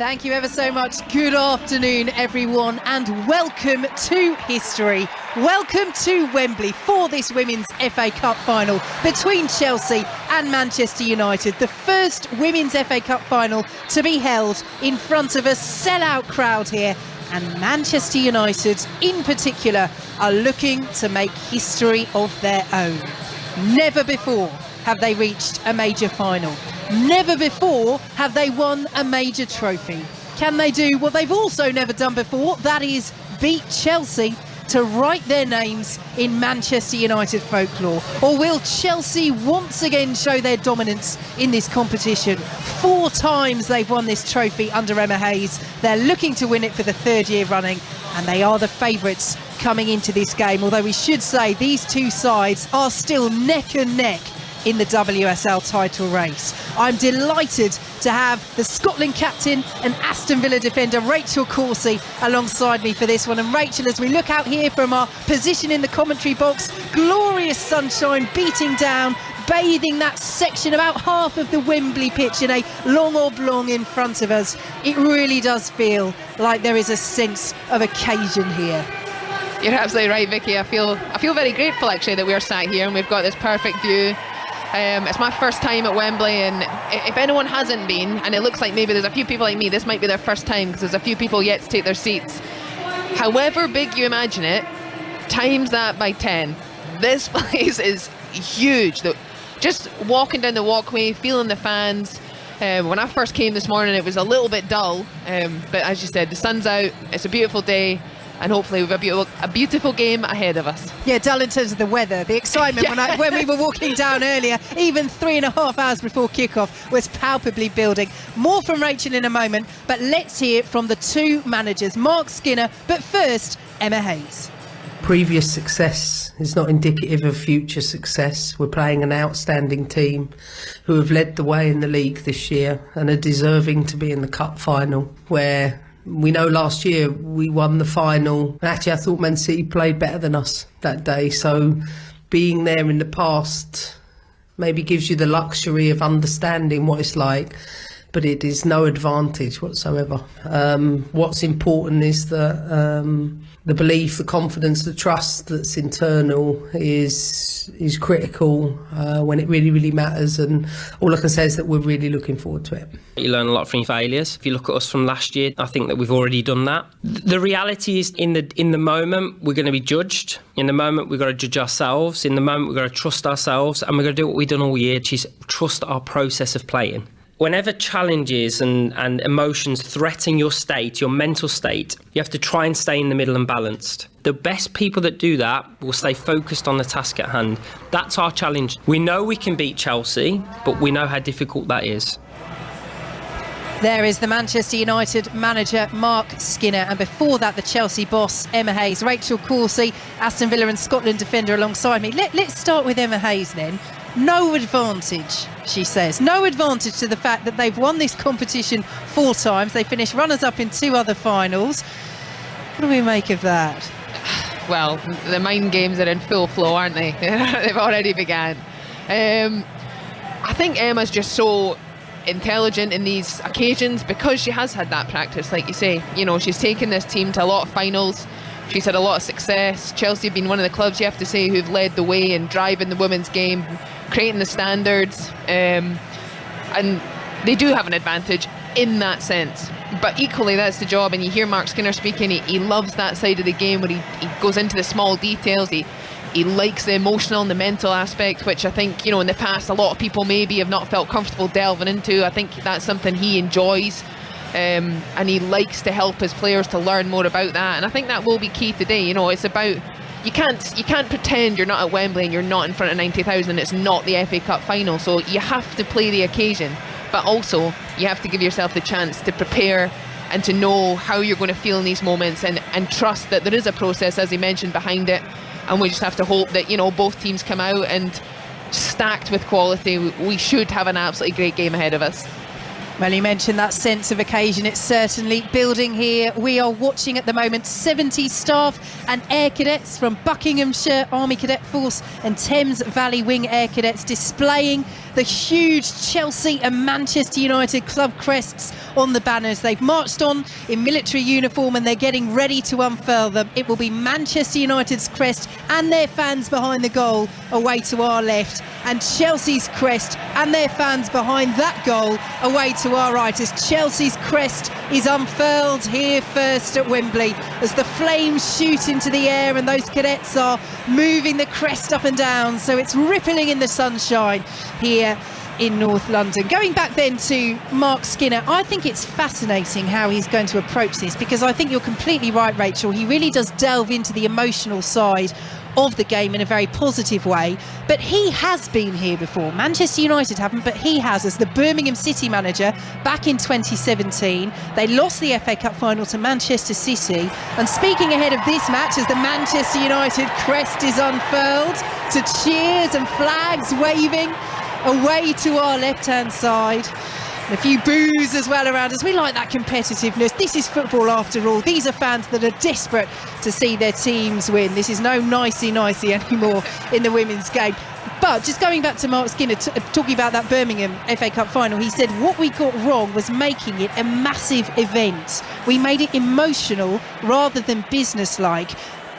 Thank you ever so much. Good afternoon, everyone, and welcome to history. Welcome to Wembley for this Women's FA Cup final between Chelsea and Manchester United. The first Women's FA Cup final to be held in front of a sellout crowd here. And Manchester United, in particular, are looking to make history of their own. Never before have they reached a major final. Never before have they won a major trophy. Can they do what they've also never done before? That is beat Chelsea to write their names in Manchester United folklore. Or will Chelsea once again show their dominance in this competition? 4 times they've won this trophy under Emma Hayes. They're looking to win it for the 3rd year running, and they are the favourites coming into this game. Although we should say these two sides are still neck and neck in the WSL title race. I'm delighted to have the Scotland captain and Aston Villa defender Rachel Coursey alongside me for this one. And Rachel, as we look out here from our position in the commentary box, glorious sunshine beating down, bathing that section, about half of the Wembley pitch in a long oblong in front of us. It really does feel like there is a sense of occasion here. You're absolutely right, Vicky. I feel very grateful actually that we're sat here and we've got this perfect view. It's my first time at Wembley, and if anyone hasn't been, and it looks like maybe there's a few people like me, this might be their first time because there's a few people yet to take their seats. However big you imagine it, times that by 10. This place is huge. Just walking down the walkway, feeling the fans. When I first came this morning, it was a little bit dull, but as you said, the sun's out, it's a beautiful day, and hopefully we've a beautiful game ahead of us. Yeah, dull in terms of the weather. The excitement when we were walking down earlier, even 3.5 hours before kickoff, was palpably building. More from Rachel in a moment, but let's hear from the two managers, Mark Skinner, but first, Emma Hayes. Previous success is not indicative of future success. We're playing an outstanding team who have led the way in the league this year and are deserving to be in the cup final, where we know last year we won the final. Actually, I thought Man City played better than us that day. So being there in the past maybe gives you the luxury of understanding what it's like, but it is no advantage whatsoever. What's important is that the belief, the confidence, the trust that's internal is critical when it really, really matters. And all I can say is that we're really looking forward to it. You learn a lot from your failures. If you look at us from last year, I think that we've already done that. The reality is in the moment, we're going to be judged. In the moment, we've got to judge ourselves. In the moment, we've got to trust ourselves. And we've got to do what we've done all year, which is trust our process of playing. Whenever challenges and emotions threaten your state, your mental state, you have to try and stay in the middle and balanced. The best people that do that will stay focused on the task at hand. That's our challenge. We know we can beat Chelsea, but we know how difficult that is. There is the Manchester United manager, Mark Skinner, and before that, the Chelsea boss, Emma Hayes. Rachel Coursey, Aston Villa and Scotland defender alongside me. Let's start with Emma Hayes then. No advantage, she says. No advantage to the fact that they've won this competition 4 times. They finished runners-up in 2 other finals. What do we make of that? Well, the mind games are in full flow, aren't they? They've already began. I think Emma's just so intelligent in these occasions because she has had that practice, like you say. You know, she's taken this team to a lot of finals. She's had a lot of success. Chelsea have been one of the clubs, you have to say, who've led the way in driving the women's game, creating the standards, and they do have an advantage in that sense. But equally, that's the job, and you hear Mark Skinner speaking, he loves that side of the game where he goes into the small details. He likes the emotional and the mental aspect, which I think, you know, in the past a lot of people maybe have not felt comfortable delving into. I think that's something he enjoys. And he likes to help his players to learn more about that, and I think that will be key today. You know, it's about you can't pretend you're not at Wembley and you're not in front of 90,000. It's not the FA Cup final, so you have to play the occasion, but also you have to give yourself the chance to prepare and to know how you're going to feel in these moments, and trust that there is a process, as he mentioned, behind it. And we just have to hope that, you know, both teams come out and stacked with quality. We should have an absolutely great game ahead of us. Well, you mentioned that sense of occasion. It's certainly building here. We are watching at the moment 70 staff and air cadets from Buckinghamshire Army Cadet Force and Thames Valley Wing Air Cadets displaying the huge Chelsea and Manchester United club crests on the banners. They've marched on in military uniform and they're getting ready to unfurl them. It will be Manchester United's crest and their fans behind the goal away to our left, and Chelsea's crest and their fans behind that goal away to our right, as Chelsea's crest is unfurled here first at Wembley as the flames shoot into the air and those cadets are moving the crest up and down, so it's rippling in the sunshine here in North London. Going back then to Mark Skinner, I think it's fascinating how he's going to approach this, because I think you're completely right, Rachel. He really does delve into the emotional side of the game in a very positive way, but he has been here before. Manchester United haven't, but he has, as the Birmingham City manager back in 2017. They lost the FA Cup final to Manchester City, and speaking ahead of this match as the Manchester United crest is unfurled to cheers and flags waving away to our left hand side. A few boos as well around us. We like that competitiveness. This is football after all. These are fans that are desperate to see their teams win. This is no nicey anymore in the women's game. But just going back to Mark Skinner, talking about that Birmingham FA Cup final, he said what we got wrong was making it a massive event. We made it emotional rather than business-like.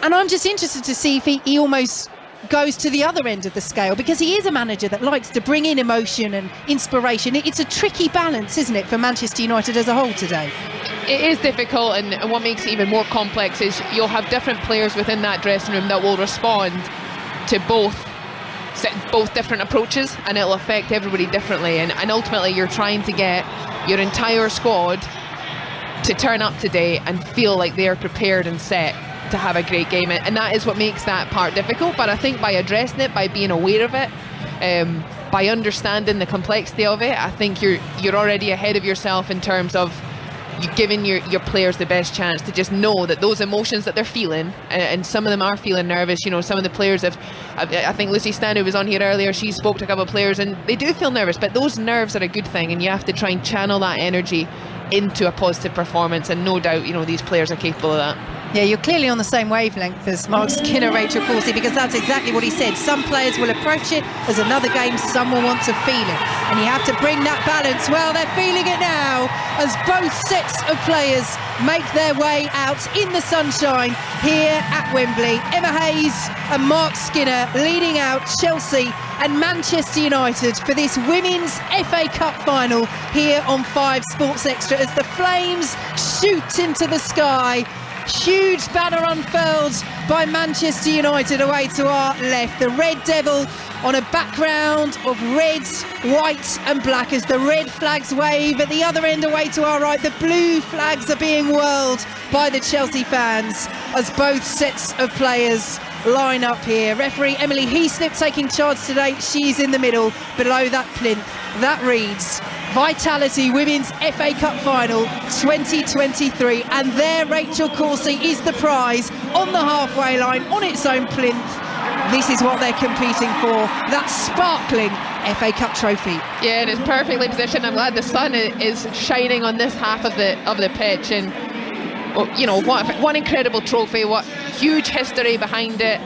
And I'm just interested to see if he almost goes to the other end of the scale, because he is a manager that likes to bring in emotion and inspiration. It's a tricky balance, isn't it, for Manchester United as a whole today? It is difficult, and what makes it even more complex is you'll have different players within that dressing room that will respond to both different approaches, and it'll affect everybody differently, and ultimately you're trying to get your entire squad to turn up today and feel like they're prepared and set to have a great game, and that is what makes that part difficult. But I think by addressing it, by being aware of it, by understanding the complexity of it, I think you're already ahead of yourself in terms of you giving your players the best chance to just know that those emotions that they're feeling, and some of them are feeling nervous. You know, some of the players I think Lucy Stanu was on here earlier, she spoke to a couple of players and they do feel nervous, but those nerves are a good thing, and you have to try and channel that energy into a positive performance, and no doubt, you know, these players are capable of that. Yeah, you're clearly on the same wavelength as Mark Skinner, Rachel Coursey, because that's exactly what he said. Some players will approach it as another game, some will want to feel it, and you have to bring that balance. Well, they're feeling it now as both sets of players make their way out in the sunshine here at Wembley. Emma Hayes and Mark Skinner leading out Chelsea and Manchester United for this Women's FA Cup final here on 5 Sports Extra as the flames shoot into the sky. Huge banner unfurled by Manchester United away to our left. The Red Devil on a background of red, white and black as the red flags wave. At the other end away to our right, the blue flags are being whirled by the Chelsea fans as both sets of players line up here. Referee Emily Heaslip taking charge today. She's in the middle below that plinth. That reads Vitality Women's FA Cup Final 2023, and there, Rachel Coursey, is the prize on the halfway line on its own plinth. This is what they're competing for, that sparkling FA Cup trophy. Yeah, and it's perfectly positioned. I'm glad the sun is shining on this half of the pitch, and you know, what incredible trophy, what huge history behind it.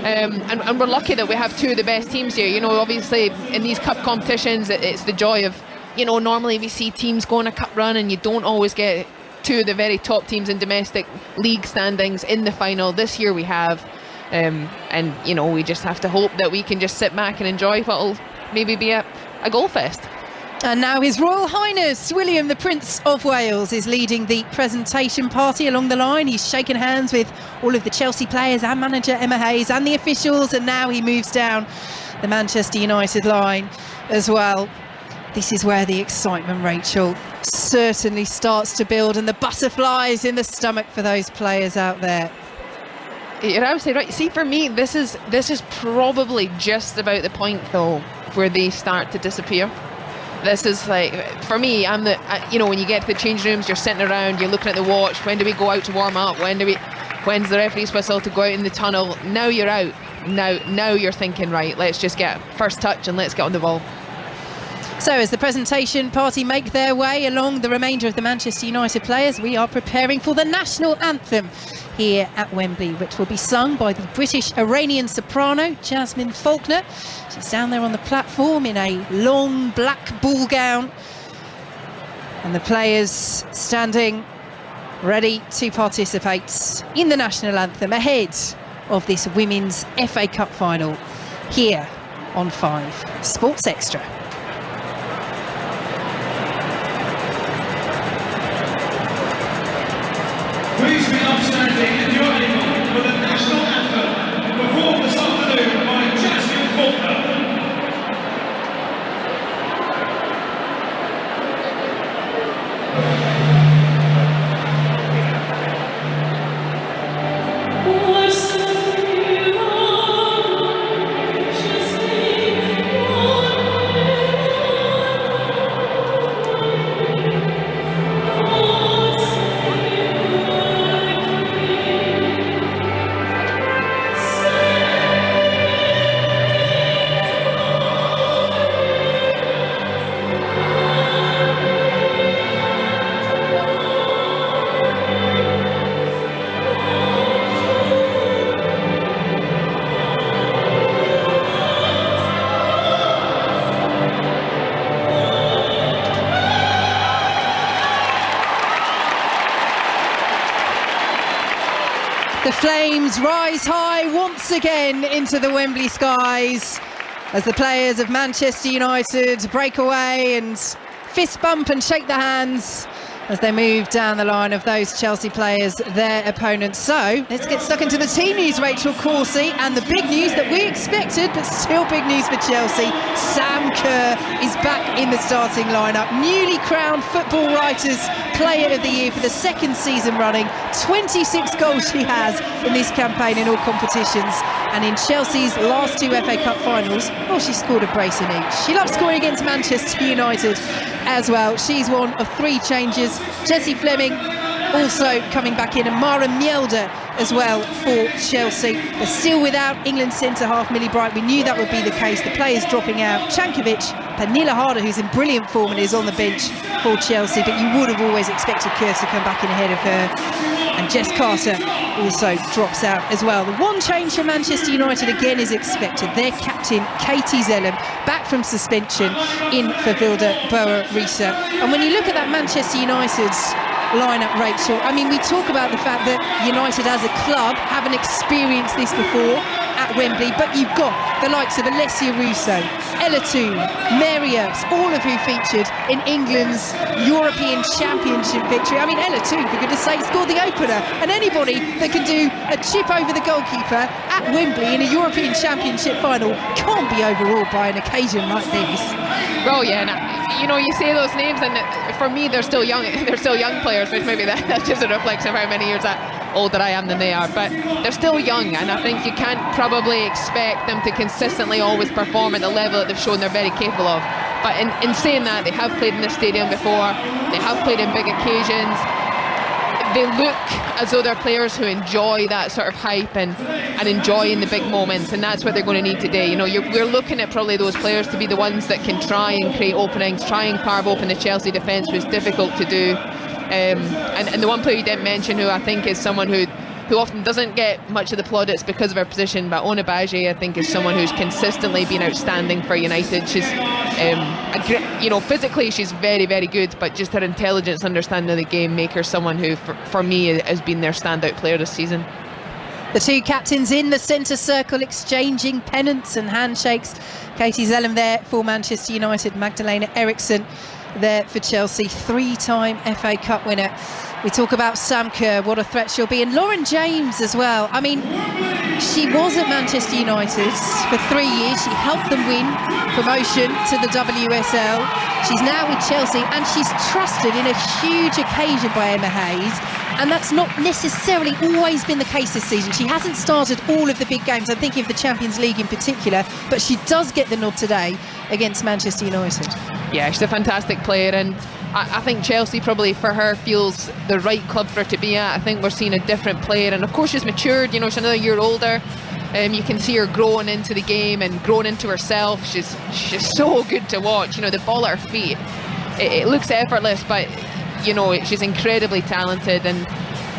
And we're lucky that we have two of the best teams here. You know, obviously in these cup competitions, it's the joy of, you know, normally we see teams go on a cup run and you don't always get two of the very top teams in domestic league standings in the final. This year we have, and you know, we just have to hope that we can just sit back and enjoy what'll maybe be a goal fest. And now His Royal Highness William, the Prince of Wales, is leading the presentation party along the line. He's shaken hands with all of the Chelsea players and manager Emma Hayes and the officials, and now he moves down the Manchester United line as well. This is where the excitement, Rachel, certainly starts to build, and the butterflies in the stomach for those players out there. You're absolutely right. See, for me, this is probably just about the point, though, where they start to disappear. This is like, for me, you know, when you get to the change rooms, you're sitting around, you're looking at the watch. When do we go out to warm up? When's the referee's whistle to go out in the tunnel? Now you're out. Now you're thinking, right, let's just get first touch and let's get on the ball. So as the presentation party make their way along the remainder of the Manchester United players, we are preparing for the national anthem here at Wembley, which will be sung by the British-Iranian soprano Jasmine Faulkner. She's down there on the platform in a long black ball gown, and the players standing ready to participate in the national anthem ahead of this Women's FA Cup final here on 5 Sports Extra. Please be upstanding and joining for the national anthem, performed this afternoon by Jasmine Faulkner. The flames rise high once again into the Wembley skies as the players of Manchester United break away and fist bump and shake their hands as they move down the line of those Chelsea players, their opponents. So let's get stuck into the team news, Rachel Coursey, and the big news that we expected, but still big news for Chelsea. Sam Kerr is back in the starting lineup. Newly crowned Football Writers Player of the Year for the second season running. 26 goals she has in this campaign in all competitions. And in Chelsea's last 2 FA Cup finals, well, she scored a brace in each. She loves scoring against Manchester United as well. She's one of 3 changes. Jessie Fleming also coming back in, and Mara Mjelde as well for Chelsea. They're still without England centre-half Millie Bright. We knew that would be the case. The players dropping out. Cankovic, Pernilla Harder, who's in brilliant form and is on the bench for Chelsea, but you would have always expected Kerr to come back in ahead of her. And Jess Carter also drops out as well. The one change for Manchester United again is expected. Their captain, Katie Zellem, back from suspension in for Vilde Boer Risa. And when you look at that Manchester United's lineup, Rachel, I mean, we talk about the fact that United as a club haven't experienced this before at Wembley, but you've got the likes of Alessia Russo, Ella Toone, Mary Earps, all of who featured in England's European Championship victory. I mean, Ella Toone, for goodness sake, scored the opener, and anybody that can do a chip over the goalkeeper at Wembley in a European Championship final can't be overawed by an occasion like this. Well, yeah, you know, you say those names, and for me, they're still young. They're still young players, which maybe that's just a reflection of how many years older I am than they are. But they're still young, and I think you can't probably expect them to consistently always perform at the level that they've shown they're very capable of. But in saying that, they have played in this stadium before. They have played in big occasions. They look as though they're players who enjoy that sort of hype and enjoy in the big moments, and that's what they're going to need today. You know, we're looking at probably those players to be the ones that can try and create openings, try and carve open the Chelsea defence, which is difficult to do. And the one player you didn't mention, who I think is someone who often doesn't get much of the plaudits because of her position, but Ona Baje, I think, is someone who's consistently been outstanding for United. She's, physically she's very, very good, but just her intelligence, understanding of the game, make her someone who, for me, has been their standout player this season. The 2 captains in the centre circle exchanging pennants and handshakes. Katie Zellem there for Manchester United, Magdalena Eriksson there for Chelsea, 3-time FA Cup winner. We talk about Sam Kerr, what a threat she'll be, and Lauren James as well. I mean, she was at Manchester United for 3 years. She helped them win promotion to the WSL. She's now with Chelsea, and she's trusted in a huge occasion by Emma Hayes, and that's not necessarily always been the case this season. She hasn't started all of the big games. I'm thinking of the Champions League in particular, but she does get the nod today against Manchester United. Yeah, she's a fantastic player, and I think Chelsea probably for her feels the right club for her to be at. I think we're seeing a different player, and of course she's matured, you know, she's another year older, You can see her growing into the game and growing into herself. She's so good to watch. You know, the ball at her feet, it looks effortless, but you know, she's incredibly talented. And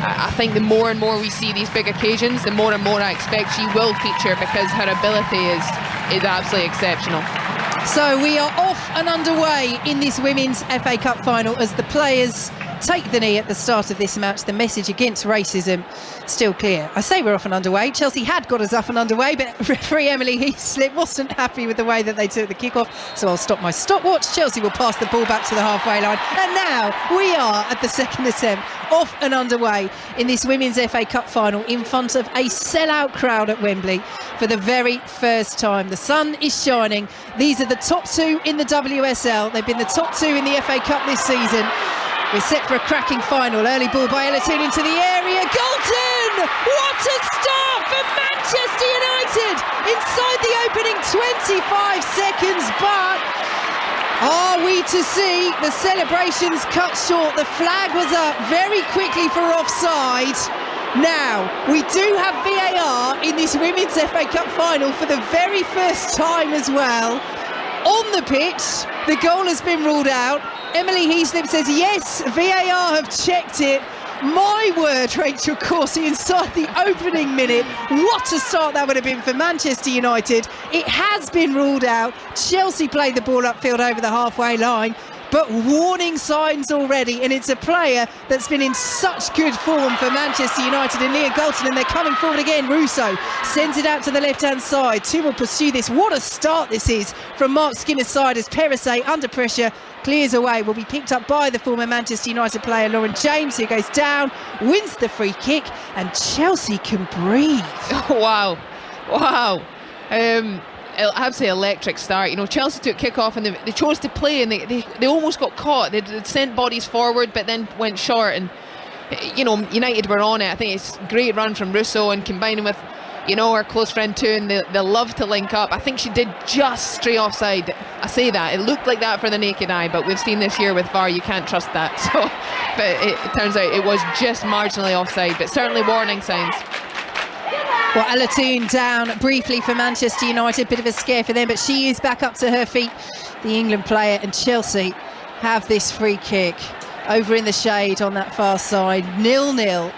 I think the more and more we see these big occasions, the more and more I expect she will feature, because her ability is absolutely exceptional. So we are off and underway in this Women's FA Cup final as the players take the knee at the start of this match. The message against racism still clear. I say we're off and underway. Chelsea had got us up and underway, but referee Emily Heaslip wasn't happy with the way that they took the kick-off, so I'll stop my stopwatch. Chelsea will pass the ball back to the halfway line, and now we are at the second attempt, off and underway in this Women's FA Cup final in front of a sellout crowd at Wembley for the very first time. The sun is shining. These are the top two in the WSL. They've been the top two in the FA Cup this season. We're set for a cracking final. Early ball by Ella into the area. Golden! What a start for Manchester United inside the opening 25 seconds. But are we to see the celebrations cut short? The flag was up very quickly for offside. Now, we do have VAR in this Women's FA Cup final for the very first time as well. On the pitch, the goal has been ruled out. Emily Heaslip says, yes, VAR have checked it. My word, Rachel Corsie, inside the opening minute. What a start that would have been for Manchester United. It has been ruled out. Chelsea played the ball upfield over the halfway line, but warning signs already, and it's a player that's been in such good form for Manchester United, and Leah Galton, and they're coming forward again. Russo sends it out to the left-hand side. Two will pursue this. What a start this is from Mark Skinner's side as Perisset, under pressure, clears away. Will be picked up by the former Manchester United player Lauren James, who goes down, wins the free kick, and Chelsea can breathe. Wow. Absolutely electric start. You know, Chelsea took kick-off and they chose to play, and they almost got caught. They sent bodies forward but then went short, and you know, United were on it. I think it's a great run from Russo, and combining with, you know, our close friend Toon, they love to link up. I think she did just stray offside. I say that, it looked like that for the naked eye, but we've seen this year with VAR, you can't trust that. So, but it turns out it was just marginally offside, but certainly warning signs. Well, Ella Toon down briefly for Manchester United, bit of a scare for them, but she is back up to her feet, the England player, and Chelsea have this free kick over in the shade on that far side. 0-0,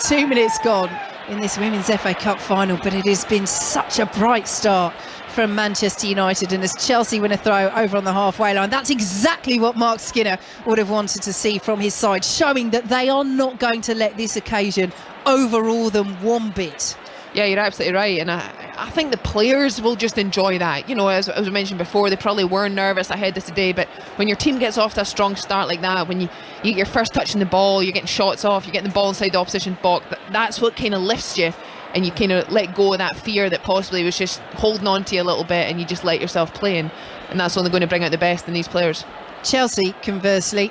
2 minutes gone in this Women's FA Cup final, but it has been such a bright start from Manchester United, and as Chelsea win a throw over on the halfway line, that's exactly what Mark Skinner would have wanted to see from his side, showing that they are not going to let this occasion overawe them one bit. Yeah, you're absolutely right, and I think the players will just enjoy that. You know, as I mentioned before, they probably were nervous ahead of today, but when your team gets off to a strong start like that, when you get your first touch in the ball, you're getting shots off, you're getting the ball inside the opposition box, that's what kind of lifts you, and you kind of let go of that fear that possibly was just holding on to you a little bit, and you just let yourself play, and that's only going to bring out the best in these players. Chelsea, conversely,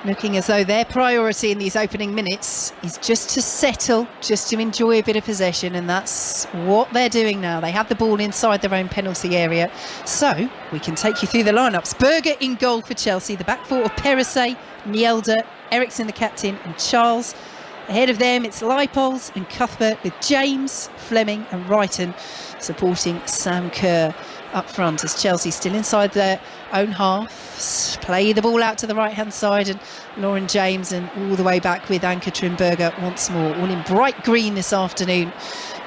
looking as though their priority in these opening minutes is just to settle, just to enjoy a bit of possession, and that's what they're doing now. They have the ball inside their own penalty area, so we can take you through the lineups. Berger in goal for Chelsea, the back four of Perisset, Mjelde, Eriksson the captain, and Charles. Ahead of them it's Leipold and Cuthbert, with James, Fleming and Wrighton supporting Sam Kerr up front, as Chelsea still inside their own half, play the ball out to the right hand side, and Lauren James, and all the way back with Anke Trimberger once more, all in bright green this afternoon,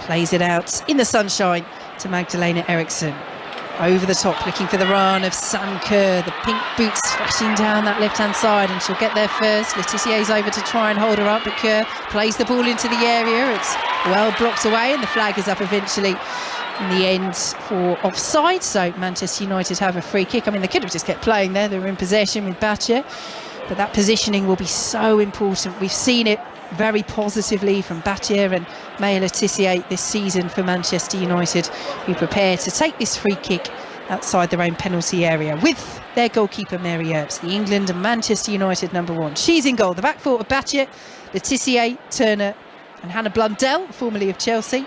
plays it out in the sunshine to Magdalena Eriksson. Over the top, looking for the run of Sam Kerr, the pink boots flashing down that left hand side, and she'll get there first. Letizier's over to try and hold her up, but Kerr plays the ball into the area. It's well blocked away, and the flag is up eventually in the end for offside, so Manchester United have a free kick. I mean, they could have just kept playing there. They were in possession with Batje, but that positioning will be so important. We've seen it very positively from Batje and Maya Letizier this season for Manchester United, who prepare to take this free kick outside their own penalty area with their goalkeeper Mary Earps, the England and Manchester United #1. She's in goal. The back four of Batje, Letizier, Turner and Hannah Blundell, formerly of Chelsea.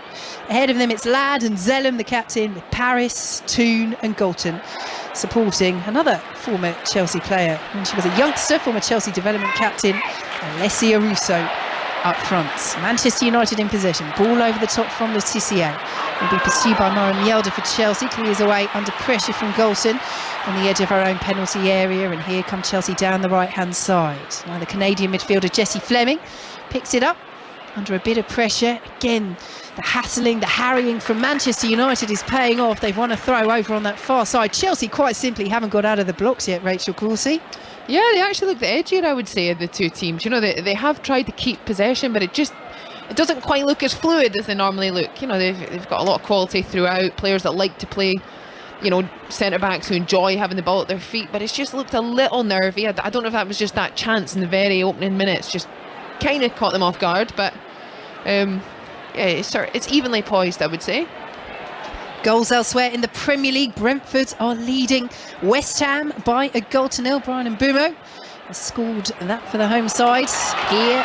Ahead of them it's Ladd and Zellum, the captain, with Paris, Toon and Galton supporting another former Chelsea player. When she was a youngster, former Chelsea development captain, Alessia Russo. up front. Manchester United in possession. Ball over the top from Le Tissier. Will be pursued by Mara Mjelde for Chelsea. Clears away under pressure from Golson on the edge of her own penalty area. And here come Chelsea down the right-hand side. Now the Canadian midfielder Jessie Fleming picks it up under a bit of pressure. Again, the hassling, the harrying from Manchester United is paying off. They've won a throw over on that far side. Chelsea quite simply haven't got out of the blocks yet, Rachel Coursey. Yeah, they actually look the edgier, I would say, of the two teams. You know, they have tried to keep possession, but it doesn't quite look as fluid as they normally look. You know, they've got a lot of quality throughout, players that like to play, you know, centre-backs who enjoy having the ball at their feet, but it's just looked a little nervy. I don't know if that was just that chance in the very opening minutes, just kind of caught them off guard, but yeah, it's evenly poised, I would say. Goals elsewhere in the Premier League. Brentford are leading West Ham by a goal to nil. Brian Mbeumo has scored that for the home side here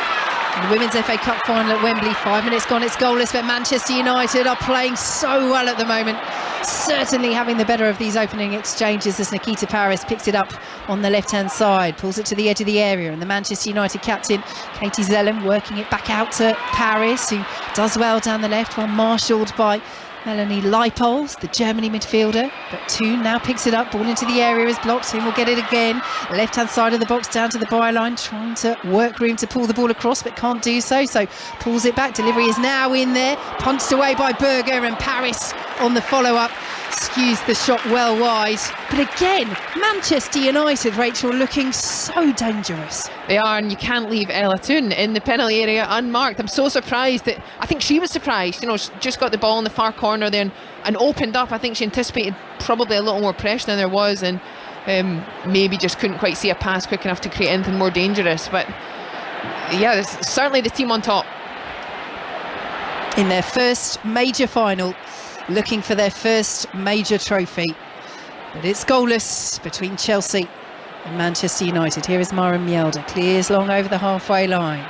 in the Women's FA Cup final at Wembley. 5 minutes gone, it's goalless, but Manchester United are playing so well at the moment. Certainly having the better of these opening exchanges as Nikita Paris picks it up on the left-hand side, pulls it to the edge of the area, and the Manchester United captain Katie Zellem working it back out to Paris, who does well down the left, while marshalled by Melanie Leipold, the Germany midfielder. But Toon now picks it up, ball into the area is blocked. Toon will get it again. Left-hand side of the box down to the byline, trying to work room to pull the ball across, but can't do so. So pulls it back. Delivery is now in there, punched away by Berger, and Paris on the follow-up skews the shot well wide. But again, Manchester United, Rachel, looking so dangerous. They are, and you can't leave Ella Toon in the penalty area unmarked. I'm so surprised that, I think she was surprised, you know, she just got the ball in the far corner there and opened up. I think she anticipated probably a little more pressure than there was, and maybe just couldn't quite see a pass quick enough to create anything more dangerous. But yeah, there's certainly the team on top. In their first major final, looking for their first major trophy. But it's goalless between Chelsea and Manchester United. Here is Mara Mjelde, clears long over the halfway line.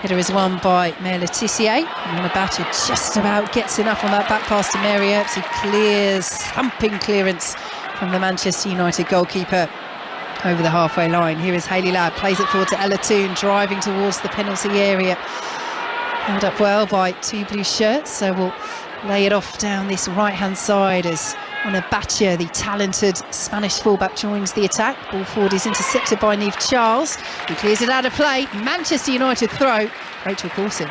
Header is won by Mère Le Tissier, and Onabacha just about gets enough on that back pass to Mary Earps, who clears, thumping clearance from the Manchester United goalkeeper over the halfway line. Here is Hayley Ladd, plays it forward to Ella Toon, driving towards the penalty area. Held up well by two blue shirts, so we'll lay it off down this right-hand side as Onabacha, the talented Spanish fullback, joins the attack. Ball forward is intercepted by Niamh Charles, who clears it out of play. Manchester United throw. Rachel Coulson.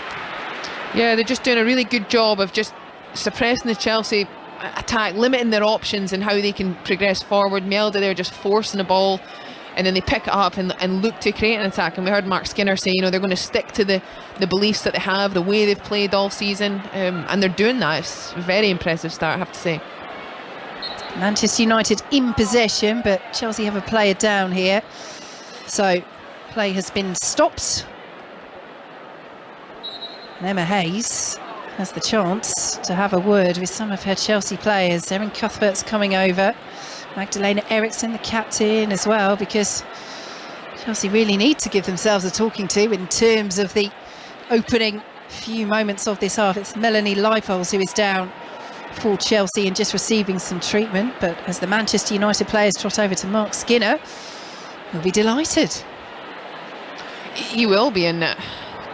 Yeah, they're just doing a really good job of just suppressing the Chelsea attack, limiting their options and how they can progress forward. Mjelde, they're just forcing the ball, and then they pick it up and look to create an attack. And we heard Mark Skinner say, you know, they're going to stick to the beliefs that they have, the way they've played all season, and they're doing that. It's a very impressive start, I have to say. Manchester United in possession, but Chelsea have a player down here, so play has been stopped, and Emma Hayes has the chance to have a word with some of her Chelsea players. Erin Cuthbert's coming over, Magdalena Eriksson, the captain, as well, because Chelsea really need to give themselves a talking to in terms of the opening few moments of this half. It's Melanie Leipold who is down for Chelsea and just receiving some treatment, but as the Manchester United players trot over to Mark Skinner, he'll be delighted. He will be, and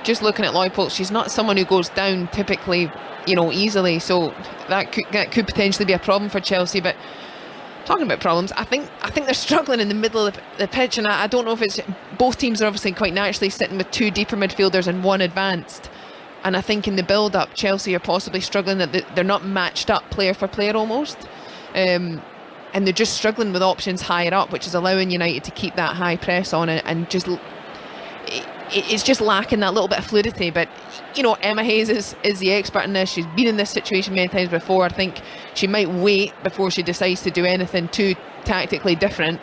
just looking at Leipold, she's not someone who goes down typically, you know, easily, so that could potentially be a problem for Chelsea. But talking about problems, I think they're struggling in the middle of the pitch, and I don't know if it's, both teams are obviously quite naturally sitting with two deeper midfielders and one advanced, and I think in the build-up Chelsea are possibly struggling that they're not matched up player for player almost, and they're just struggling with options higher up, which is allowing United to keep that high press on it, and just it's just lacking that little bit of fluidity. But you know, Emma Hayes is the expert in this. She's been in this situation many times before. I think she might wait before she decides to do anything too tactically different,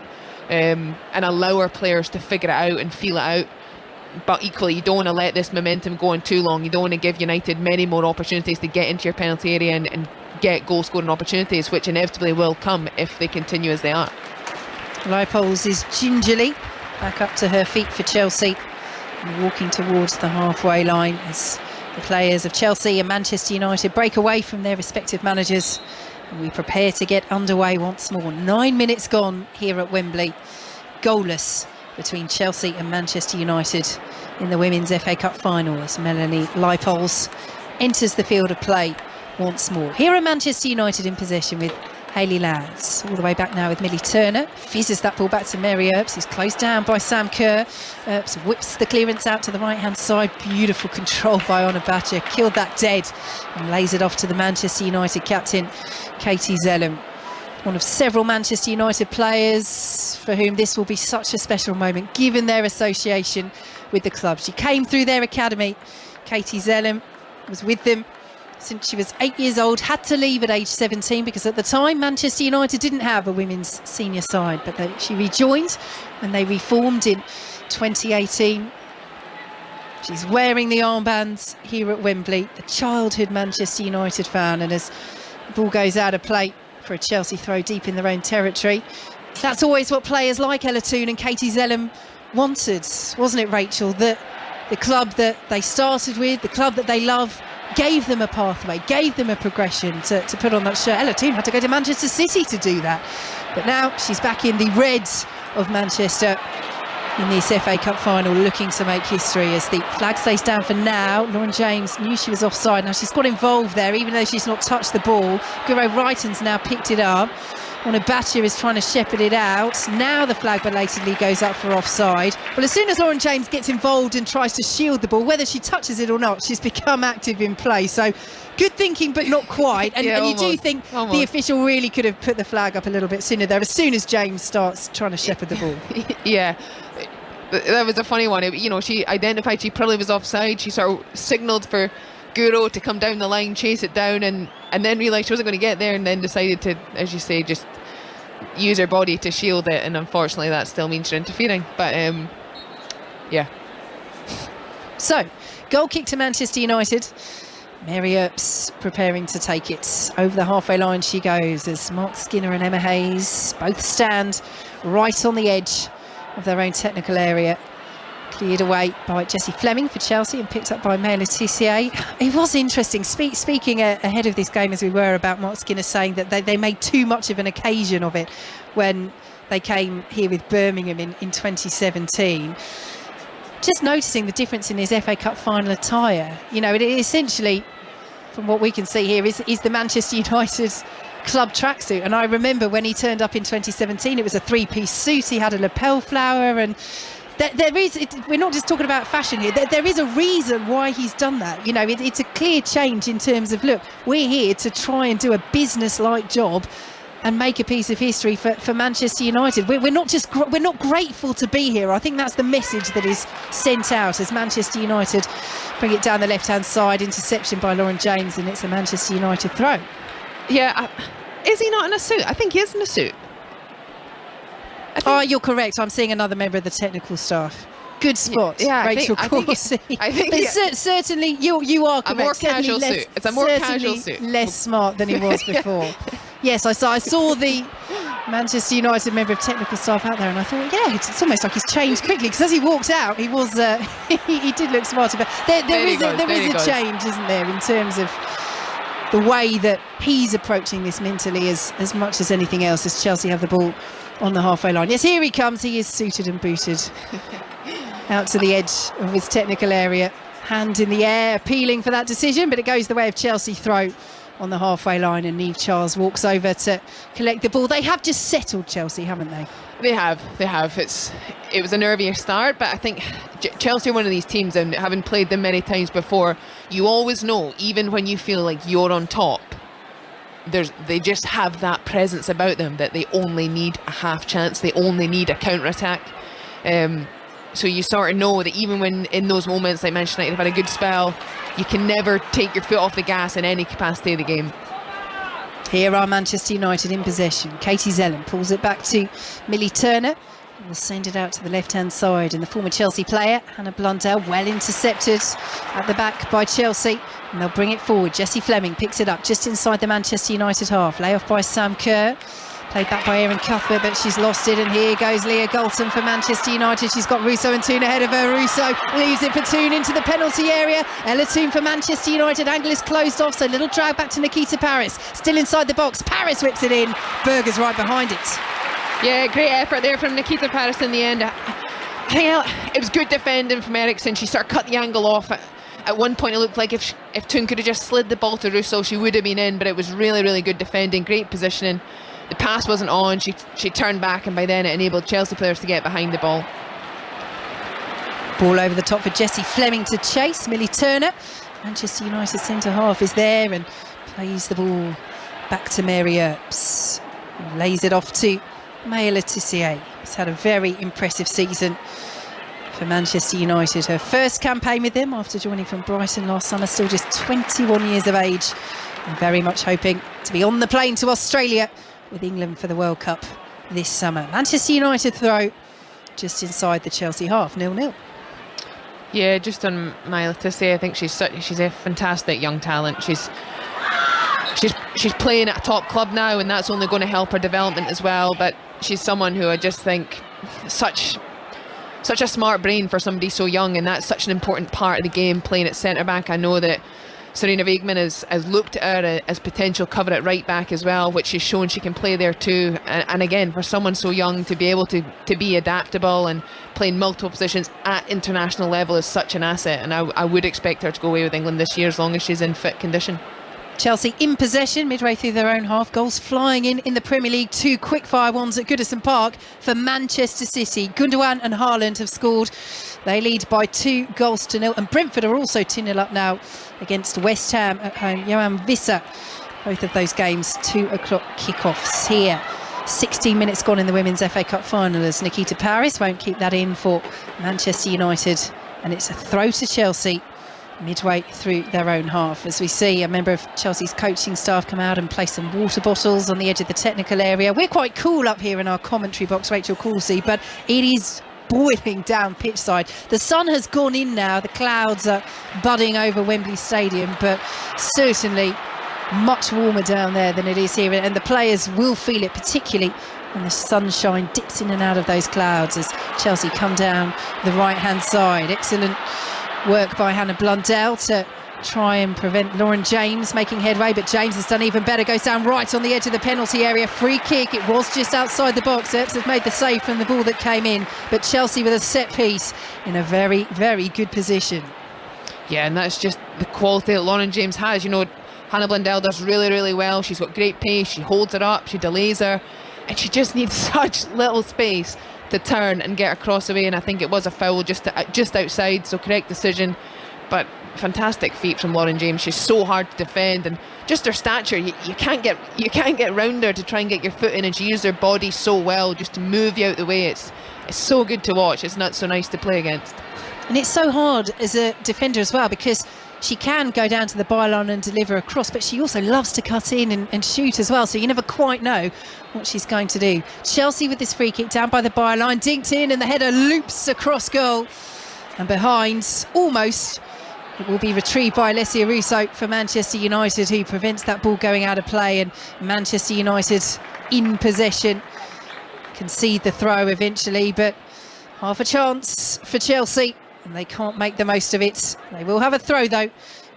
and allow her players to figure it out and feel it out. But equally, you don't want to let this momentum go on too long. You don't want to give United many more opportunities to get into your penalty area and get goal scoring opportunities, which inevitably will come if they continue as they are. Leipold is gingerly back up to her feet for Chelsea, and walking towards the halfway line as the players of Chelsea and Manchester United break away from their respective managers, and we prepare to get underway once more. 9 minutes gone here at Wembley. Goalless between Chelsea and Manchester United in the Women's FA Cup final as Melanie Leipold enters the field of play once more. Here are Manchester United in possession with Hayley Lads, all the way back now with Millie Turner. Fizzes that ball back to Mary Earps, who's closed down by Sam Kerr. Earps whips the clearance out to the right-hand side. Beautiful control by Honor Batcher. Killed that dead and lays it off to the Manchester United captain, Katie Zellum. One of several Manchester United players for whom this will be such a special moment, given their association with the club. She came through their academy. Katie Zellum was with them since she was 8 years old, had to leave at age 17 because at the time Manchester United didn't have a women's senior side, but she rejoined and they reformed in 2018. She's wearing the armbands here at Wembley, a childhood Manchester United fan, and as the ball goes out of play for a Chelsea throw deep in their own territory, that's always what players like Ella Toone and Katie Zellum wanted, wasn't it, Rachel? That the club that they started with, the club that they love, gave them a pathway, gave them a progression to put on that shirt. Ella Toone had to go to Manchester City to do that, but now she's back in the reds of Manchester in this FA Cup final, looking to make history as the flag stays down for now. Lauren James knew she was offside. Now she's got involved there, even though she's not touched the ball. Guro Wrighton's now picked it up. Honor Batcher is trying to shepherd it out. Now the flag belatedly goes up for offside. Well, as soon as Lauren James gets involved and tries to shield the ball, whether she touches it or not, she's become active in play. So good thinking, but not quite. And, yeah, and you do think the official really could have put the flag up a little bit sooner there, as soon as James starts trying to shepherd the ball. Yeah. That was a funny one. You know, she identified she probably was offside. She sort of signalled for Guro to come down the line, chase it down, and then realised she wasn't going to get there, and then decided to, as you say, just use her body to shield it. And unfortunately, that still means you're interfering. But yeah. So, goal kick to Manchester United. Mary Earps preparing to take it. Over the halfway line she goes as Mark Skinner and Emma Hayes both stand right on the edge of their own technical area. Cleared away by Jessie Fleming for Chelsea and picked up by Maya Letitia. It was interesting, speaking ahead of this game as we were, about Mark Skinner saying that they made too much of an occasion of it when they came here with Birmingham in 2017. Just noticing the difference in his FA Cup final attire. You know, it essentially, from what we can see here, is the Manchester United club tracksuit. And I remember when he turned up in 2017, it was a three-piece suit. He had a lapel flower, and we're not just talking about fashion here. There is a reason why he's done that. You know, it's a clear change in terms of, look, we're here to try and do a business-like job and make a piece of history for Manchester United. We're not grateful to be here. I think that's the message that is sent out as Manchester United bring it down the left-hand side. Interception by Lauren James, and it's a Manchester United throw. Yeah, is he not in a suit? I think he is in a suit. Oh, you're correct. I'm seeing another member of the technical staff. Good spot, yeah, Rachel Corsi. Certainly, you are correct. A more casual suit. It's a more casual suit. Less smart than he was before. Yes, I saw the Manchester United member of technical staff out there, and I thought, yeah, it's almost like he's changed quickly, because as he walked out, he was he did look smarter. But there is a change, isn't there, in terms of the way that he's approaching this mentally as much as anything else, as Chelsea have the ball on the halfway line. Yes, here he comes. He is suited and booted out to the edge of his technical area. Hand in the air, appealing for that decision, but it goes the way of Chelsea throw on the halfway line, and Niamh Charles walks over to collect the ball. They have just settled, Chelsea, haven't they? They have. It was a nervier start, but I think Chelsea are one of these teams, and having played them many times before, you always know, even when you feel like you're on top, they just have that presence about them that they only need a half chance, they only need a counter-attack. So you sort of know that even when in those moments like Manchester United have had a good spell, you can never take your foot off the gas in any capacity of the game. Here are Manchester United in possession. Katie Zellum pulls it back to Millie Turner. Will send it out to the left-hand side, and the former Chelsea player, Hannah Blundell, well intercepted at the back by Chelsea, and they'll bring it forward. Jessie Fleming picks it up just inside the Manchester United half. Lay off by Sam Kerr. Played back by Erin Cuthbert, but she's lost it, and here goes Leah Galton for Manchester United. She's got Russo and Toone ahead of her. Russo leaves it for Toone into the penalty area. Ella Toone for Manchester United. Angle is closed off, so little drag back to Nikita Parris. Still inside the box. Parris whips it in. Berger's right behind it. Yeah, great effort there from Nikita Parris in the end. I think it was good defending from Eriksson. She sort of cut the angle off. At one point it looked like if Thun could have just slid the ball to Russo, she would have been in, but it was really, really good defending, great positioning. The pass wasn't on, she turned back, and by then it enabled Chelsea players to get behind the ball. Ball over the top for Jessie Fleming to chase. Millie Turner, Manchester United centre half, is there and plays the ball back to Mary Earps. Lays it off to Maya Letitia. She's had a very impressive season for Manchester United. Her first campaign with them after joining from Brighton last summer, still just 21 years of age, and very much hoping to be on the plane to Australia with England for the World Cup this summer. Manchester United throw just inside the Chelsea half, 0-0. Yeah, just on Maya Letitia, I think she's a fantastic young talent. She's playing at a top club now, and that's only going to help her development as well. But she's someone who I just think such a smart brain for somebody so young, and that's such an important part of the game, playing at centre back. I know that Serena Wegman has looked at her as potential cover at right back as well, which she's shown she can play there too. And again, for someone so young to be able to be adaptable and playing multiple positions at international level is such an asset, and I would expect her to go away with England this year as long as she's in fit condition. Chelsea in possession midway through their own half. Goals flying in the Premier League. 2 quick-fire ones at Goodison Park for Manchester City. Gundogan and Haaland have scored. They lead by 2-0, and Brentford are also 2-0 up now against West Ham at home. Johan Visser, both of those games 2 o'clock kickoffs here. 16 minutes gone in the Women's FA Cup final as Nikita Paris won't keep that in for Manchester United, and it's a throw to Chelsea midway through their own half, as we see a member of Chelsea's coaching staff come out and place some water bottles on the edge of the technical area. We're quite cool up here in our commentary box, Rachel Coulsey, but it is boiling down pitch side. The sun has gone in now, the clouds are budding over Wembley Stadium, but certainly much warmer down there than it is here, and the players will feel it, particularly when the sunshine dips in and out of those clouds as Chelsea come down the right hand side. Excellent work by Hannah Blundell to try and prevent Lauren James making headway, but James has done even better, goes down right on the edge of the penalty area. Free kick, it was just outside the box. Earps have made the save from the ball that came in, but Chelsea with a set piece in a very, very good position. Yeah, and that's just the quality that Lauren James has. You know, Hannah Blundell does really, really well. She's got great pace, she holds it up, she delays her, and she just needs such little space to turn and get her cross away. And I think it was a foul just outside, so correct decision, but fantastic feat from Lauren James. She's so hard to defend, and just her stature, you can't get round her to try and get your foot in, and she used her body so well just to move you out the way. It's so good to watch. It's not so nice to play against, and it's so hard as a defender as well, because she can go down to the byline and deliver a cross, but she also loves to cut in and shoot as well, so you never quite know what she's going to do. Chelsea with this free kick down by the byline, dinked in, and the header loops across goal, and behind, almost, it will be retrieved by Alessia Russo for Manchester United, who prevents that ball going out of play, and Manchester United in possession, concede the throw eventually, but half a chance for Chelsea, and they can't make the most of it. They will have a throw though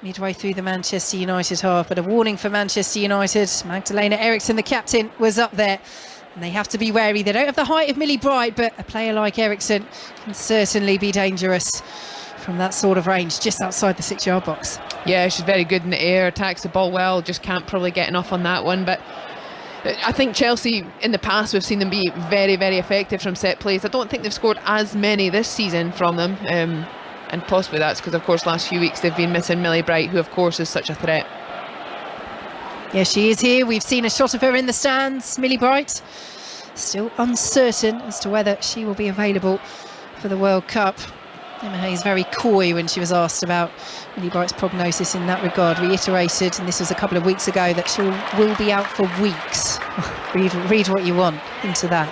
midway through the Manchester United half, but a warning for Manchester United. Magdalena Eriksson, the captain, was up there, and they have to be wary. They don't have the height of Millie Bright, but a player like Eriksson can certainly be dangerous from that sort of range, just outside the 6-yard box. Yeah, she's very good in the air, attacks the ball well, just can't probably get enough on that one. But I think Chelsea, in the past, we've seen them be very, very effective from set plays. I don't think they've scored as many this season from them, and possibly that's because, of course, last few weeks they've been missing Millie Bright, who of course is such a threat. Yeah, she is here. We've seen a shot of her in the stands. Millie Bright, still uncertain as to whether she will be available for the World Cup. Emma Hayes very coy when she was asked about Millie Bright's prognosis in that regard, reiterated, and this was a couple of weeks ago, that she will be out for weeks. read what you want into that.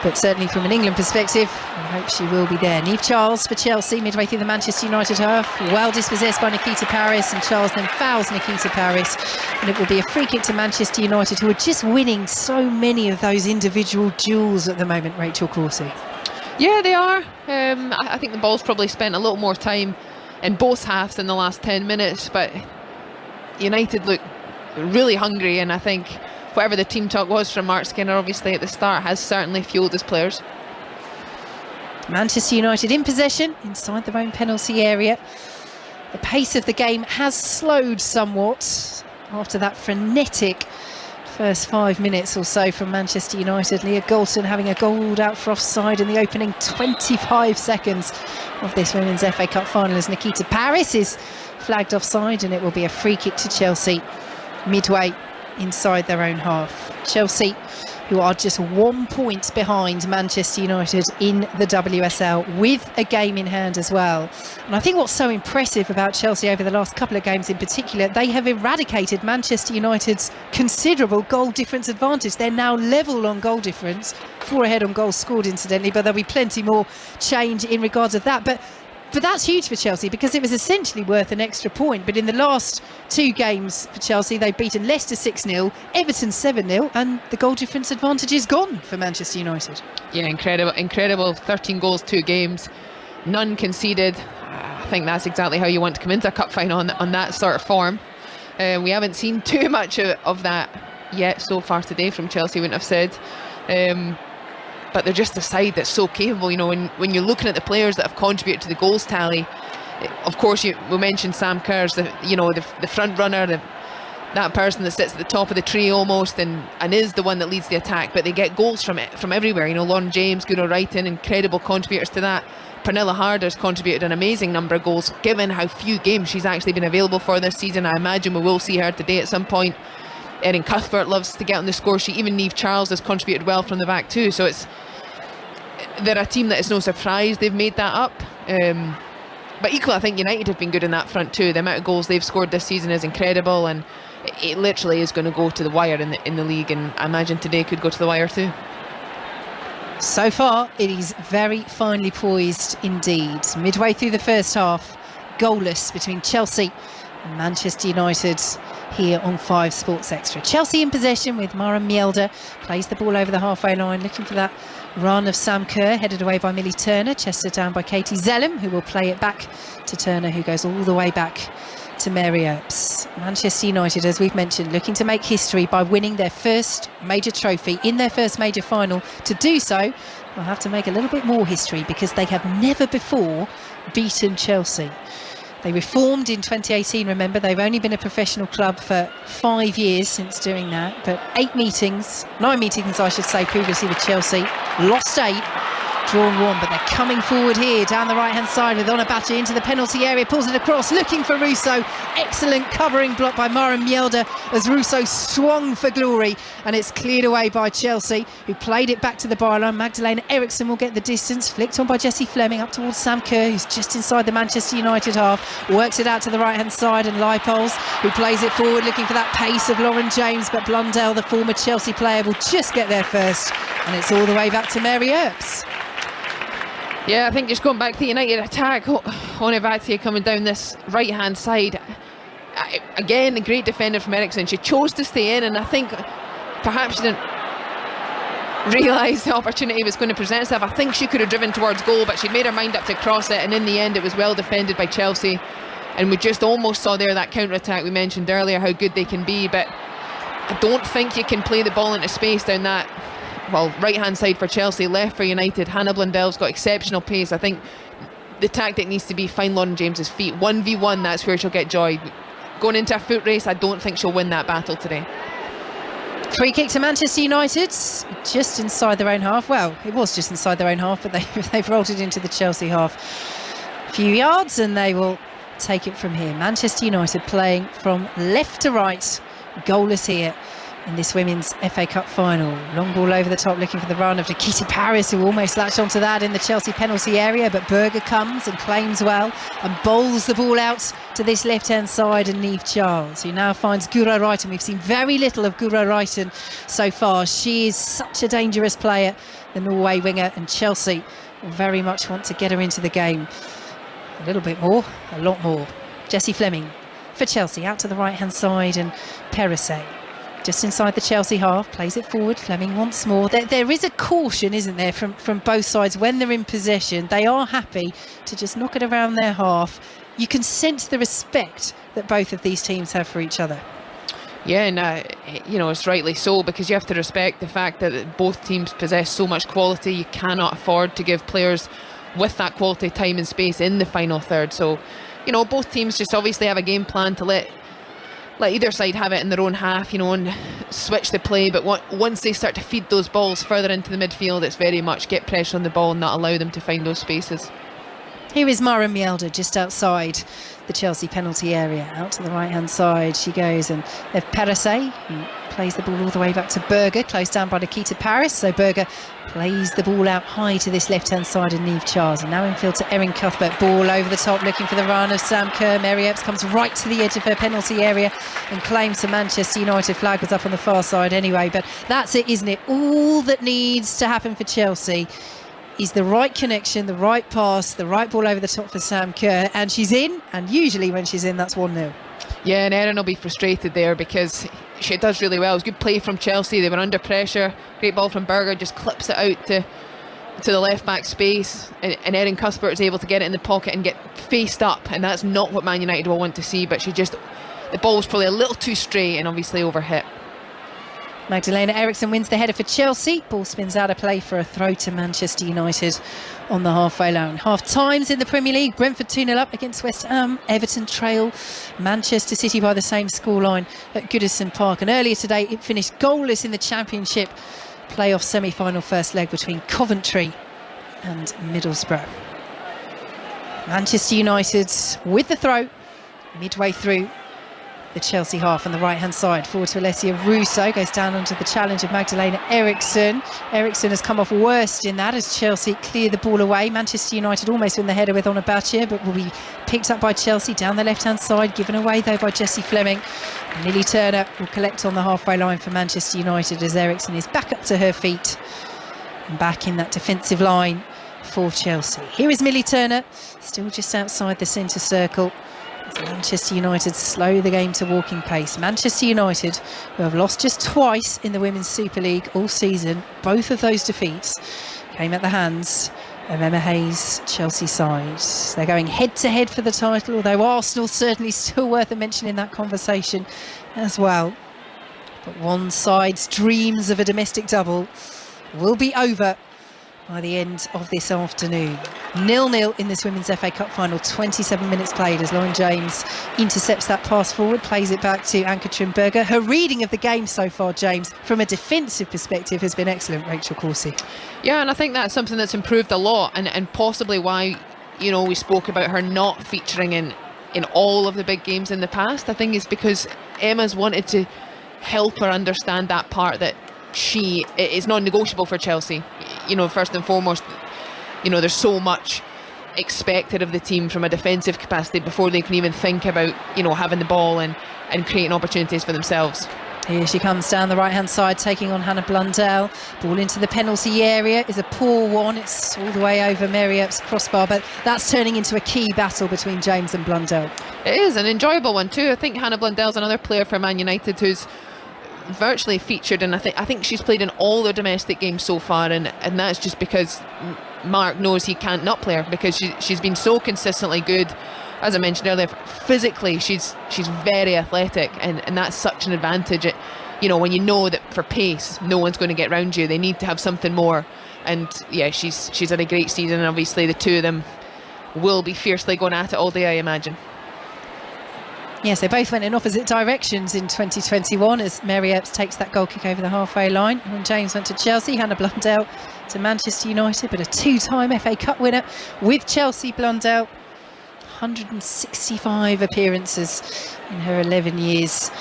But certainly from an England perspective, I hope she will be there. Niamh Charles for Chelsea midway through the Manchester United half, well dispossessed by Nikita Paris, and Charles then fouls Nikita Paris, and it will be a free kick to Manchester United, who are just winning so many of those individual duels at the moment, Rachel Coulsey. Yeah, they are. I think the ball's probably spent a little more time in both halves in the last 10 minutes, but United look really hungry, and I think whatever the team talk was from Mark Skinner obviously at the start has certainly fueled his players. Manchester United in possession inside their own penalty area. The pace of the game has slowed somewhat after that frenetic first 5 minutes or so from Manchester United. Leah Galton having a goal ruled out for offside in the opening 25 seconds of this Women's FA Cup final as Nikita Paris is flagged offside, and it will be a free kick to Chelsea midway inside their own half. Chelsea, who are just 1 point behind Manchester United in the WSL, with a game in hand as well. And I think what's so impressive about Chelsea over the last couple of games in particular, they have eradicated Manchester United's considerable goal difference advantage. They're now level on goal difference, 4 ahead on goals scored incidentally, but there'll be plenty more change in regards of that. But that's huge for Chelsea, because it was essentially worth an extra point. But in the last 2 games for Chelsea, they've beaten Leicester 6-0, Everton 7-0, and the goal difference advantage is gone for Manchester United. Yeah, incredible. 13 goals, 2 games, none conceded. I think that's exactly how you want to come into a cup final on that sort of form. We haven't seen too much of that yet so far today from Chelsea, wouldn't have said. But they're just a side that's so capable. You know, when you're looking at the players that have contributed to the goals tally, of course we mentioned Sam Kerr's the front runner, that person that sits at the top of the tree almost, and is the one that leads the attack. But they get goals from everywhere. You know, Lauren James, Guro Reiten, incredible contributors to that. Pernilla Harder's contributed an amazing number of goals, given how few games she's actually been available for this season. I imagine we will see her today at some point. Erin Cuthbert loves to get on the score sheet. Even Niamh Charles has contributed well from the back too. So they're a team that is no surprise they've made that up. But equally, I think United have been good in that front too. The amount of goals they've scored this season is incredible, and it literally is going to go to the wire in the league. And I imagine today could go to the wire too. So far, it is very finely poised indeed. Midway through the first half, goalless between Chelsea and Manchester United here on 5 Sports Extra. Chelsea in possession with Mara Mjelde, plays the ball over the halfway line, looking for that run of Sam Kerr, headed away by Millie Turner, chested down by Katie Zellem, who will play it back to Turner, who goes all the way back to Mary Earps. Manchester United, as we've mentioned, looking to make history by winning their first major trophy in their first major final. To do so, they'll have to make a little bit more history, because they have never before beaten Chelsea. They reformed in 2018, remember. They've only been a professional club for 5 years since doing that, but 9 meetings I should say previously with Chelsea, lost 8, drawn 1, but they're coming forward here down the right hand side with Onabachi into the penalty area, pulls it across, looking for Russo. Excellent covering block by Mara Mjelde as Russo swung for glory, and it's cleared away by Chelsea, who played it back to the byline. Magdalena Eriksson will get the distance, flicked on by Jessie Fleming up towards Sam Kerr, who's just inside the Manchester United half, works it out to the right hand side, and Leipold, who plays it forward looking for that pace of Lauren James, but Blundell, the former Chelsea player, will just get there first, and it's all the way back to Mary Earps. Yeah, I think just going back to the United attack, Onabachi coming down this right hand side, again a great defender from Eriksson. She chose to stay in, and I think perhaps she didn't realise the opportunity was going to present itself. I think she could have driven towards goal, but she made her mind up to cross it, and in the end it was well defended by Chelsea, and we just almost saw there that counter attack we mentioned earlier, how good they can be. But I don't think you can play the ball into space down that, well, right hand side for Chelsea, left for United. Hannah Blundell's got exceptional pace. I think the tactic needs to be find Lauren James's feet, 1v1, that's where she'll get joy. Going into a foot race, I don't think she'll win that battle today. Free kick to Manchester United, just inside their own half. Well, it was just inside their own half, but they've rolled it into the Chelsea half a few yards, and they will take it from here. Manchester United playing from left to right, goalless here in this Women's FA Cup final. Long ball over the top, looking for the run of Nikita Paris, who almost latched onto that in the Chelsea penalty area, but Berger comes and claims well and bowls the ball out to this left-hand side, and Niamh Charles, who now finds Guro Reiten. We've seen very little of Guro Reiten so far. She is such a dangerous player, the Norway winger, and Chelsea will very much want to get her into the game. A little bit more, a lot more. Jessie Fleming for Chelsea, out to the right-hand side, and Perisset just inside the Chelsea half, plays it forward. Fleming once more. There is a caution, isn't there, from both sides when they're in possession. They are happy to just knock it around their half. You can sense the respect that both of these teams have for each other. Yeah, and you know, it's rightly so, because you have to respect the fact that both teams possess so much quality. You cannot afford to give players with that quality time and space in the final third. So, you know, both teams just obviously have a game plan to let either side have it in their own half, you know, and switch the play. But once they start to feed those balls further into the midfield, it's very much get pressure on the ball and not allow them to find those spaces. Here is Mara Mjelde just outside the Chelsea penalty area. Out to the right-hand side she goes, and Perese, who plays the ball all the way back to Berger, closed down by Nikita Paris. So Berger plays the ball out high to this left-hand side of Niamh Charles. And now infield to Erin Cuthbert. Ball over the top, looking for the run of Sam Kerr. Mary Epps comes right to the edge of her penalty area and claims the Manchester United flag. Was up on the far side anyway. But that's it, isn't it? All that needs to happen for Chelsea is the right connection, the right pass, the right ball over the top for Sam Kerr, and she's in. And usually when she's in, that's 1-0. Yeah, and Erin will be frustrated there because she does really well. It was good play from Chelsea. They were under pressure. Great ball from Berger, just clips it out to the left back space, and Erin Cuthbert is able to get it in the pocket and get faced up, and that's not what Man United will want to see. But the ball was probably a little too straight and obviously overhit. Magdalena Eriksson wins the header for Chelsea. Ball spins out of play for a throw to Manchester United on the halfway line. Half times in the Premier League. Brentford 2-0 up against West Ham. Everton trail Manchester City by the same scoreline at Goodison Park. And earlier today it finished goalless in the Championship playoff semi-final first leg between Coventry and Middlesbrough. Manchester United with the throw midway through the Chelsea half on the right hand side. Forward to Alessia Russo, goes down onto the challenge of Magdalena Eriksson. Eriksson has come off worst in that as Chelsea clear the ball away. Manchester United almost win the header with Onabachi, but will be picked up by Chelsea down the left hand side, given away though by Jessie Fleming. Millie Turner will collect on the halfway line for Manchester United as Eriksson is back up to her feet and back in that defensive line for Chelsea. Here is Millie Turner, still just outside the centre circle. Manchester United slow the game to walking pace. Manchester United, who have lost just twice in the Women's Super League all season, both of those defeats came at the hands of Emma Hayes' Chelsea side. They're going head to head for the title, although Arsenal certainly still worth a mention in that conversation as well. But one side's dreams of a domestic double will be over by the end of this afternoon. 0-0 in this Women's FA Cup final, 27 minutes played as Lauren James intercepts that pass forward, plays it back to Ann-Katrin Berger. Her reading of the game so far, James, from a defensive perspective has been excellent, Rachel Corsie. Yeah, and I think that's something that's improved a lot, and possibly why, you know, we spoke about her not featuring in all of the big games in the past. I think it's because Emma's wanted to help her understand that part that it's non-negotiable for Chelsea. You know, first and foremost, you know, there's so much expected of the team from a defensive capacity before they can even think about, you know, having the ball and creating opportunities for themselves. Here she comes down the right hand side, taking on Hannah Blundell. Ball into the penalty area is a poor one. It's all the way over Mary Epps' crossbar, but that's turning into a key battle between James and Blundell. It is an enjoyable one too. I think Hannah Blundell's another player for Man United who's virtually featured, and I think she's played in all their domestic games so far, and that's just because Mark knows he can't not play her, because she's been so consistently good. As I mentioned earlier, physically she's very athletic, and that's such an advantage. You know, when you know that for pace no one's going to get round you, they need to have something more. And yeah, she's had a great season, and obviously the two of them will be fiercely going at it all day, I imagine. Yes, they both went in opposite directions in 2021 as Mary Epps takes that goal kick over the halfway line. And James went to Chelsea, Hannah Blundell to Manchester United, but a two-time FA Cup winner with Chelsea. Blundell, 165 appearances in her 11 years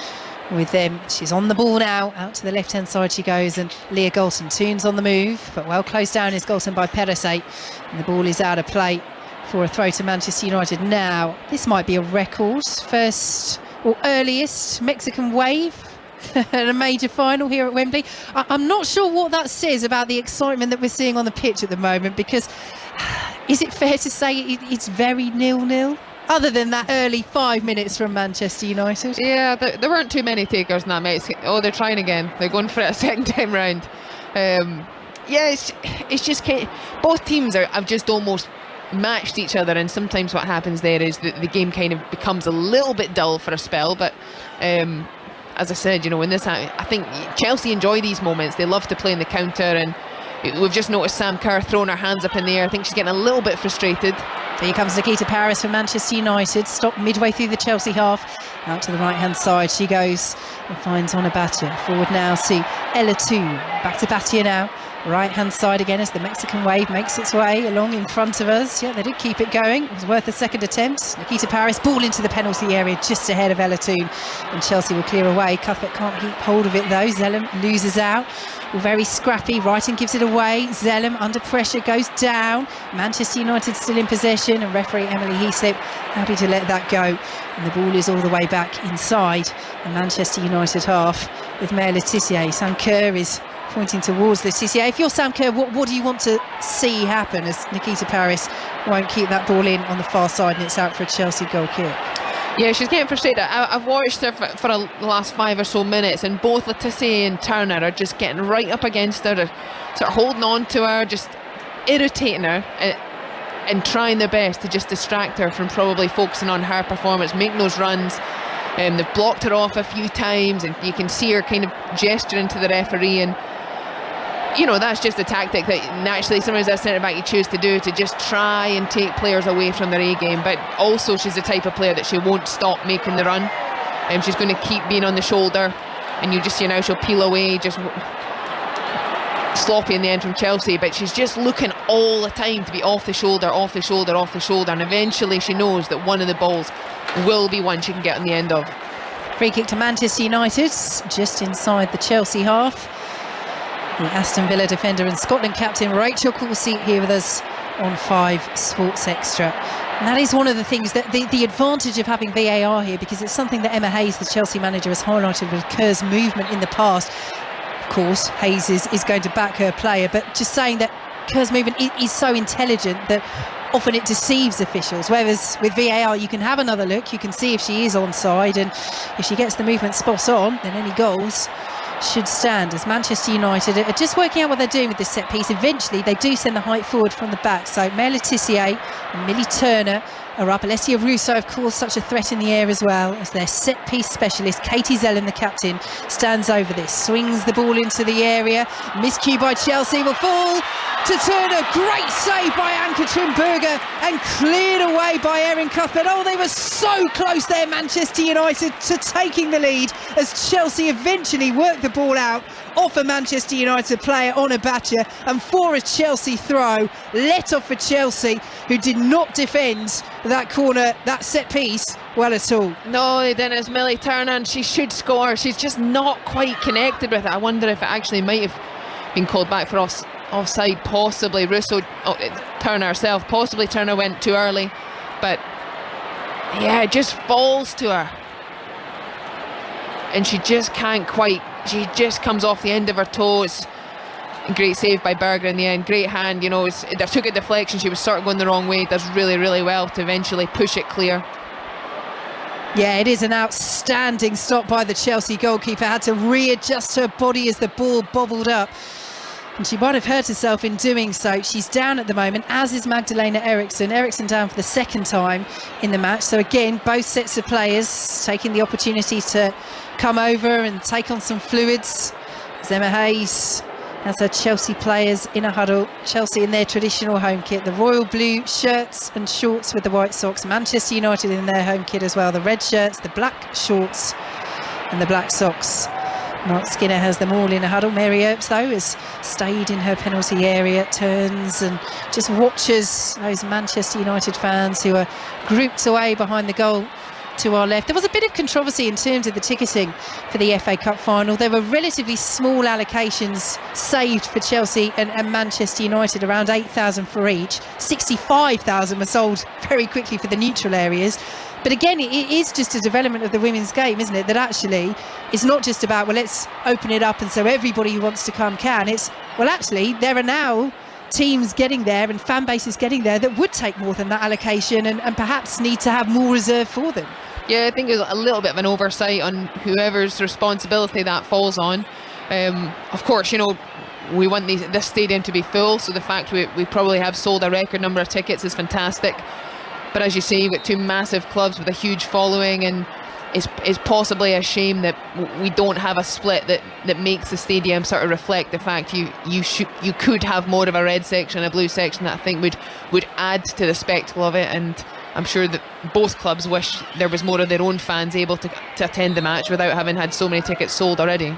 with them. She's on the ball now, out to the left-hand side she goes, and Leah Galton Toons on the move, but well closed down is Galton by Perese, and the ball is out of play for a throw to Manchester United. Now, this might be a record, first or earliest Mexican wave at a major final here at Wembley. I'm not sure what that says about the excitement that we're seeing on the pitch at the moment, because is it fair to say it's very 0-0? Other than that early 5 minutes from Manchester United. Yeah, there weren't too many takers in that, mate. Oh, they're trying again. They're going for it a second time round. Yeah, it's just both teams have just almost matched each other, and sometimes what happens there is that the game kind of becomes a little bit dull for a spell. But as I said, you know, when this happens, I think Chelsea enjoy these moments. They love to play in the counter, and we've just noticed Sam Kerr throwing her hands up in the air. I think she's getting a little bit frustrated. Here comes Nikita Parris from Manchester United, stopped midway through the Chelsea half. Out to the right-hand side she goes and finds Ona Batia. Forward now to Ella Tu. Back to Batia now. Right-hand side again as the Mexican wave makes its way along in front of us. Yeah, they did keep it going. It was worth a second attempt. Nikita Parris, ball into the penalty area just ahead of Ella Toon. And Chelsea will clear away. Cuthbert can't keep hold of it though. Zellem loses out. All very scrappy. Wrighton gives it away. Zellem under pressure goes down. Manchester United still in possession. And referee Emily Heaslip happy to let that go. And the ball is all the way back inside the Manchester United half with Maya Le Tissier. Sam Kerr is pointing towards Le Tissier. If you're Sam Kerr, what do you want to see happen as Nikita Parris won't keep that ball in on the far side and it's out for a Chelsea goal kick? Yeah, she's getting frustrated. I've watched her for the last 5 or so minutes, and both Le Tissier and Turner are just getting right up against her, sort of holding on to her, just irritating her and trying their best to just distract her from probably focusing on her performance, making those runs. They've blocked her off a few times, and you can see her kind of gesturing to the referee, and you know, that's just a tactic that naturally sometimes as centre back you choose to do, to just try and take players away from their A game. But also she's the type of player that she won't stop making the run, and she's going to keep being on the shoulder, and you just see now she'll peel away, just sloppy in the end from Chelsea, but she's just looking all the time to be off the shoulder, off the shoulder, off the shoulder, and eventually she knows that one of the balls will be one she can get on the end of. Free kick to Manchester United, just inside the Chelsea half. The Aston Villa defender and Scotland captain Rachel Corsie here with us on 5 Sports Extra. And that is one of the things that the advantage of having VAR here, because it's something that Emma Hayes, the Chelsea manager, has highlighted with Kerr's movement in the past. Of course, Hayes is going to back her player, but just saying that Kerr's movement is so intelligent that often it deceives officials, whereas with VAR you can have another look, you can see if she is onside, and if she gets the movement spot on, then any goals should stand, as Manchester United are just working out what they're doing with this set piece. Eventually they do send the height forward from the back, so Maya Le Tissier and Millie Turner are up. Alessia Russo, of course, such a threat in the air as well, as their set piece specialist. Katie Zellem, the captain, stands over this, swings the ball into the area. Miscue by Chelsea, will fall to Turner. Great save by Ann-Katrin Berger, and cleared away by Erin Cuthbert. Oh, they were so close there, Manchester United, to taking the lead, as Chelsea eventually worked the ball out off a Manchester United player on a Batia, and for a Chelsea throw, let off for Chelsea, who did not defend that corner, that set piece, well at all. No, they didn't. It's Millie Turner, and she should score. She's just not quite connected with it. I wonder if it actually might have been called back for offside, possibly. Turner herself, possibly Turner went too early, but yeah, it just falls to her, and she just can't quite, she just comes off the end of her toes. Great save by Berger in the end, great hand, you know, it took a deflection, she was sort of going the wrong way, does really, really well to eventually push it clear. Yeah, it is an outstanding stop by the Chelsea goalkeeper, had to readjust her body as the ball bobbled up, and she might have hurt herself in doing so. She's down at the moment, as is Magdalena Eriksson. Eriksson down for the second time in the match, so again both sets of players taking the opportunity to come over and take on some fluids. As Emma Hayes has her Chelsea players in a huddle. Chelsea in their traditional home kit, the royal blue shirts and shorts with the white socks. Manchester United in their home kit as well, the red shirts, the black shorts and the black socks. Mark Skinner has them all in a huddle. Mary Earps, though, has stayed in her penalty area, turns and just watches those Manchester United fans who are grouped away behind the goal to our left. There was a bit of controversy in terms of the ticketing for the FA Cup final. There were relatively small allocations saved for Chelsea and Manchester United, around 8,000 for each. 65,000 were sold very quickly for the neutral areas. But again, it is just a development of the women's game, isn't it? That actually it's not just about, well, let's open it up and so everybody who wants to come can. It's, well, actually, there are now teams getting there and fan bases getting there that would take more than that allocation and perhaps need to have more reserved for them. Yeah, I think there's a little bit of an oversight on whoever's responsibility that falls on. Of course, you know, we want this stadium to be full, so the fact we probably have sold a record number of tickets is fantastic. But as you say, you've got two massive clubs with a huge following, and it's possibly a shame that we don't have a split that makes the stadium sort of reflect the fact you could have more of a red section and a blue section that I think would add to the spectacle of it. And I'm sure that both clubs wish there was more of their own fans able to attend the match without having had so many tickets sold already.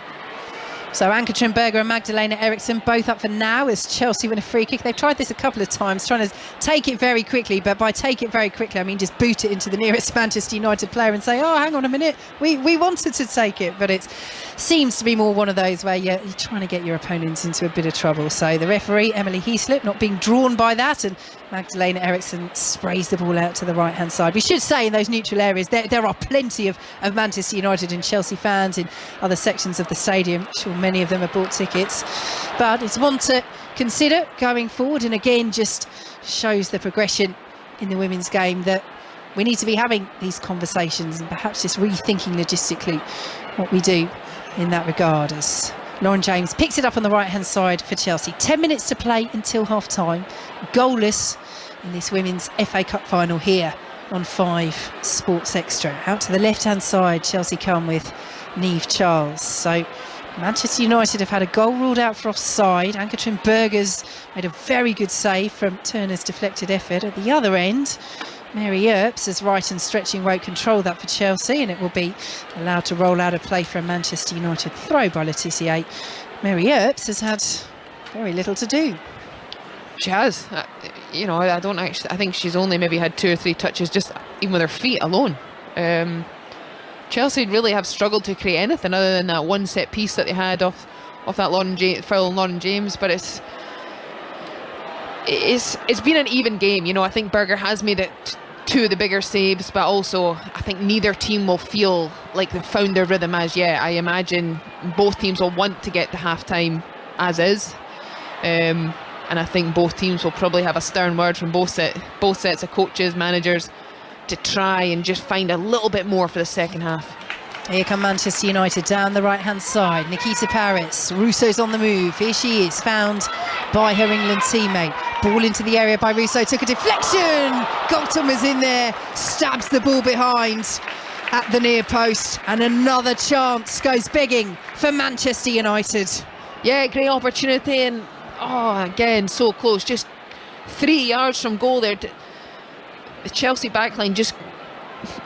So Ann-Katrin Berger and Magdalena Eriksson both up for now as Chelsea win a free kick. They've tried this a couple of times, trying to take it very quickly, but by take it very quickly I mean just boot it into the nearest Manchester United player and say, oh, hang on a minute, we wanted to take it. But it seems to be more one of those where you're trying to get your opponents into a bit of trouble. So the referee, Emily Heaslip, not being drawn by that, and Magdalena Eriksson sprays the ball out to the right hand side. We should say in those neutral areas there are plenty of Manchester United and Chelsea fans in other sections of the stadium. I'm sure many of them have bought tickets, but it's one to consider going forward, and again just shows the progression in the women's game that we need to be having these conversations and perhaps just rethinking logistically what we do in that regard. As Lauren James picks it up on the right hand side for Chelsea. 10 minutes to play until half time, goalless in this women's FA Cup final here on 5 Sports Extra. Out to the left hand side, Chelsea come with Niamh Charles. So Manchester United have had a goal ruled out for offside. Ann-Katrin Berger's made a very good save from Turner's deflected effort. At the other end, Mary Earps has right and stretching weight controlled that for Chelsea, and it will be allowed to roll out of play for a Manchester United throw by Laetitia. Mary Earps has had very little to do. She has. I think she's only maybe had 2 or 3 touches, just even with her feet alone. Chelsea really have struggled to create anything other than that one set piece that they had off that foul on Lauren James. But it's been an even game. I think Berger has made it 2 of the bigger saves, but also I think neither team will feel like they've found their rhythm as yet. I imagine both teams will want to get to half time as is, and I think both teams will probably have a stern word from both sets of coaches, managers, to try and just find a little bit more for the second half. Here come Manchester United down the right hand side. Nikita Paris, Russo's on the move. Here she is, found by her England teammate. Ball into the area by Russo, took a deflection. Galton was in there, stabs the ball behind at the near post, and another chance goes begging for Manchester United. Yeah, great opportunity, and again so close, just 3 yards from goal there. The Chelsea backline just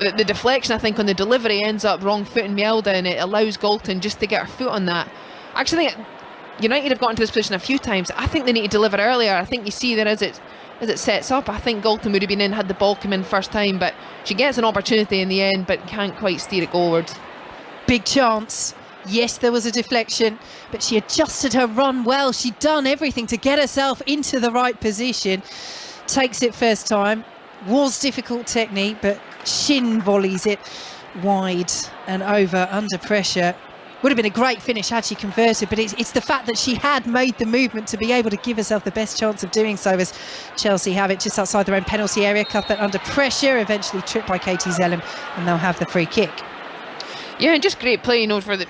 the deflection, I think, on the delivery ends up wrong foot in Mjelde, and it allows Galton just to get her foot on that. I actually think United have gotten to this position a few times. I think they need to deliver earlier. I think you see that as it sets up, I think Galton would have been in had the ball come in first time, but she gets an opportunity in the end but can't quite steer it goalwards. Big chance. Yes, there was a deflection, but she adjusted her run well. She'd done everything to get herself into the right position. Takes it first time. Was difficult technique, but shin volleys it wide and over under pressure. Would have been a great finish had she converted, but it's the fact that she had made the movement to be able to give herself the best chance of doing so, as Chelsea have it just outside their own penalty area. Cuthbert under pressure, eventually tripped by Katie Zellem, and they'll have the free kick. Yeah, and just great play, for the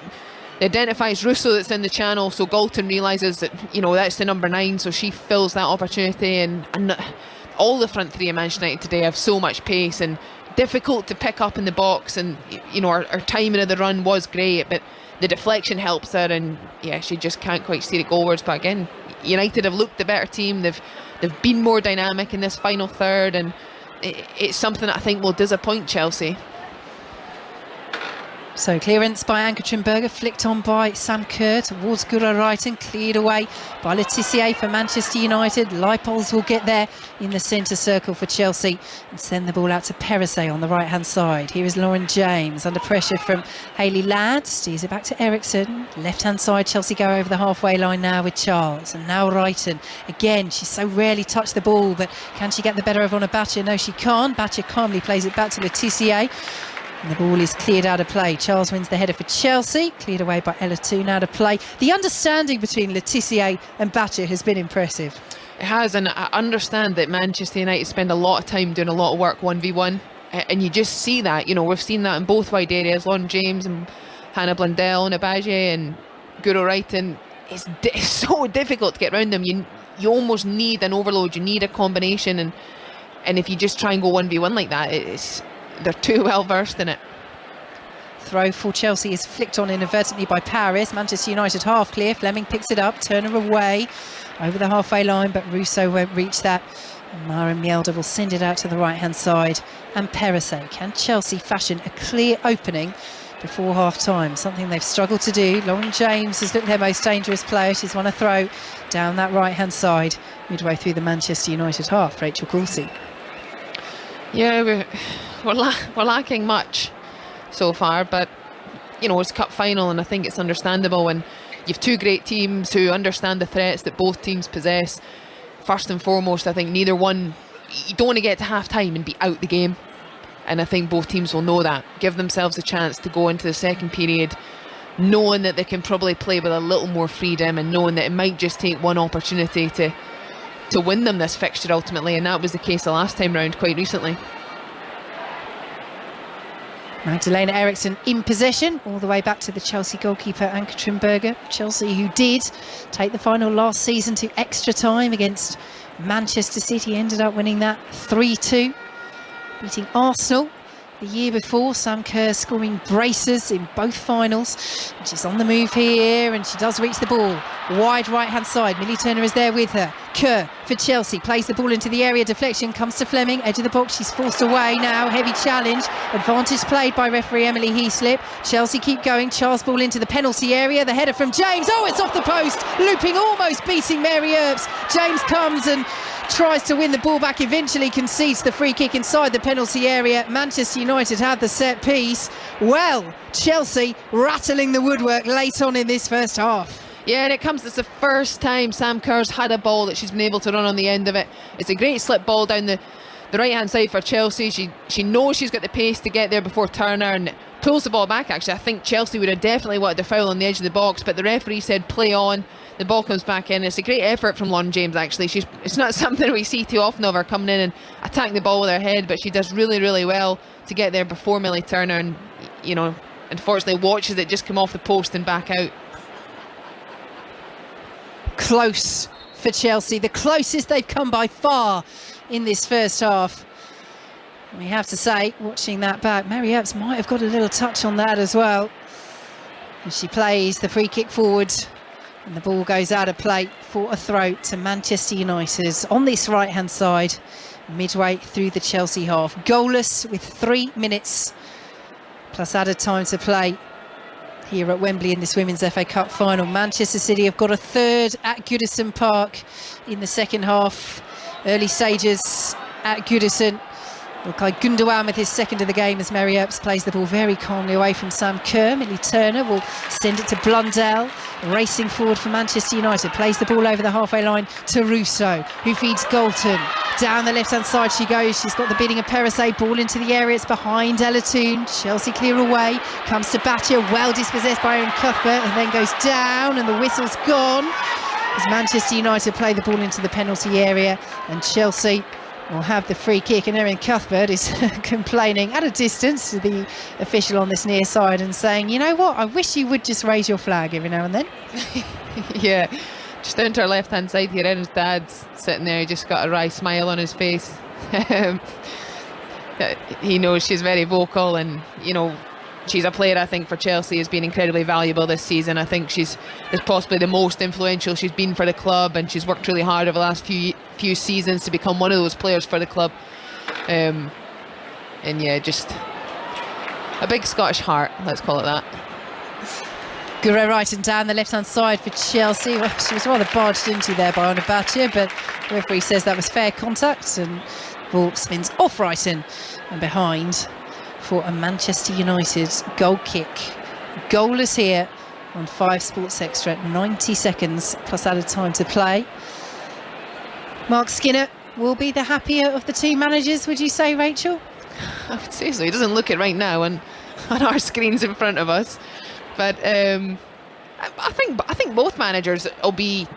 identifies Russo that's in the channel, so Galton realises that that's the number 9, so she fills that opportunity, and all the front 3 of Manchester United today have so much pace and difficult to pick up in the box, and her timing of the run was great, but the deflection helps her, and yeah, she just can't quite steer it goalwards. But again, United have looked the better team. They've been more dynamic in this final third, and it's something that I think will disappoint Chelsea. So clearance by Ann-Katrin Berger, flicked on by Sam Kerr towards Guro Reiten, cleared away by Laetitia for Manchester United. Leipold will get there in the centre circle for Chelsea and send the ball out to Perisset on the right hand side. Here is Lauren James under pressure from Hayley Ladd, steers it back to Eriksson. Left hand side, Chelsea go over the halfway line now with Charles, and now Reiten. Again, she's so rarely touched the ball, but can she get the better of Anna Batcher? No, she can't. Batcher calmly plays it back to Laetitia. And the ball is cleared out of play. Charles wins the header for Chelsea, cleared away by Ella Toon out of play. The understanding between Laetitia and Batcher has been impressive. It has, and I understand that Manchester United spend a lot of time doing a lot of work 1v1, and you just see that. We've seen that in both wide areas. Lauren James and Hannah Blundell and Abaje and Guro Reiten. It's so difficult to get around them. You almost need an overload. You need a combination, and if you just try and go 1v1 like that, they're too well versed in it. Throw for Chelsea is flicked on inadvertently by Paris. Manchester United half clear. Fleming picks it up. Turner away over the halfway line, but Russo won't reach that. And Mara Mjelde will send it out to the right-hand side. And Perisset. Can Chelsea fashion a clear opening before half-time? Something they've struggled to do. Lauren James has looked their most dangerous player. She's won a throw down that right-hand side midway through the Manchester United half. Rachel Coulsey. Yeah, we're lacking much so far, but you know, it's cup final, and I think it's understandable when you've two great teams who understand the threats that both teams possess. First and foremost, I think neither one, you don't want to get to half time and be out the game, and I think both teams will know that, give themselves a chance to go into the second period knowing that they can probably play with a little more freedom, and knowing that it might just take one opportunity to win them this fixture ultimately, and that was the case the last time round quite recently. Magdalena Eriksson in possession, all the way back to the Chelsea goalkeeper Ann-Katrin Berger. Chelsea, who did take the final last season to extra time against Manchester City, ended up winning that 3-2, beating Arsenal the year before. Sam Kerr scoring braces in both finals. And she's on the move here, and she does reach the ball. Wide right-hand side, Millie Turner is there with her. Kerr for Chelsea, plays the ball into the area, deflection comes to Fleming, edge of the box, she's forced away now, heavy challenge, advantage played by referee Emily Heaslip. Chelsea keep going, Charles ball into the penalty area, the header from James, oh, it's off the post, looping, almost beating Mary Earps. James comes and tries to win the ball back, eventually concedes the free kick inside the penalty area. Manchester United had the set piece. Well, Chelsea rattling the woodwork late on in this first half. Yeah, and it comes, it's the first time Sam Kerr's had a ball that she's been able to run on the end of it. It's a great slip ball down the right-hand side for Chelsea. She knows she's got the pace to get there before Turner, and pulls the ball back. Actually, I think Chelsea would have definitely wanted the foul on the edge of the box, but the referee said play on. The ball comes back in. It's a great effort from Lauren James, actually. It's not something we see too often of her coming in and attacking the ball with her head, but she does really, really well to get there before Millie Turner, and, you know, unfortunately watches it just come off the post and back out. Close for Chelsea, the closest they've come by far in this first half. We have to say, watching that back, Mary Earps might have got a little touch on that as well. And she plays the free kick forward, and the ball goes out of play for a throw to Manchester United on this right-hand side, midway through the Chelsea half. Goalless with 3 minutes plus added time to play here at Wembley in this Women's FA Cup final. Manchester City have got a third at Goodison Park in the second half. Early stages at Goodison. Ilkay Gundogan with his second of the game as Mary Earps plays the ball very calmly away from Sam Kerr. Millie Turner will send it to Blundell, racing forward for Manchester United, plays the ball over the halfway line to Russo, who feeds Galton. Down the left-hand side she goes, she's got the bidding of Perisset, ball into the area, it's behind Ella Toon. Chelsea clear away, comes to Batcher, well dispossessed by Erin Cuthbert, and then goes down, and the whistle's gone as Manchester United play the ball into the penalty area, and Chelsea will have the free kick. And Erin Cuthbert is complaining at a distance to the official on this near side and saying, you know what, I wish you would just raise your flag every now and then. Yeah, just down to our left hand side here, Erin's dad's sitting there, he just got a wry smile on his face. He knows she's very vocal, and you know, she's a player I think for Chelsea has been incredibly valuable this season. I think she's possibly the most influential she's been for the club, and she's worked really hard over the last few seasons to become one of those players for the club. And yeah, just a big Scottish heart, let's call it that. Guerrero right and down the left-hand side for Chelsea. Well, she was rather barged into there by Anna Batcher, but the referee says that was fair contact, and the ball spins off right in and behind for a Manchester United goal kick. Goalless here on 5 Sports Extra, 90 seconds plus added time to play. Mark Skinner will be the happier of the two managers, would you say, Rachel? I would say so. He doesn't look it right now on our screens in front of us, but I think both managers will be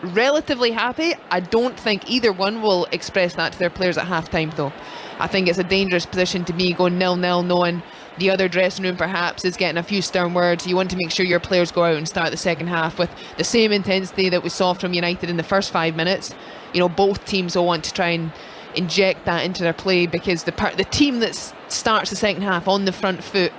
relatively happy. I don't think either one will express that to their players at half-time, though. I think it's a dangerous position to be, going 0-0, knowing the other dressing room perhaps is getting a few stern words. You want to make sure your players go out and start the second half with the same intensity that we saw from United in the first 5 minutes. You know, both teams will want to try and inject that into their play, because the team that starts the second half on the front foot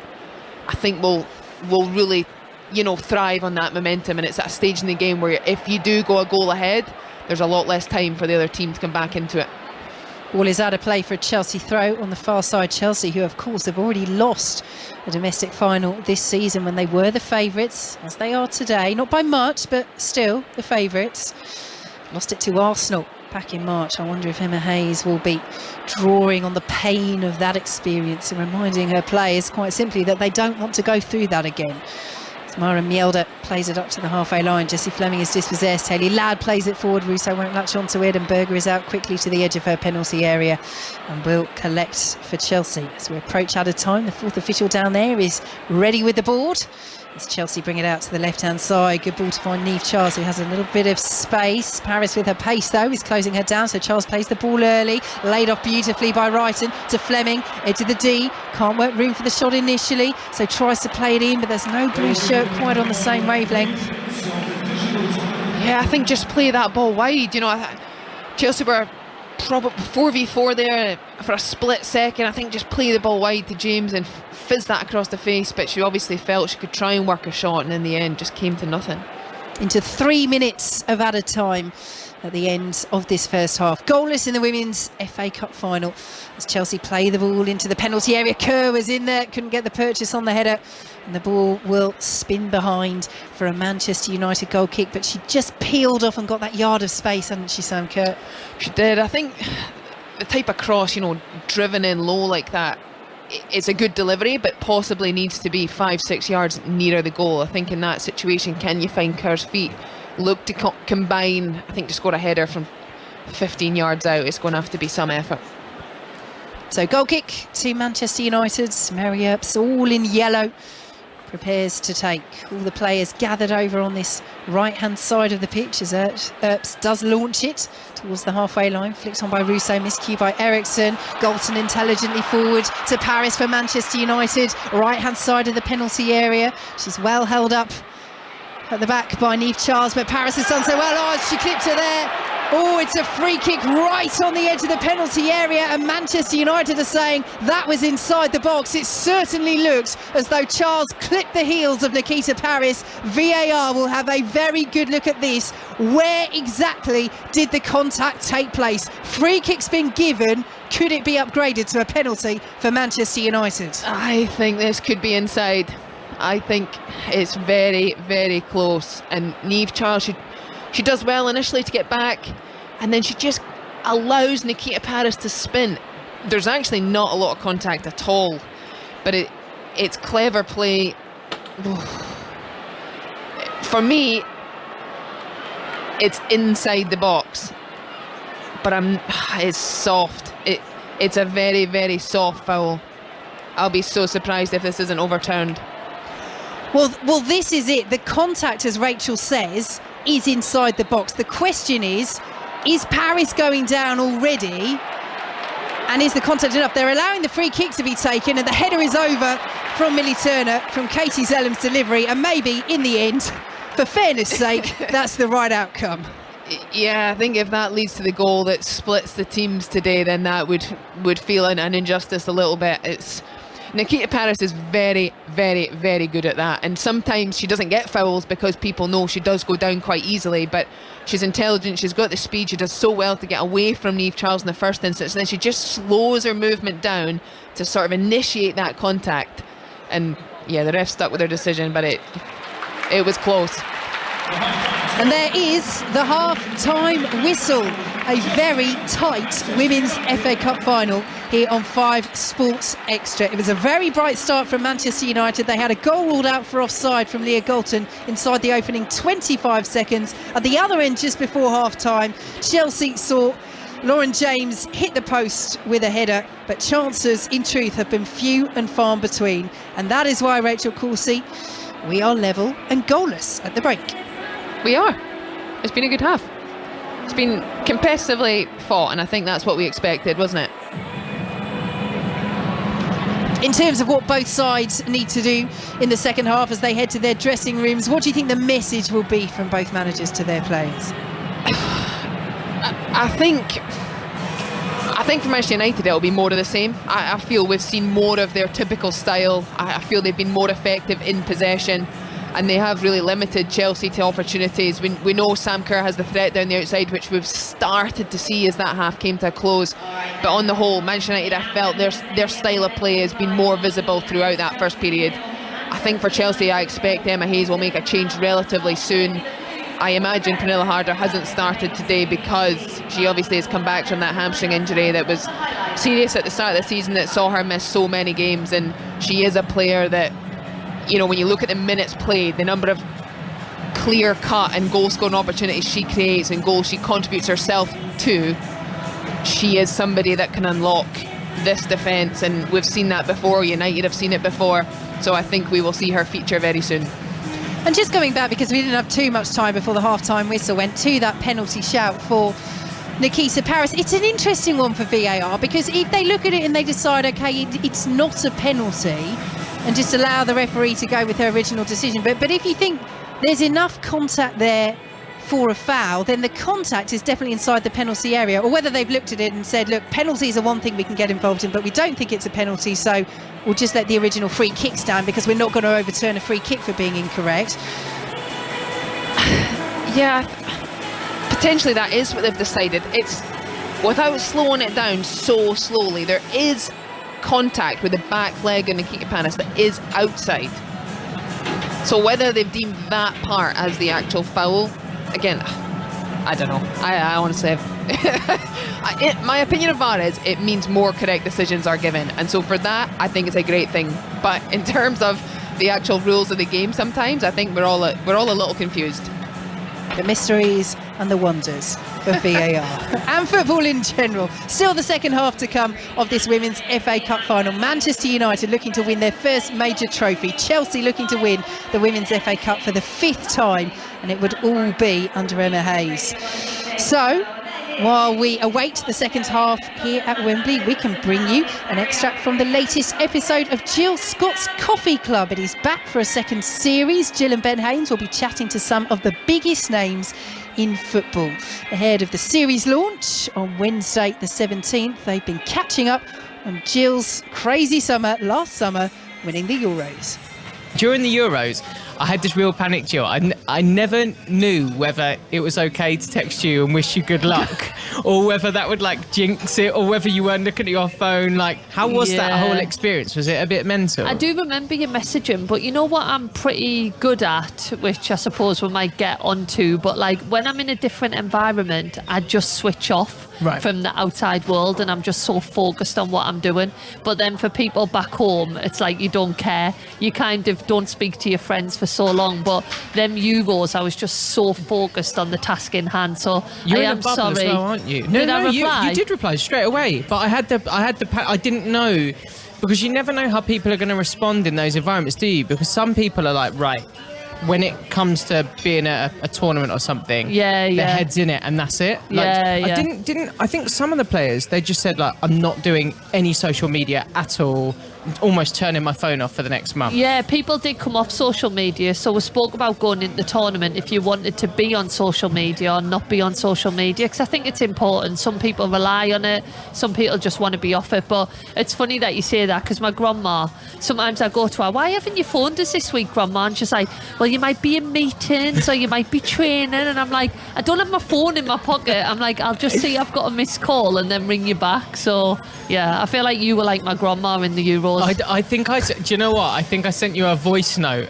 I think will really, you know, thrive on that momentum. And it's at a stage in the game where if you do go a goal ahead, there's a lot less time for the other team to come back into it. Ball is out of play for a Chelsea throw on the far side. Chelsea, who of course have already lost a domestic final this season when they were the favourites, as they are today. Not by much, but still the favourites. Lost it to Arsenal back in March. I wonder if Emma Hayes will be drawing on the pain of that experience and reminding her players quite simply that they don't want to go through that again. Mara Mjelde plays it up to the halfway line. Jessie Fleming is dispossessed. Hayley Ladd plays it forward. Russo won't latch onto it, and Berger is out quickly to the edge of her penalty area and will collect for Chelsea. As we approach out of time, the fourth official down there is ready with the board. As Chelsea bring it out to the left-hand side. Good ball to find Niamh Charles, who has a little bit of space. Paris with her pace, though, is closing her down, so Charles plays the ball early. Laid off beautifully by Wrighton to Fleming, edge of the D. Can't work room for the shot initially, so tries to play it in, but there's no blue shirt quite on the same wavelength. Yeah, I think just play that ball wide. You know, Chelsea were probably 4v4 there for a split second. I think just play the ball wide to James and fizz that across the face, but she obviously felt she could try and work a shot, and in the end just came to nothing. Into 3 minutes of added time at the end of this first half. Goalless in the Women's FA Cup final as Chelsea play the ball into the penalty area. Kerr was in there, couldn't get the purchase on the header, and the ball will spin behind for a Manchester United goal kick, but she just peeled off and got that yard of space, hadn't she, Sam Kerr? She did. I think the type of cross, you know, driven in low like that, it's a good delivery, but possibly needs to be 5-6 yards nearer the goal. I think in that situation, can you find Kerr's feet? Look to combine, I think, to score a header from 15 yards out. It's going to have to be some effort. So goal kick to Manchester United. Mary Earps, all in yellow, prepares to take. All the players gathered over on this right-hand side of the pitch as Earps does launch it towards the halfway line. Flicked on by Russo, miscue by Eriksson. Galton intelligently forward to Paris for Manchester United. Right-hand side of the penalty area. She's well held up at the back by Niamh Charles, but Paris has done so well. Oh, she clipped her there. Oh, it's a free kick right on the edge of the penalty area, and Manchester United are saying that was inside the box. It certainly looks as though Charles clipped the heels of Nikita Paris. VAR will have a very good look at this. Where exactly did the contact take place? Free kick's been given. Could it be upgraded to a penalty for Manchester United? I think this could be inside. I think it's very, very close, and Niamh Charles, she does well initially to get back, and then she just allows Nikita Paris to spin. There's actually not a lot of contact at all, but it's clever play. For me, it's inside the box, but it's soft. It's a very, very soft foul. I'll be so surprised if this isn't overturned. Well, this is it. The contact, as Rachel says, is inside the box. The question is Paris going down already? And is the contact enough? They're allowing the free kick to be taken, and the header is over from Millie Turner from Katie Zellam's delivery, and maybe in the end, for fairness sake, that's the right outcome. Yeah, I think if that leads to the goal that splits the teams today, then that would feel an injustice a little bit. Nikita Paris is very, very, very good at that, and sometimes she doesn't get fouls because people know she does go down quite easily, but she's intelligent, she's got the speed, she does so well to get away from Niamh Charles in the first instance, and then she just slows her movement down to sort of initiate that contact. And yeah, the ref stuck with her decision, but it was close. And there is the half-time whistle. A very tight Women's FA Cup final here on 5 Sports Extra. It was a very bright start from Manchester United. They had a goal ruled out for offside from Leah Galton inside the opening 25 seconds. At the other end, just before half-time, Chelsea saw Lauren James hit the post with a header, but chances, in truth, have been few and far between. And that is why, Rachel Coursey, we are level and goalless at the break. We are. It's been a good half. It's been competitively fought, and I think that's what we expected, wasn't it? In terms of what both sides need to do in the second half as they head to their dressing rooms, what do you think the message will be from both managers to their players? I think for Manchester United it'll be more of the same. I feel we've seen more of their typical style. I feel they've been more effective in possession, and they have really limited Chelsea to opportunities. We know Sam Kerr has the threat down the outside, which we've started to see as that half came to a close. But on the whole, Manchester United, I felt their style of play has been more visible throughout that first period. I think for Chelsea, I expect Emma Hayes will make a change relatively soon. I imagine Pernilla Harder hasn't started today because she obviously has come back from that hamstring injury that was serious at the start of the season, that saw her miss so many games. And she is a player that, you know, when you look at the minutes played, the number of clear-cut and goal-scoring opportunities she creates and goals she contributes herself to, she is somebody that can unlock this defence, and we've seen that before. United have seen it before, so I think we will see her feature very soon. And just going back, because we didn't have too much time before the half-time whistle went, to that penalty shout for Nikita Paris. It's an interesting one for VAR, because if they look at it and they decide, okay, it's not a penalty, and just allow the referee to go with her original decision. But if you think there's enough contact there for a foul, then the contact is definitely inside the penalty area. Or whether they've looked at it and said, look, penalties are one thing we can get involved in, but we don't think it's a penalty, so we'll just let the original free kick stand because we're not going to overturn a free kick for being incorrect. Yeah, potentially that is what they've decided. It's without slowing it down so slowly. There is contact with the back leg of Nikita Paris that is outside. So whether they've deemed that part as the actual foul, again, I don't know. I honestly have my opinion of VAR is it means more correct decisions are given, and so for that I think it's a great thing. But in terms of the actual rules of the game, sometimes I think we're all a little confused. The mysteries and the wonders of VAR and football in general. Still the second half to come of this Women's FA Cup final. Manchester United looking to win their first major trophy. Chelsea looking to win the Women's FA Cup for the 5th time, and it would all be under Emma Hayes. So while we await the second half here at Wembley, we can bring you an extract from the latest episode of Jill Scott's Coffee Club. It is back for a second series. Jill and Ben Haynes will be chatting to some of the biggest names in football. Ahead of the series launch on Wednesday the 17th, they've been catching up on Jill's crazy summer last summer, winning the Euros. During the Euros, I had this real panic, Jill. I never knew whether it was okay to text you and wish you good luck or whether that would like jinx it or whether you weren't looking at your phone. Like, how was that whole experience? Was it a bit mental? I do remember you messaging, but you know what I'm pretty good at, which I suppose we might get onto, but like when I'm in a different environment, I just switch off from the outside world and I'm just so focused on what I'm doing. But then for people back home, it's like you don't care. You kind of don't speak to your friends for so long, but them Euros, I was just so focused on the task in hand. So You're I in am a bubble sorry. as well, aren't you? Did I reply? You did reply straight away, but I didn't know, because you never know how people are going to respond in those environments, do you? Because some people are like, right, when it comes to being at a tournament or something, their head's in it and that's it. Like, I think some of the players, they just said like, I'm not doing any social media at all, almost turning my phone off for the next month. Yeah, people did come off social media, so we spoke about going into the tournament if you wanted to be on social media or not be on social media, because I think it's important. Some people rely on it, some people just want to be off it. But it's funny that you say that, because my grandma, sometimes I go to her, why haven't you phoned us this week, Grandma? And she's like, well, you might be in meetings or you might be training. And I'm like, I don't have my phone in my pocket. I'm like, I'll just see I've got a missed call and then ring you back. So yeah, I feel like you were like my grandma in the Euros. I think do you know what? I think I sent you a voice note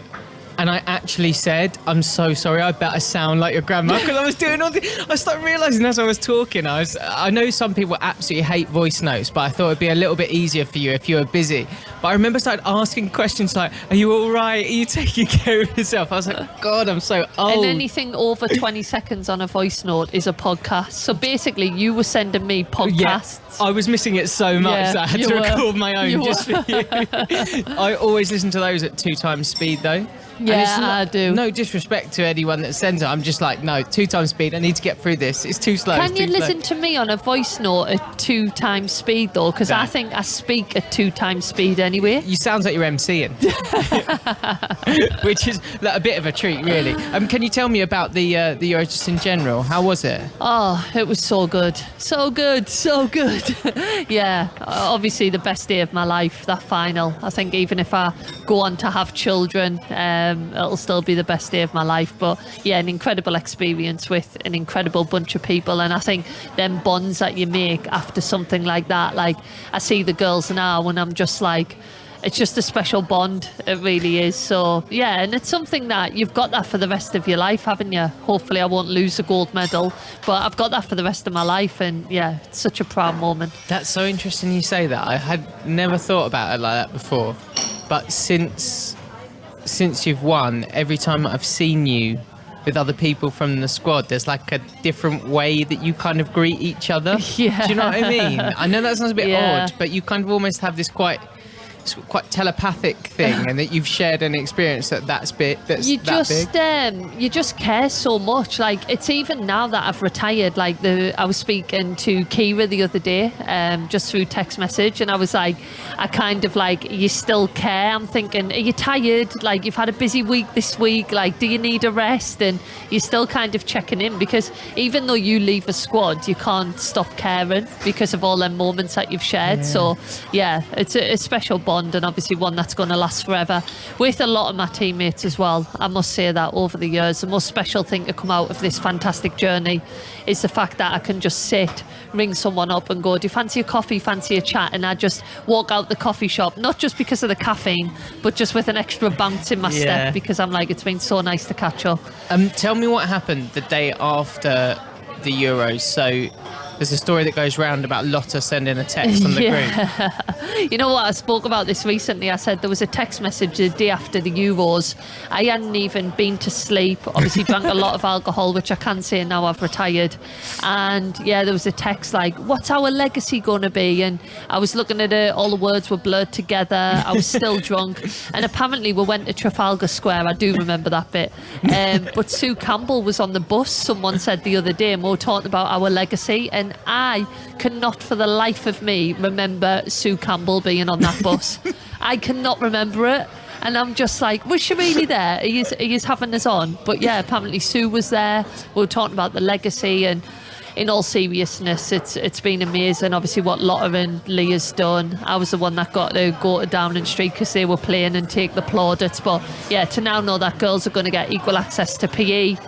and I actually said, I'm so sorry, I bet I sound like your grandma, because I was doing all I started realising as I was talking, I know some people absolutely hate voice notes, but I thought it'd be a little bit easier for you if you were busy. But I remember started asking questions like, are you all right? Are you taking care of yourself? I was like, God, I'm so old. And anything over 20 seconds on a voice note is a podcast. So basically, you were sending me podcasts. Yeah, I was missing it so much that I had to record my own just for you. I always listen to those at 2 times speed, though. Yeah, I do. No disrespect to anyone that sends it. I'm just like, no, 2 times speed. I need to get through this. It's too slow. Can you listen to me on a voice note at 2 times speed, though? Because I think I speak at 2 times speed anyway. You sounds like you're MCing, which is like, a bit of a treat, really. Can you tell me about the Euros just in general? How was it? Oh, it was so good. So good. Yeah, obviously the best day of my life, that final. I think even if I go on to have children, it'll still be the best day of my life. But yeah, an incredible experience with an incredible bunch of people. And I think them bonds that you make after something like that, like I see the girls now and I'm just like, it's just a special bond. It really is. So yeah, and it's something that you've got that for the rest of your life, haven't you? Hopefully I won't lose a gold medal, but I've got that for the rest of my life, and yeah, it's such a proud moment. That's so interesting you say that. I had never thought about it like that before, but since you've won, every time I've seen you with other people from the squad, there's like a different way that you kind of greet each other. Yeah. Do you know what I mean? I know that sounds a bit Yeah. odd, but you kind of almost have this quite telepathic thing, and that you've shared an experience that's big. You just care so much. Like, it's even now that I've retired, like I was speaking to Kira the other day, just through text message, and I was like, I kind of like, you still care. I'm thinking, are you tired? Like, you've had a busy week this week, like, do you need a rest? And you're still kind of checking in, because even though you leave a squad, you can't stop caring because of all them moments that you've shared. So yeah, it's a special bond, and obviously one that's going to last forever with a lot of my teammates as well. I must say that over the years, the most special thing to come out of this fantastic journey is the fact that I can just sit, ring someone up and go, do you fancy a coffee, fancy a chat? And I just walk out the coffee shop, not just because of the caffeine, but just with an extra bounce in my step, because I'm like, it's been so nice to catch up. Tell me what happened the day after the Euros. So there's a story that goes round about Lotta sending a text on the group. You know what? I spoke about this recently. I said there was a text message the day after the Euros. I hadn't even been to sleep. Obviously drank a lot of alcohol, which I can say now I've retired. And yeah, there was a text like, what's our legacy going to be? And I was looking at it, all the words were blurred together. I was still drunk. And apparently we went to Trafalgar Square. I do remember that bit. But Sue Campbell was on the bus, someone said the other day, and we were talking about our legacy. And I cannot for the life of me remember Sue Campbell being on that bus. I cannot remember it. And I'm just like, was she really there? He is having us on. But yeah, apparently Sue was there. We were talking about the legacy, and in all seriousness, it's been amazing. Obviously what Lotta and Leah's done. I was the one that got to go to Downing Street because they were playing and take the plaudits. But yeah, to now know that girls are going to get equal access to PE,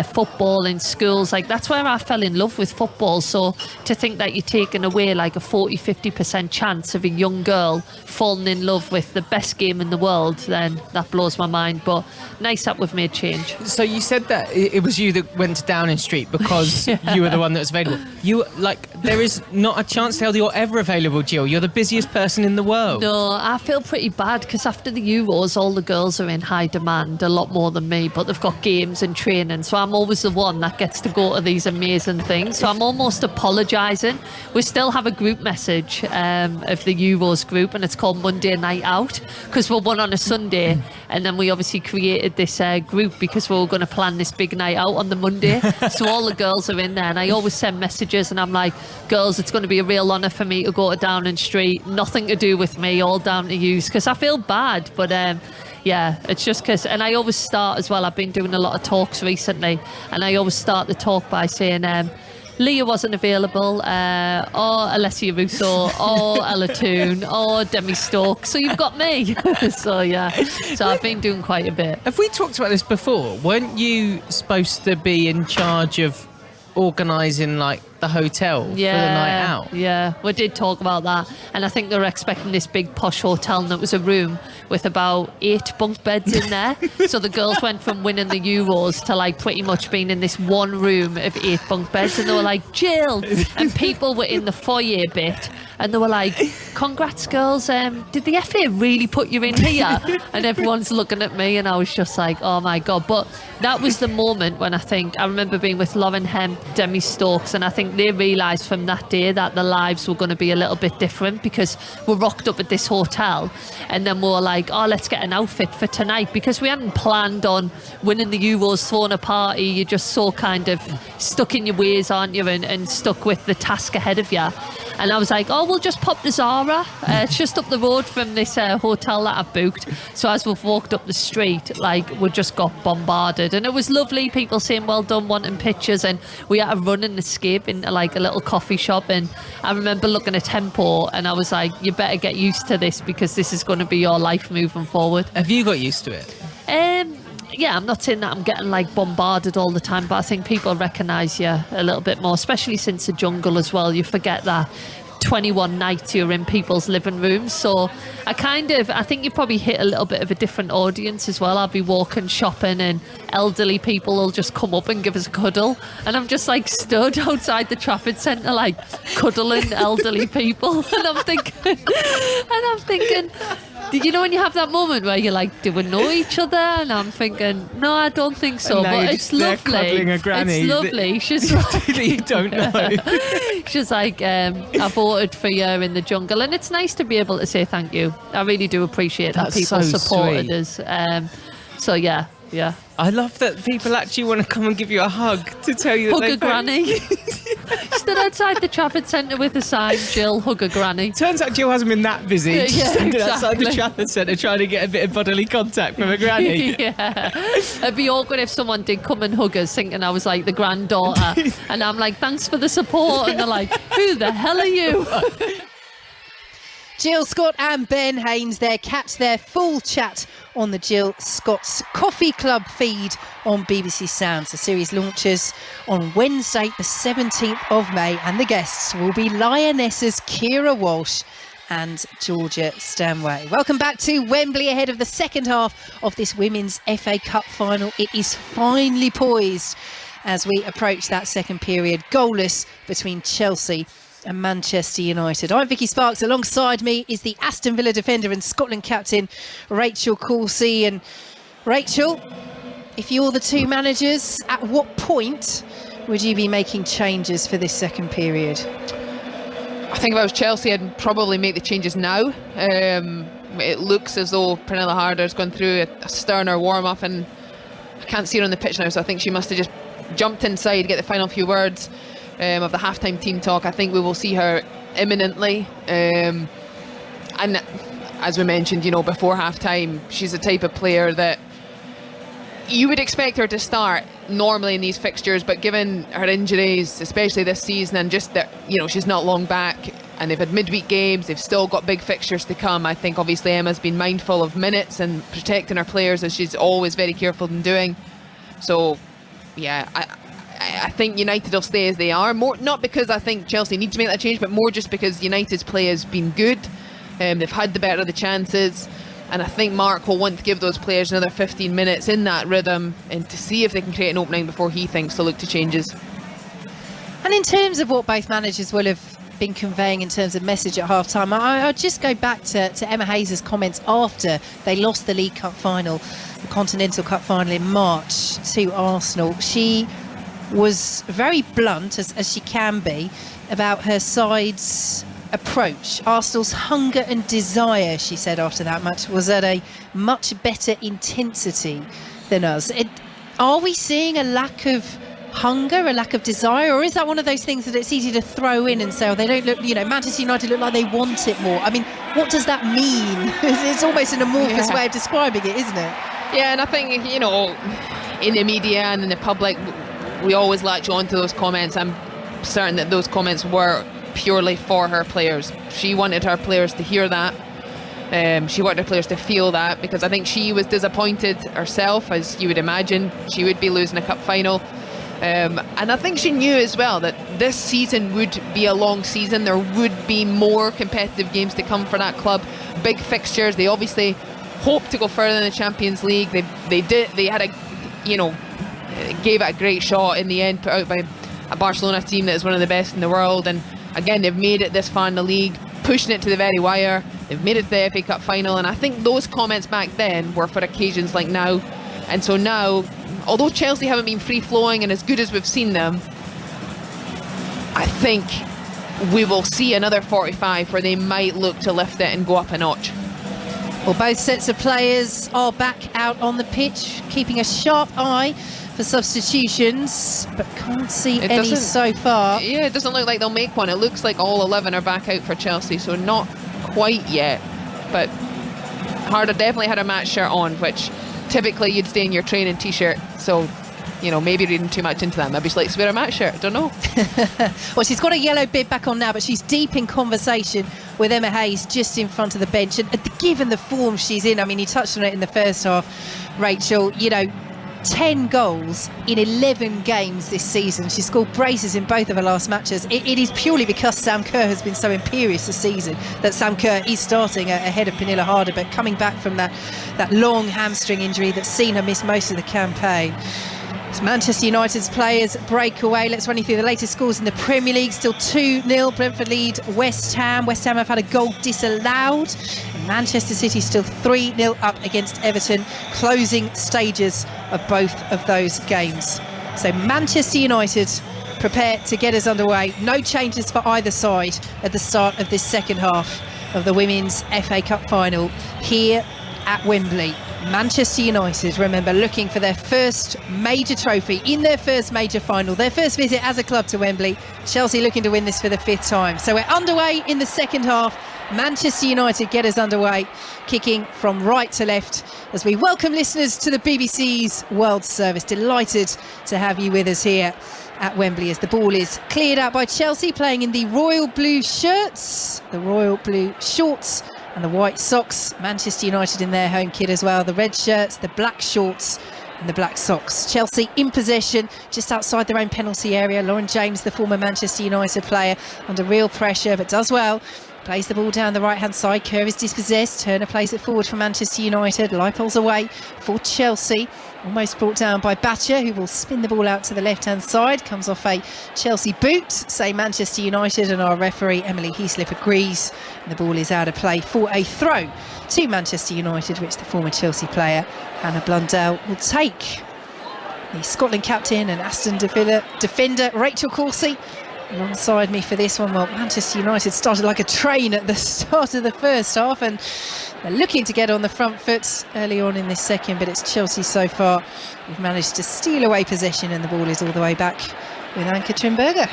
football in schools, like that's where I fell in love with football. So to think that you're taking away like a 40-50% chance of a young girl falling in love with the best game in the world, then that blows my mind. But nice that we've made change. So you said that it was you that went to Downing Street because you were the one that was available. You, like, there is not a chance hell you're ever available, Jill. You're the busiest person in the world. No, I feel pretty bad because after the Euros, all the girls are in high demand, a lot more than me, but they've got games and training. So I'm always the one that gets to go to these amazing things. So I'm almost apologising. We still have a group message of the Euros group, and it's called Monday Night Out, because we're one on a Sunday, and then we obviously created this group because we were going to plan this big night out on the Monday. So all the girls are in there, and I always send messages, and I'm like, girls, it's going to be a real honour for me to go to Downing Street. Nothing to do with me, all down to you, because I feel bad. But yeah, it's just because, and I always start as well, I've been doing a lot of talks recently, and I always start the talk by saying Leah wasn't available, or Alessia Russo, or Ella Toon, or Demi Stokes, so you've got me. So yeah, so I've been doing quite a bit. Have we talked about this before? Weren't you supposed to be in charge of organising like the hotel for the night out? Yeah, we did talk about that, and I think they were expecting this big posh hotel, and it was a room with about 8 bunk beds in there. So the girls went from winning the Euros to like pretty much being in this one room of 8 bunk beds, and they were like, Jill, and people were in the foyer bit, and they were like, congrats girls, did the FA really put you in here? And everyone's looking at me, and I was just like, oh my god. But that was the moment when I remember being with Lauren Hemp, Demi Stokes, and I think they realised from that day that their lives were going to be a little bit different, because we rocked up at this hotel, and then we were like, oh, let's get an outfit for tonight, because we hadn't planned on winning the Euros, throwing a party. You're just so kind of stuck in your ways, aren't you, and stuck with the task ahead of you. And I was like, oh, we'll just pop to Zara. It's just up the road from this hotel that I've booked. So as we've walked up the street, like, we just got bombarded. And it was lovely, people saying well done, wanting pictures. And we had to run and escape into like a little coffee shop. And I remember looking at Tempo and I was like, you better get used to this because this is going to be your life moving forward. Have you got used to it? Yeah, I'm not saying that I'm getting like bombarded all the time, but I think people recognise you a little bit more, especially since the jungle as well. You forget that 21 nights you're in people's living rooms. So I think you probably hit a little bit of a different audience as well. I'll be walking, shopping, and elderly people will just come up and give us a cuddle. And I'm just like stood outside the Trafford Centre, like cuddling elderly people. And I'm thinking, you know when you have that moment where you're like, do we know each other? And I'm thinking, no, I don't think so. But it's lovely. Cuddling a granny. It's lovely. She's like, you don't know. she's like, I voted for you in the jungle. And it's nice to be able to say thank you. I really do appreciate that people so supported sweet. us. So yeah. I love that people actually want to come and give you a hug to tell you that Hug they a granny. Stood outside the Trafford Centre with a sign, Jill, hug a granny. Turns out Jill hasn't been that busy. Yeah, Just standing outside the exactly. Trafford Centre trying to get a bit of bodily contact from a granny. Yeah. It'd be awkward if someone did come and hug us thinking I was like the granddaughter. And I'm like, thanks for the support. And they're like, who the hell are you? Jill Scott and Ben Haynes there. Catch their full chat on the Jill Scott's Coffee Club feed on BBC Sounds. The series launches on Wednesday the 17th of May and the guests will be Lionesses Kira Walsh and Georgia Stanway. Welcome back to Wembley ahead of the second half of this Women's FA Cup final. It is finally poised as we approach that second period, goalless between Chelsea and Manchester United. I'm Vicky Sparks. Alongside me is the Aston Villa defender and Scotland captain Rachel Coursey. And Rachel, if you're the two managers, at what point would you be making changes for this second period? I think if I was Chelsea, I'd probably make the changes now. It looks as though Pernilla Harder's gone through a sterner warm-up and I can't see her on the pitch now, so I think she must have just jumped inside to get the final few words of the halftime team talk. I think we will see her imminently. And as we mentioned, before halftime, she's the type of player that you would expect her to start normally in these fixtures, but given her injuries, especially this season, and just that, she's not long back and they've had midweek games, they've still got big fixtures to come. I think obviously Emma's been mindful of minutes and protecting her players, as she's always very careful in doing. So, yeah, I think United will stay as they are. More not because I think Chelsea need to make that change, but more just because United's play has been good. They've had the better of the chances. And I think Mark will want to give those players another 15 minutes in that rhythm and to see if they can create an opening before he thinks to look to changes. And in terms of what both managers will have been conveying in terms of message at half-time, I'll just go back to Emma Hayes' comments after they lost the League Cup final, the Continental Cup final in March to Arsenal. She was very blunt, as she can be, about her side's approach. Arsenal's hunger and desire, she said after that match, was at a much better intensity than us. Are we seeing a lack of hunger, a lack of desire, or is that one of those things that it's easy to throw in and say, oh, they don't look, Manchester United look like they want it more? I mean, what does that mean? It's almost an amorphous way of describing it, isn't it? Yeah, and I think, in the media and in the public, we always latch on to those comments. I'm certain that those comments were purely for her players. She wanted her players to hear that. She wanted her players to feel that, because I think she was disappointed herself, as you would imagine. She would be losing a cup final. And I think she knew as well that this season would be a long season. There would be more competitive games to come for that club. Big fixtures. They obviously hope to go further in the Champions League. They had gave it a great shot in the end, put out by a Barcelona team that is one of the best in the world. And again, they've made it this far in the league, pushing it to the very wire. They've made it to the FA Cup final, and I think those comments back then were for occasions like now. And so now, although Chelsea haven't been free-flowing and as good as we've seen them, I think we will see another 45 where they might look to lift it and go up a notch. Well, both sets of players are back out on the pitch, keeping a sharp eye for substitutions, but can't see any so far. Yeah, it doesn't look like they'll make one. It looks like all 11 are back out for Chelsea, so not quite yet. But Harder definitely had a match shirt on, which typically you'd stay in your training t-shirt. So, you know, maybe reading too much into that. Maybe she likes to wear a match shirt. I don't know. Well, she's got a yellow bib back on now, but she's deep in conversation with Emma Hayes just in front of the bench. And given the form she's in, I mean, you touched on it in the first half, Rachel, you know, 10 goals in 11 games this season. She scored braces in both of her last matches. It is purely because Sam Kerr has been so imperious this season that Sam Kerr is starting ahead of Pernilla Harder, but coming back from that long hamstring injury that's seen her miss most of the campaign. It's Manchester United's players break away. Let's run you through the latest scores in the Premier League. Still 2-0. Brentford lead West Ham. West Ham have had a goal disallowed. And Manchester City still 3-0 up against Everton. Closing stages of both of those games. So Manchester United prepare to get us underway. No changes for either side at the start of this second half of the Women's FA Cup final here at Wembley. Manchester United, remember, looking for their first major trophy in their first major final, their first visit as a club to Wembley. Chelsea looking to win this for the 5th time. So we're underway in the second half. Manchester United get us underway, kicking from right to left as we welcome listeners to the BBC's World Service. Delighted to have you with us here at Wembley as the ball is cleared out by Chelsea, playing in the royal blue shirts, the royal blue shorts and the white socks. Manchester United in their home kit as well, the red shirts, the black shorts and the black socks. Chelsea in possession just outside their own penalty area. Lauren James, the former Manchester United player, under real pressure but does well. Plays the ball down the right hand side. Kerr is dispossessed. Turner plays it forward for Manchester United. Leipol's away for Chelsea. Almost brought down by Batcher, who will spin the ball out to the left hand side. Comes off a Chelsea boot, say Manchester United, and our referee Emily Heaslip agrees. And the ball is out of play for a throw to Manchester United, which the former Chelsea player Hannah Blundell will take. The Scotland captain and Aston defender Rachel Corsie alongside me for this one. Well, Manchester United started like a train at the start of the first half, and they're looking to get on the front foot early on in this second, but it's Chelsea so far. We've managed to steal away possession, and the ball is all the way back with Anke Trimberger.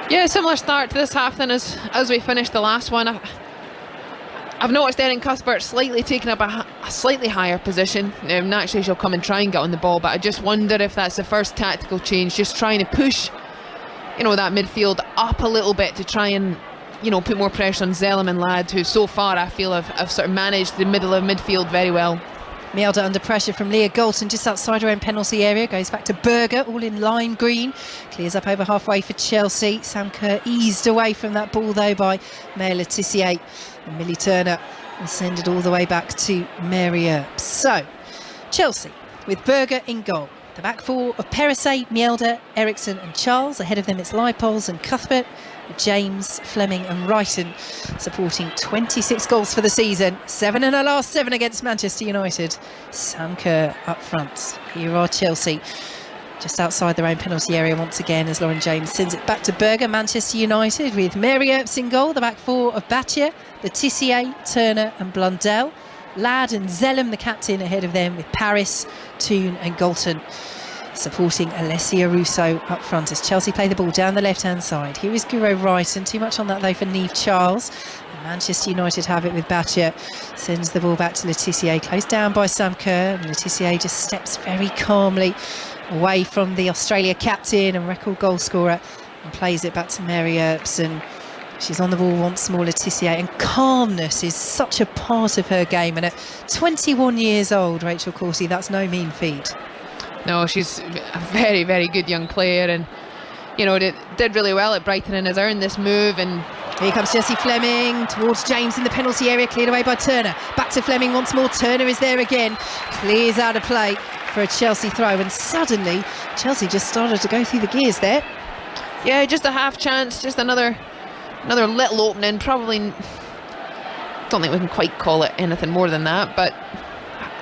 Yeah, similar start to this half then as we finished the last one. I've noticed Erin Cuthbert slightly taking up a slightly higher position. Naturally she'll come and try and get on the ball, but I just wonder if that's the first tactical change, just trying to push, you know, that midfield up a little bit to try and, you know, put more pressure on Zellum and Ladd, who so far I feel have sort of managed the middle of midfield very well. Mielder under pressure from Leah Galton just outside her own penalty area, goes back to Berger, all in lime green, clears up over halfway for Chelsea. Sam Kerr eased away from that ball though by Maya Le Tissier, and Millie Turner will send it all the way back to Mary Earps. So Chelsea with Berger in goal. The back four of Perisset, Mielder, Eriksson and Charles. Ahead of them it's Leipold and Cuthbert, James, Fleming and Wrighton, supporting 26 goals for the season, 7 in her last 7 against Manchester United. Sam Kerr up front. Here are Chelsea, just outside their own penalty area once again as Lauren James sends it back to Berger. Manchester United with Mary Earps in goal. The back four of Batcher, Le Tissier, Turner and Blundell. Ladd and Zellum, the captain, ahead of them with Paris, Toon and Galton, supporting Alessia Russo up front as Chelsea play the ball down the left-hand side. Here is Guro Wrighton, too much on that though for Niamh Charles. And Manchester United have it with Batcher, sends the ball back to Le Tissier, closed down by Sam Kerr, and Le Tissier just steps very calmly away from the Australia captain and record goal scorer and plays it back to Mary Earps, and she's on the ball once more, Le Tissier, and calmness is such a part of her game, and at 21 years old, Rachel Corsie, that's no mean feat. No, she's a very, very good young player, and, you know, did really well at Brighton and has earned this move. And here comes Jessie Fleming towards James in the penalty area, cleared away by Turner. Back to Fleming once more. Turner is there again, clears out of play for a Chelsea throw, and suddenly Chelsea just started to go through the gears there. Yeah, just a half chance, just another little opening. Probably don't think we can quite call it anything more than that, but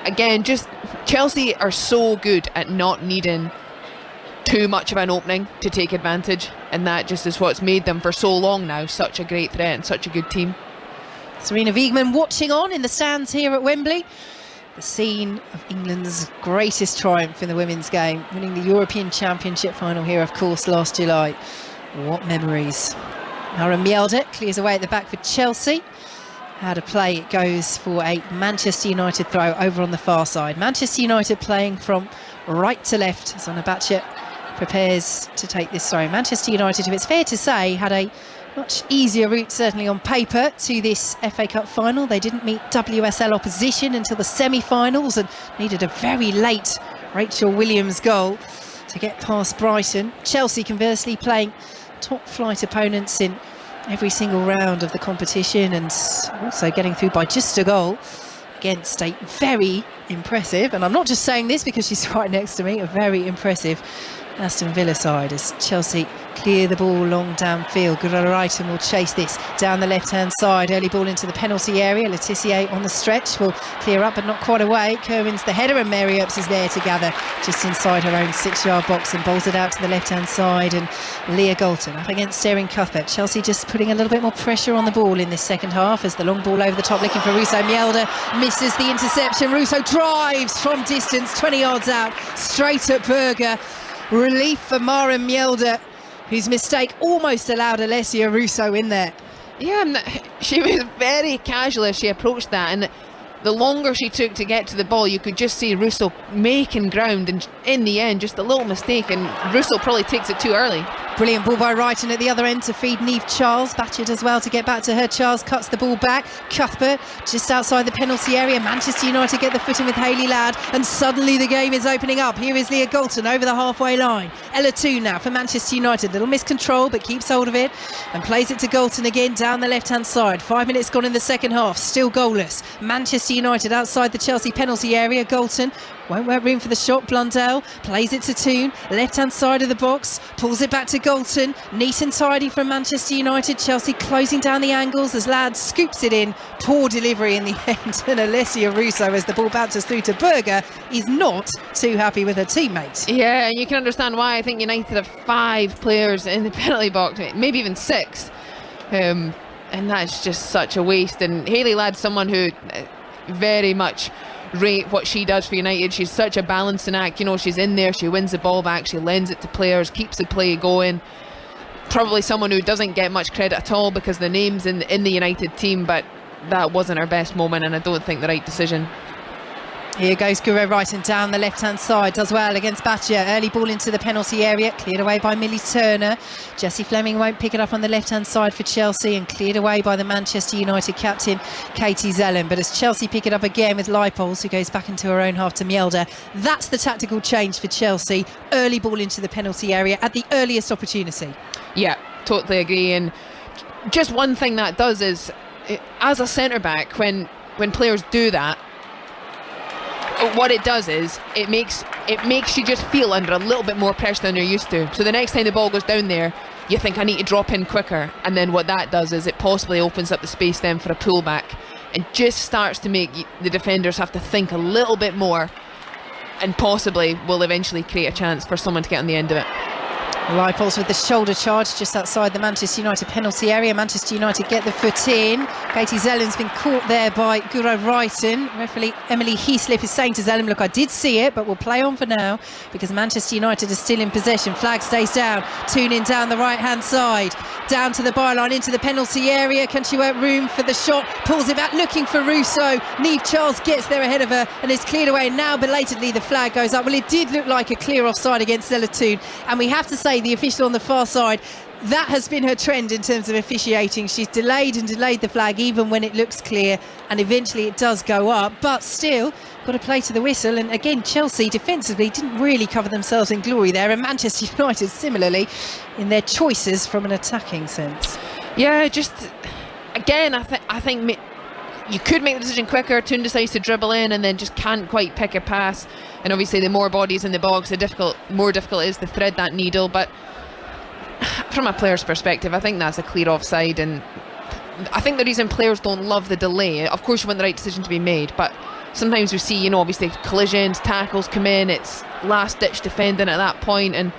again, just Chelsea are so good at not needing too much of an opening to take advantage, and that just is what's made them for so long now such a great threat and such a good team. Serena Wiegman watching on in the stands here at Wembley. The scene of England's greatest triumph in the women's game, winning the European Championship final here, of course, last July. What memories. Mara Mjelde clears away at the back for Chelsea. Out of play, it goes for a Manchester United throw over on the far side. Manchester United playing from right to left as Onabacha prepares to take this throw. Manchester United, who it's fair to say, had a much easier route, certainly on paper, to this FA Cup final. They didn't meet WSL opposition until the semi-finals and needed a very late Rachel Williams goal to get past Brighton. Chelsea, conversely, playing top-flight opponents in every single round of the competition and also getting through by just a goal against a very impressive, and I'm not just saying this because she's right next to me, a very impressive Aston Villa side as Chelsea clear the ball long downfield. Gurra-Reiten will chase this down the left-hand side. Early ball into the penalty area. Letitia on the stretch will clear up, but not quite away. Kerwin's the header, and Mary Earps is there to gather just inside her own 6-yard box and bowls it out to the left-hand side. And Leah Galton up against Erin Cuthbert. Chelsea just putting a little bit more pressure on the ball in this second half as the long ball over the top looking for Russo. Mjelde misses the interception. Russo drives from distance, 20 yards out, straight at Berger. Relief for Mara Mjelde, whose mistake almost allowed Alessia Russo in there. Yeah, and she was very casual as she approached that, and the longer she took to get to the ball, you could just see Russo making ground, and in the end, just a little mistake, and Russo probably takes it too early. Brilliant ball by Wrighton at the other end to feed Niamh Charles. Batched as well to get back to her. Charles cuts the ball back. Cuthbert just outside the penalty area. Manchester United get the footing with Hayley Ladd, and suddenly the game is opening up. Here is Leah Galton over the halfway line. Ella Toone now for Manchester United. Little miscontrol, but keeps hold of it and plays it to Galton again down the left-hand side. 5 minutes gone in the second half. Still goalless. Manchester United outside the Chelsea penalty area. Galton won't make room for the shot. Blundell plays it to Toone, left-hand side of the box, pulls it back to Galton. Neat and tidy from Manchester United. Chelsea closing down the angles as Ladd scoops it in. Poor delivery in the end. And Alessia Russo, as the ball bounces through to Berger, is not too happy with her teammate. Yeah, and you can understand why. I think United have 5 players in the penalty box, maybe even 6. And that's just such a waste. And Hayley Ladd's someone who very much rate what she does for United. She's such a balancing act, you know. She's in there, she wins the ball back, she lends it to players, keeps the play going. Probably someone who doesn't get much credit at all because the name's in the United team, but that wasn't her best moment, and I don't think the right decision. Here goes Gurra-Reiten down the left-hand side, does well against Batcher. Early ball into the penalty area, cleared away by Millie Turner. Jessie Fleming won't pick it up on the left-hand side for Chelsea, and cleared away by the Manchester United captain, Katie Zellen. But as Chelsea pick it up again with Leipold, who goes back into her own half to Mjelde, that's the tactical change for Chelsea. Early ball into the penalty area at the earliest opportunity. Yeah, totally agree. And just one thing that does is, as a centre-back, when players do that, what it does is it makes you just feel under a little bit more pressure than you're used to. So the next time the ball goes down there, you think, I need to drop in quicker, and then what that does is it possibly opens up the space then for a pullback, and just starts to make the defenders have to think a little bit more, and possibly will eventually create a chance for someone to get on the end of it. Leipold with the shoulder charge just outside the Manchester United penalty area. Manchester United get the foot in. Katie Zellen's been caught there by Gurra-Reiten. Referee Emily Heaslip is saying to Zellen, look, I did see it, but we'll play on for now because Manchester United is still in possession. Flag stays down. Toone in down the right-hand side. Down to the byline, into the penalty area. Can she work room for the shot? Pulls it back, looking for Russo. Niamh Charles gets there ahead of her and is cleared away. Now, belatedly, the flag goes up. Well, it did look like a clear offside against Ella Toone, and we have to say the official on the far side, that has been her trend in terms of officiating. She's delayed the flag even when it looks clear, and eventually it does go up, but still got to play to the whistle. And again, Chelsea defensively didn't really cover themselves in glory there, and Manchester United similarly in their choices from an attacking sense. Yeah, just again, I think you could make the decision quicker. Toone decides to dribble in and then just can't quite pick a pass, and obviously the more bodies in the box, the more difficult it is to thread that needle. But from a player's perspective, I think that's a clear offside, and I think the reason players don't love the delay, of course you want the right decision to be made, but sometimes we see, you know, obviously collisions, tackles come in, it's last ditch defending at that point, and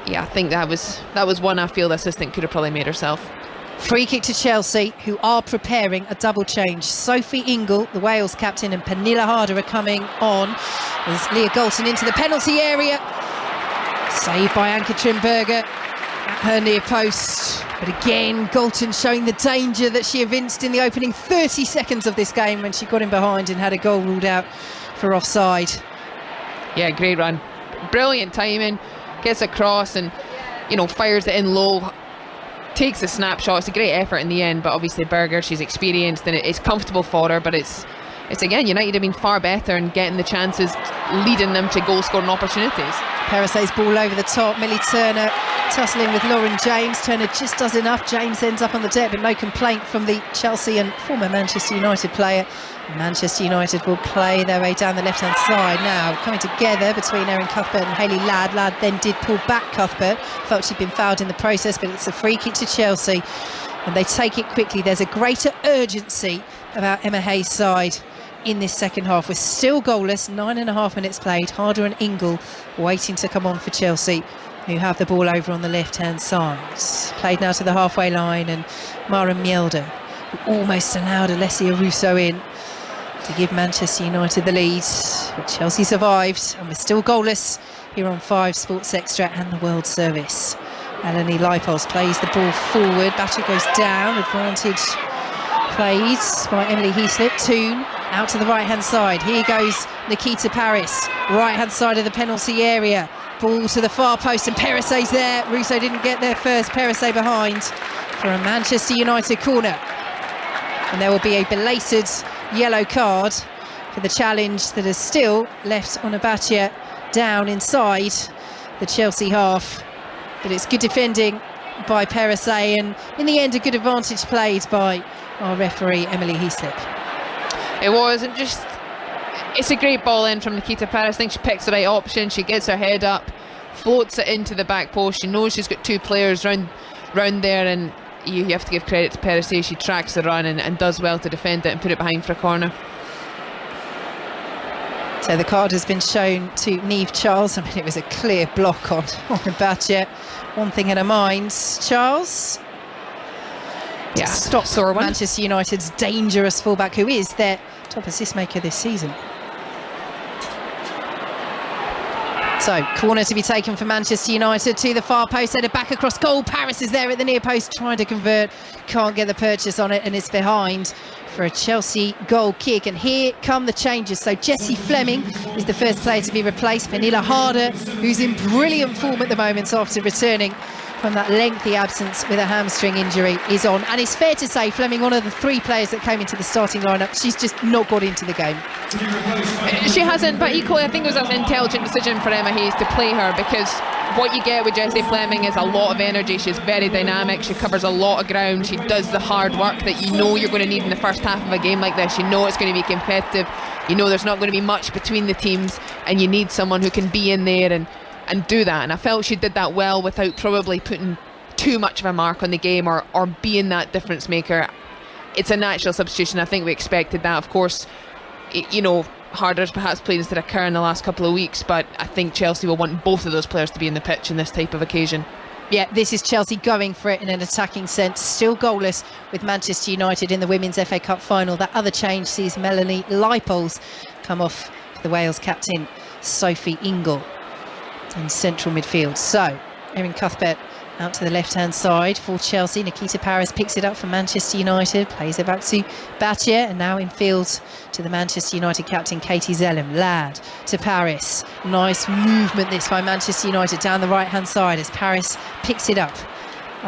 yeah, I think that was one I feel the assistant could have probably made herself. Free kick to Chelsea, who are preparing a double change. Sophie Ingle, the Wales captain, and Pernilla Harder are coming on. There's Leah Galton into the penalty area. Saved by Anke Trimberger at her near post. But again, Galton showing the danger that she evinced in the opening 30 seconds of this game when she got in behind and had a goal ruled out for offside. Yeah, great run. Brilliant timing. Gets across and, you know, fires it in low. Takes a snapshot. It's a great effort in the end, but obviously Berger, she's experienced and it's comfortable for her, but it's again, United have been far better in getting the chances, leading them to goal scoring opportunities. Perisset's ball over the top. Millie Turner tussling with Lauren James. Turner just does enough. James ends up on the deck, but no complaint from the Chelsea and former Manchester United player. Manchester United will play their way down the left-hand side now, coming together between Erin Cuthbert and Hayley Ladd. Ladd then did pull back Cuthbert, felt she'd been fouled in the process, but it's a free kick to Chelsea and they take it quickly. There's a greater urgency about Emma Hayes' side in this second half. We're still goalless, 9.5 minutes played. Harder and Ingle waiting to come on for Chelsea, who have the ball over on the left-hand side. Played now to the halfway line, and Mara Mjelder, who almost allowed Alessia Russo in to give Manchester United the lead, but Chelsea survived and we're still goalless here on 5 Sports Extra and the World Service. Melanie Leipolz plays the ball forward. Batter goes down. Advantage played by Emily Heaslip. Toon out to the right-hand side. Here goes Nikita Paris, right-hand side of the penalty area. Ball to the far post and Perisset's there. Russo didn't get there first. Perisset behind for a Manchester United corner. And there will be a belated yellow card for the challenge that is still left on Abatia down inside the Chelsea half. But it's good defending by Perisset, and in the end a good advantage played by our referee Emily Heaslip. It was, and just, it's a great ball in from Nikita Paris. I think she picks the right option. She gets her head up, floats it into the back post. She knows she's got 2 players round there, and you have to give credit to Perisset. She tracks the run and does well to defend it and put it behind for a corner. So the card has been shown to Niamh Charles. I mean, it was a clear block on Abatia. One thing in her mind, Charles. Yeah, stop Manchester United's dangerous fullback, who is their top assist maker this season. So, corner to be taken for Manchester United to the far post, headed back across goal. Paris is there at the near post trying to convert, can't get the purchase on it, and it's behind for a Chelsea goal kick. And here come the changes. So Jessie Fleming is the first player to be replaced. Pernilla Harder, who's in brilliant form at the moment after returning from that lengthy absence with a hamstring injury, is on. And it's fair to say Fleming, one of the 3 players that came into the starting lineup, she's just not got into the game. She hasn't, but equally I think it was an intelligent decision for Emma Hayes to play her, because what you get with Jessie Fleming is a lot of energy. She's very dynamic, she covers a lot of ground, she does the hard work that you know you're going to need in the first half of a game like this. You know it's going to be competitive, you know there's not going to be much between the teams, and you need someone who can be in there and do that, and I felt she did that well without probably putting too much of a mark on the game or being that difference maker. It's a natural substitution. I think we expected that. Of course, you know, Harder's perhaps played instead of Kerr in the last couple of weeks, but I think Chelsea will want both of those players to be in the pitch in this type of occasion. Yeah, this is Chelsea going for it in an attacking sense. Still goalless with Manchester United in the Women's FA Cup final. That other change sees Melanie Leipolz come off for the Wales captain Sophie Ingle in central midfield. So Erin Cuthbert out to the left-hand side for Chelsea. Nikita Paris picks it up for Manchester United, plays it back to Battier, and now in field to the Manchester United captain Katie Zellem. Ladd to Paris. Nice movement this by Manchester United down the right-hand side as Paris picks it up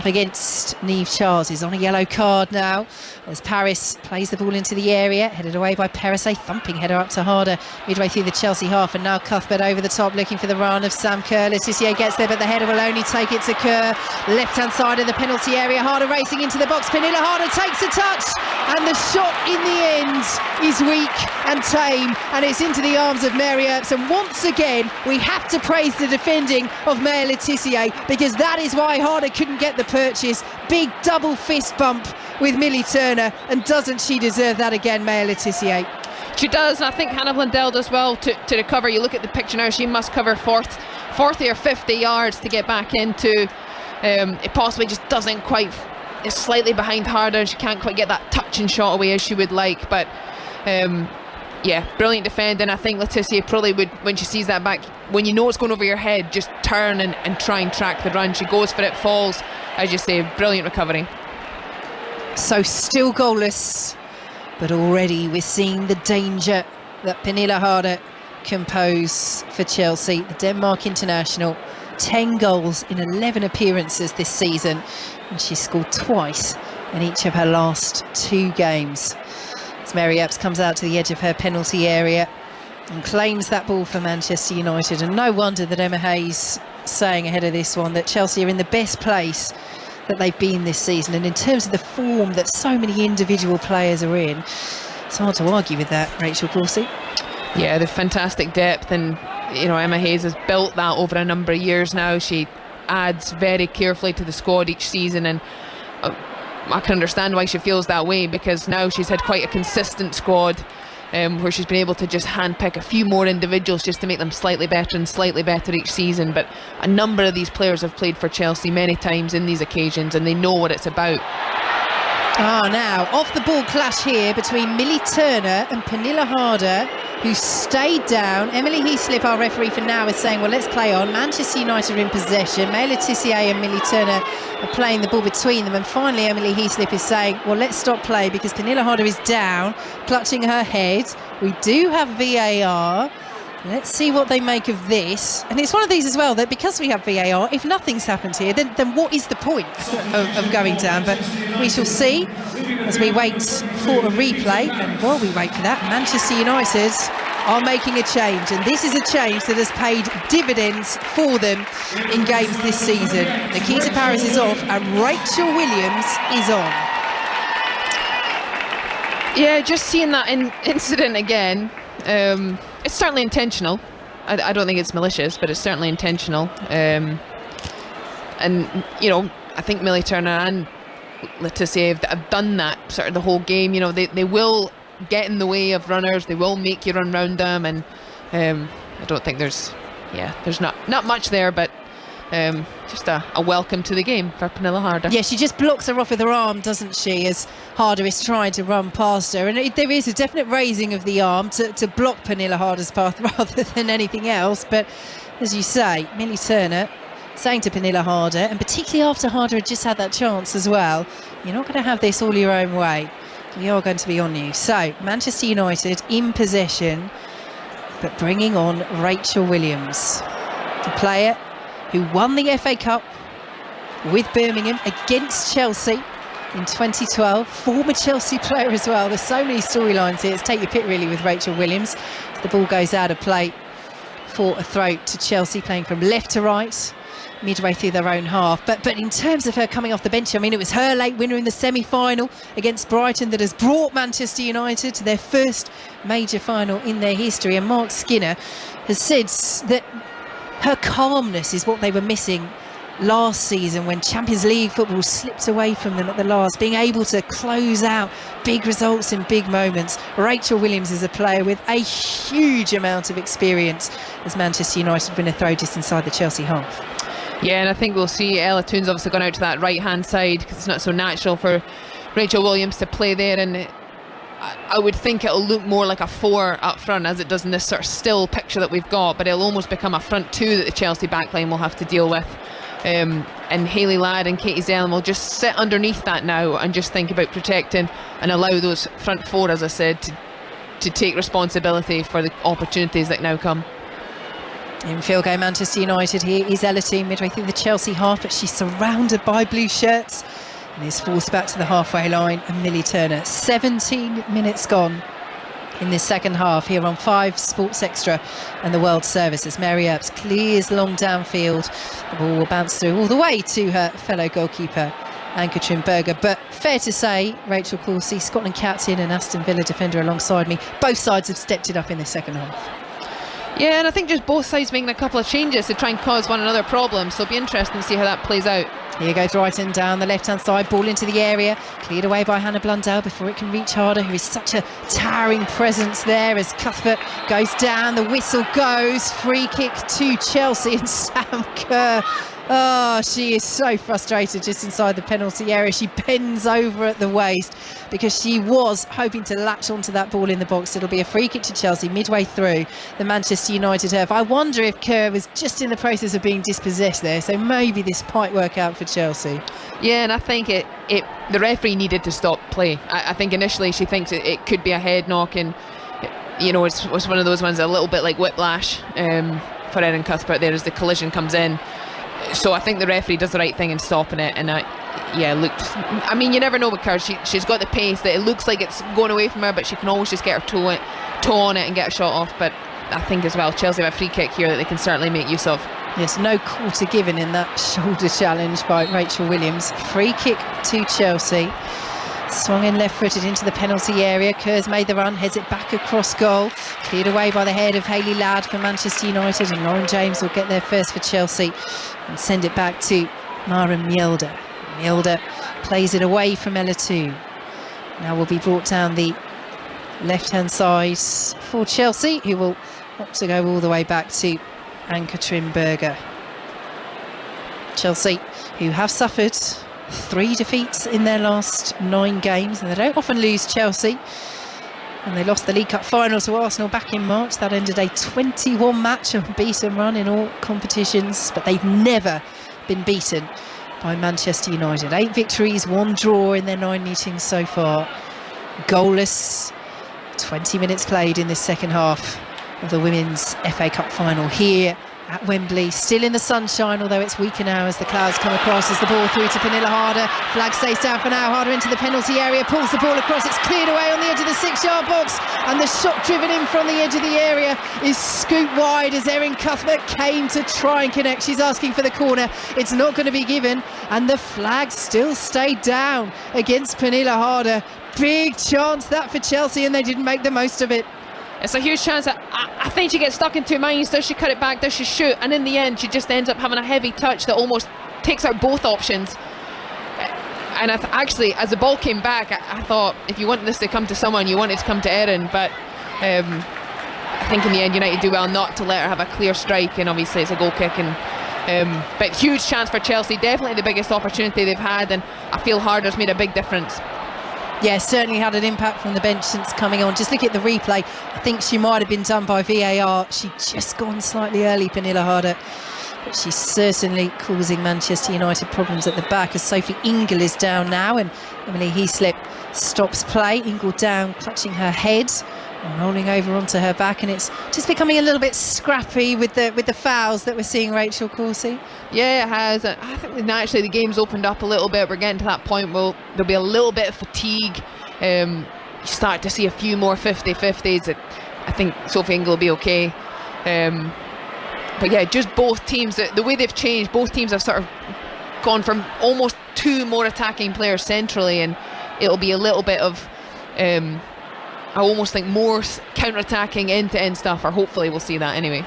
against Niamh Charles, who's on a yellow card now as Paris plays the ball into the area, headed away by Perisset, thumping header up to Harder midway through the Chelsea half, and now Cuthbert over the top looking for the run of Sam Kerr. Letitia gets there, but the header will only take it to Kerr. Left hand side of the penalty area, Harder racing into the box. Pernilla Harder takes a touch, and the shot in the end is weak and tame, and it's into the arms of Mary Earps. And once again we have to praise the defending of Maya Letitia, because that is why Harder couldn't get the purchase. Big double fist bump with Millie Turner, and doesn't she deserve that again, Maya Letitia? She does, and I think Hannah Blundell does well to recover. You look at the picture now, she must cover 40 or 50 yards to get back into. It possibly just doesn't quite is slightly behind Harder. She can't quite get that touch and shot away as she would like, but yeah, brilliant defending. I think Letitia probably would, when she sees that back, when you know it's going over your head, just turn and try and track the run. She goes for it, falls, as you say, brilliant recovery. So still goalless, but already we're seeing the danger that Pernille Harder can pose for Chelsea. The Denmark international, 10 goals in 11 appearances this season, and she scored twice in each of her last 2 games. As Mary Earps comes out to the edge of her penalty area and claims that ball for Manchester United. And no wonder that Emma Hayes saying ahead of this one that Chelsea are in the best place that they've been this season, and in terms of the form that so many individual players are in, it's hard to argue with that, Rachel Corsie. Yeah, the fantastic depth, and you know, Emma Hayes has built that over a number of years now. She adds very carefully to the squad each season, and I can understand why she feels that way, because now she's had quite a consistent squad where she's been able to just handpick a few more individuals just to make them slightly better and slightly better each season. But a number of these players have played for Chelsea many times in these occasions, and they know what it's about. Now off the ball clash here between Millie Turner and Pernille Harder, who stayed down. Emily Heaslip, our referee for now, is saying, well, let's play on. Manchester United are in possession. Mela Tissier and Millie Turner are playing the ball between them, and finally Emily Heaslip is saying, well, let's stop play because Pernille Harder is down, clutching her head. We do have VAR. Let's see what they make of this. And it's one of these as well, that because we have VAR, if nothing's happened here, then what is the point of going down? But we shall see as we wait for a replay. And while we wait for that, Manchester United are making a change. And this is a change that has paid dividends for them in games this season. Nikita Paris is off and Rachel Williams is on. Yeah, just seeing that incident again. It's certainly intentional. I don't think it's malicious, but it's certainly intentional. And you know, I think Millie Turner and Letitia have done that sort of the whole game. You know, they will get in the way of runners. They will make you run round them, and I don't think there's not much there, but just a welcome to the game for Pernille Harder. Yeah, she just blocks her off with her arm, doesn't she, as Harder is trying to run past her. And there is a definite raising of the arm to block Pernille Harder's path rather than anything else. But as you say, Millie Turner saying to Pernille Harder, and particularly after Harder had just had that chance as well, you're not going to have this all your own way. We are going to be on you. So, Manchester United in possession, but bringing on Rachel Williams, the player who won the FA Cup with Birmingham against Chelsea in 2012, former Chelsea player as well. There's so many storylines here. It's take your pick really with Rachel Williams. The ball goes out of play for a throw to Chelsea, playing from left to right, midway through their own half. But in terms of her coming off the bench, I mean, it was her late winner in the semi-final against Brighton that has brought Manchester United to their first major final in their history. And Mark Skinner has said that her calmness is what they were missing last season when Champions League football slipped away from them at the last, being able to close out big results in big moments. Rachel Williams is a player with a huge amount of experience as Manchester United win a throw just inside the Chelsea half. Yeah, and I think we'll see Ella Toon's obviously gone out to that right hand side because it's not so natural for Rachel Williams to play there, and I would think it'll look more like a 4 up front as it does in this sort of still picture that we've got, but it'll almost become a front 2 that the Chelsea backline will have to deal with. And Hayley Ladd and Katie Zellum will just sit underneath that now and just think about protecting and allow those front 4, as I said, to take responsibility for the opportunities that now come. In field game, Manchester United, here is Ella Toon midway through the Chelsea half, but she's surrounded by blue shirts and is forced back to the halfway line. And Millie Turner, 17 minutes gone in this second half here on 5 Sports Extra and the World Service as Mary Earps clears long downfield. The ball will bounce through all the way to her fellow goalkeeper Ann-Katrin Berger. But fair to say, Rachel Corsie, Scotland captain and Aston Villa defender alongside me, both sides have stepped it up in the second half. Yeah, and I think just both sides making a couple of changes to try and cause one another problems, so it'll be interesting to see how that plays out. Here goes Brighton down the left-hand side, ball into the area, cleared away by Hannah Blundell before it can reach Harder, who is such a towering presence there as Cuthbert goes down, the whistle goes, free kick to Chelsea, and Sam Kerr Oh, she is so frustrated just inside the penalty area. She bends over at the waist because she was hoping to latch onto that ball in the box. It'll be a free kick to Chelsea midway through the Manchester United turf. I wonder if Kerr was just in the process of being dispossessed there, so maybe this might work out for Chelsea. Yeah, and I think the referee needed to stop play. I think initially she thinks it could be a head knock, and it's one of those ones a little bit like whiplash for Erin Cuthbert there as the collision comes in. So I think the referee does the right thing in stopping it, and looked. I mean, you never know with her. She's got the pace that it looks like it's going away from her, but she can always just get her toe on it and get a shot off. But I think as well, Chelsea have a free kick here that they can certainly make use of. Yes, no quarter given in that shoulder challenge by Rachel Williams. Free kick to Chelsea. Swung in left-footed into the penalty area. Kerr's made the run, heads it back across goal. Cleared away by the head of Hayley Ladd for Manchester United, and Lauren James will get there first for Chelsea and send it back to Mara Mjelde. Mjelde plays it away from Ella 2. Now will be brought down the left-hand side for Chelsea, who will opt to go all the way back to Ann-Katrin Berger. Chelsea, who have suffered 3 defeats in their last 9 games, and they don't often lose, Chelsea, and they lost the League Cup final to Arsenal back in March. That ended a 21 match unbeaten run in all competitions, but they've never been beaten by Manchester United. 8 victories, 1 draw in their 9 meetings so far. Goalless. 20 minutes played in this second half of the Women's FA Cup final here at Wembley. Still in the sunshine, although it's weaker now as the clouds come across, as the ball through to Pernilla Harder. Flag stays down for now. Harder into the penalty area, pulls the ball across. It's cleared away on the edge of the 6-yard box, and the shot driven in from the edge of the area is scooped wide as Erin Cuthbert came to try and connect. She's asking for the corner. It's not going to be given, and the flag still stayed down against Pernilla Harder. Big chance that for Chelsea, and they didn't make the most of it. It's a huge chance. I think she gets stuck in 2 minds. Does she cut it back? Does she shoot? And in the end, she just ends up having a heavy touch that almost takes out both options. And actually, as the ball came back, I thought if you want this to come to someone, you want it to come to Erin. But I think in the end, United do well not to let her have a clear strike. And obviously, it's a goal kick. But huge chance for Chelsea. Definitely the biggest opportunity they've had. And I feel Harder's made a big difference. Yeah, certainly had an impact from the bench since coming on. Just look at the replay. I think she might have been done by VAR. She'd just gone slightly early, Pernilla Harder. But she's certainly causing Manchester United problems at the back, as Sophie Ingle is down now, and Emily Heaslip stops play. Ingle down, clutching her head and rolling over onto her back, and it's just becoming a little bit scrappy with the fouls that we're seeing, Rachel Coursey. Yeah, it has. I think naturally the game's opened up a little bit. We're getting to that point where there'll be a little bit of fatigue. You start to see a few more 50-50s. I think Sophie Ingle will be okay. But yeah, just both teams, the way they've changed, both teams have sort of gone from almost 2 more attacking players centrally, and it'll be a little bit of I almost think more counter-attacking end-to-end stuff, or hopefully we'll see that anyway.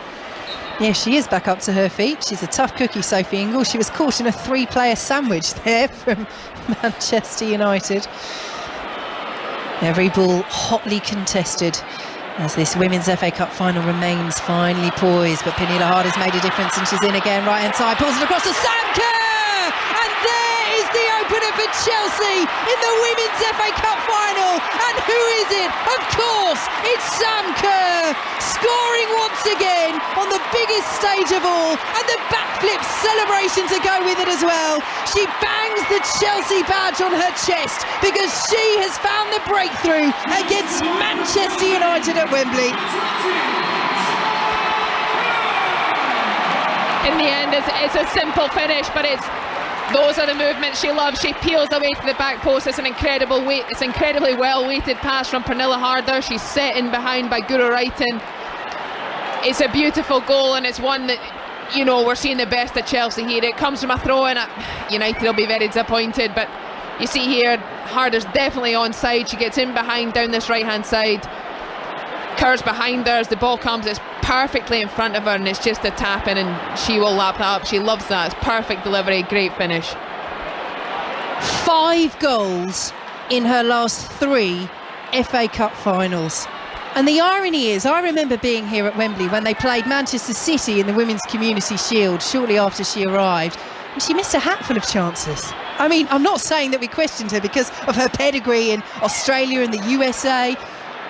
Yeah, she is back up to her feet. She's a tough cookie, Sophie Ingle. She was caught in a 3-player sandwich there from Manchester United. Every ball hotly contested as this Women's FA Cup final remains finely poised, but Pernilla Harder's made a difference, and she's in again, right-hand side, pulls it across to Sam Kerr! And there is the opener for Chelsea in the Women's FA Cup final. And who is it? Of course, it's Sam Kerr, scoring once again on the biggest stage of all, and the backflip celebration to go with it as well. She bangs the Chelsea badge on her chest because she has found the breakthrough against Manchester United at Wembley. In the end, it's a simple finish, but those are the movements she loves. She peels away to the back post. It's an incredible weight. It's an incredibly well weighted pass from Pernilla Harder. She's set in behind by Guro Reiten. It's a beautiful goal, and it's one that, you know, we're seeing the best at Chelsea here. It comes from a throw-in. United will be very disappointed, but you see here, Harder's definitely onside. She gets in behind down this right-hand side. Kerr's behind her as the ball comes. It's perfectly in front of her, and it's just a tap in, and she will lap that up. She loves that. It's perfect delivery, great finish. 5 goals in her last 3 FA Cup finals. And the irony is, I remember being here at Wembley when they played Manchester City in the Women's Community Shield shortly after she arrived, and she missed a hatful of chances. I mean, I'm not saying that we questioned her because of her pedigree in Australia and the USA,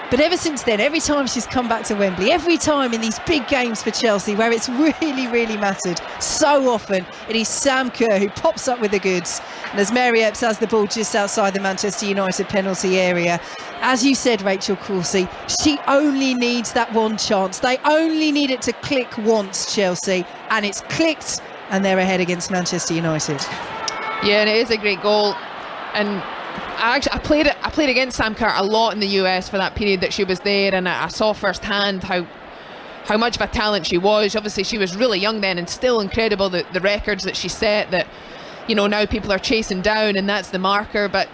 but ever since then, every time she's come back to Wembley, every time in these big games for Chelsea where it's really, really mattered, so often it is Sam Kerr who pops up with the goods. And as Mary Earps has the ball just outside the Manchester United penalty area, as you said, Rachel Coursey, she only needs that one chance. They only need it to click once, Chelsea, and it's clicked, and they're ahead against Manchester United. Yeah, and it is a great goal. And I played against Sam Kerr a lot in the US for that period that she was there, and I saw firsthand how much of a talent she was. Obviously, she was really young then, and still incredible the records that she set that, you know, now people are chasing down, and that's the marker. But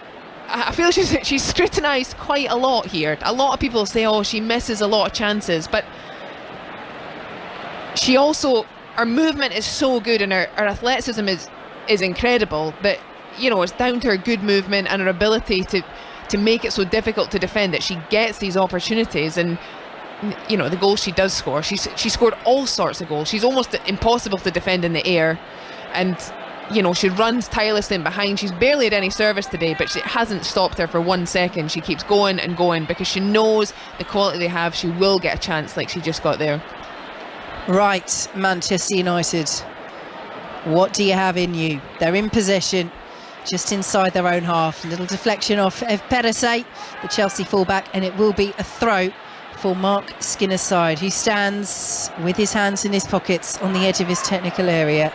I feel she's scrutinised quite a lot here. A lot of people say, oh, she misses a lot of chances, but she also, her movement is so good, and her athleticism is incredible, but you know, it's down to her good movement and her ability to make it so difficult to defend that she gets these opportunities. And you know, the goals she does score, she scored all sorts of goals. She's almost impossible to defend in the air, and you know, she runs tirelessly in behind. She's barely had any service today, but it hasn't stopped her for 1 second. She keeps going and going because she knows the quality they have. She will get a chance like she just got there. Right, Manchester United, what do you have in you? They're in possession, just inside their own half. A little deflection off Ev Perisset, the Chelsea fullback, and it will be a throw for Mark Skinner's side, who stands with his hands in his pockets on the edge of his technical area.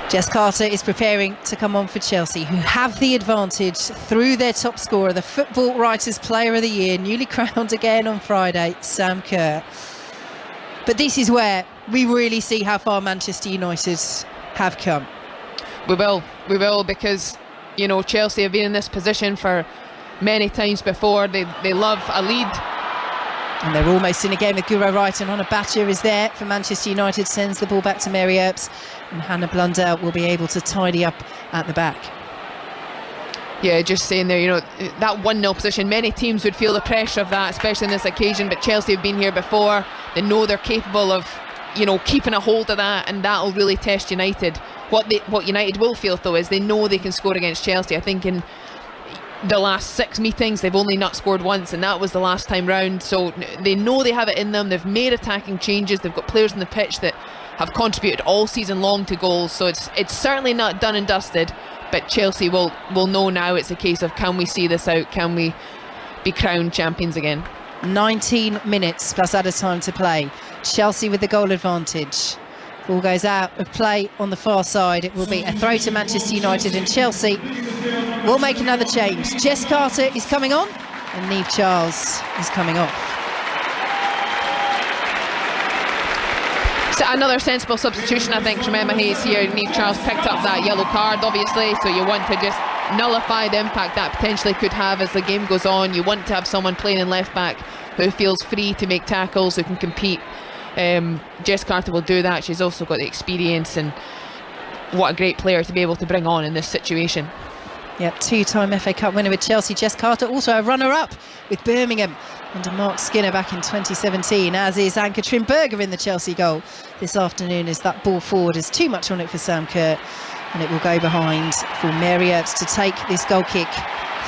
Jess Carter is preparing to come on for Chelsea, who have the advantage through their top scorer, the Football Writers Player of the Year, newly crowned again on Friday, Sam Kerr. But this is where we really see how far Manchester United have come. We will, because, you know, Chelsea have been in this position for many times before. They love a lead. And they're almost in a game with Guro Wright, and Onabacha is there for Manchester United, sends the ball back to Mary Earps, and Hannah Blundell will be able to tidy up at the back. Yeah, just saying there, you know, that 1-0 position, many teams would feel the pressure of that, especially on this occasion, but Chelsea have been here before. They know they're capable of, you know, keeping a hold of that, and that'll really test United. What United will feel, though, is they know they can score against Chelsea. I think in the last 6 meetings they've only not scored once, and that was the last time round. So they know they have it in them. They've made attacking changes. They've got players on the pitch that have contributed all season long to goals, so it's certainly not done and dusted. But Chelsea will know now. It's a case of, can we see this out? Can we be crowned champions again? 19 minutes plus added time to play. Chelsea with the goal advantage. Ball goes out of play on the far side. It will be a throw to Manchester United, and Chelsea will make another change. Jess Carter is coming on, and Niamh Charles is coming off. So another sensible substitution, I think, from Emma Hayes here. Niamh Charles picked up that yellow card, obviously, so you want to just nullify the impact that potentially could have as the game goes on. You want to have someone playing in left back who feels free to make tackles, who can compete. Jess Carter will do that. She's also got the experience, and what a great player to be able to bring on in this situation. Yep, two-time FA Cup winner with Chelsea, Jess Carter, also a runner-up with Birmingham under Mark Skinner back in 2017, as is Ann-Katrin Berger in the Chelsea goal this afternoon, as that ball forward is too much on it for Sam Kerr, and it will go behind for Mary Earps to take this goal kick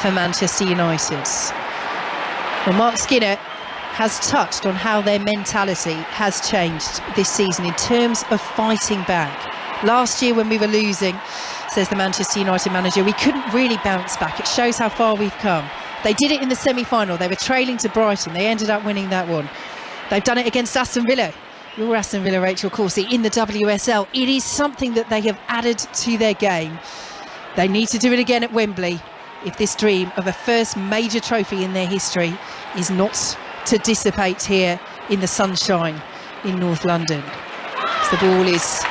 for Manchester United. Well, Mark Skinner has touched on how their mentality has changed this season in terms of fighting back. Last year when we were losing, says the Manchester United manager, we couldn't really bounce back. It shows how far we've come. They did it in the semi-final. They were trailing to Brighton. They ended up winning that one. They've done it against Aston Villa. Your Aston Villa, Rachel Coursey, in the WSL. It is something that they have added to their game. They need to do it again at Wembley if this dream of a first major trophy in their history is not to dissipate here in the sunshine in North London. So the ball is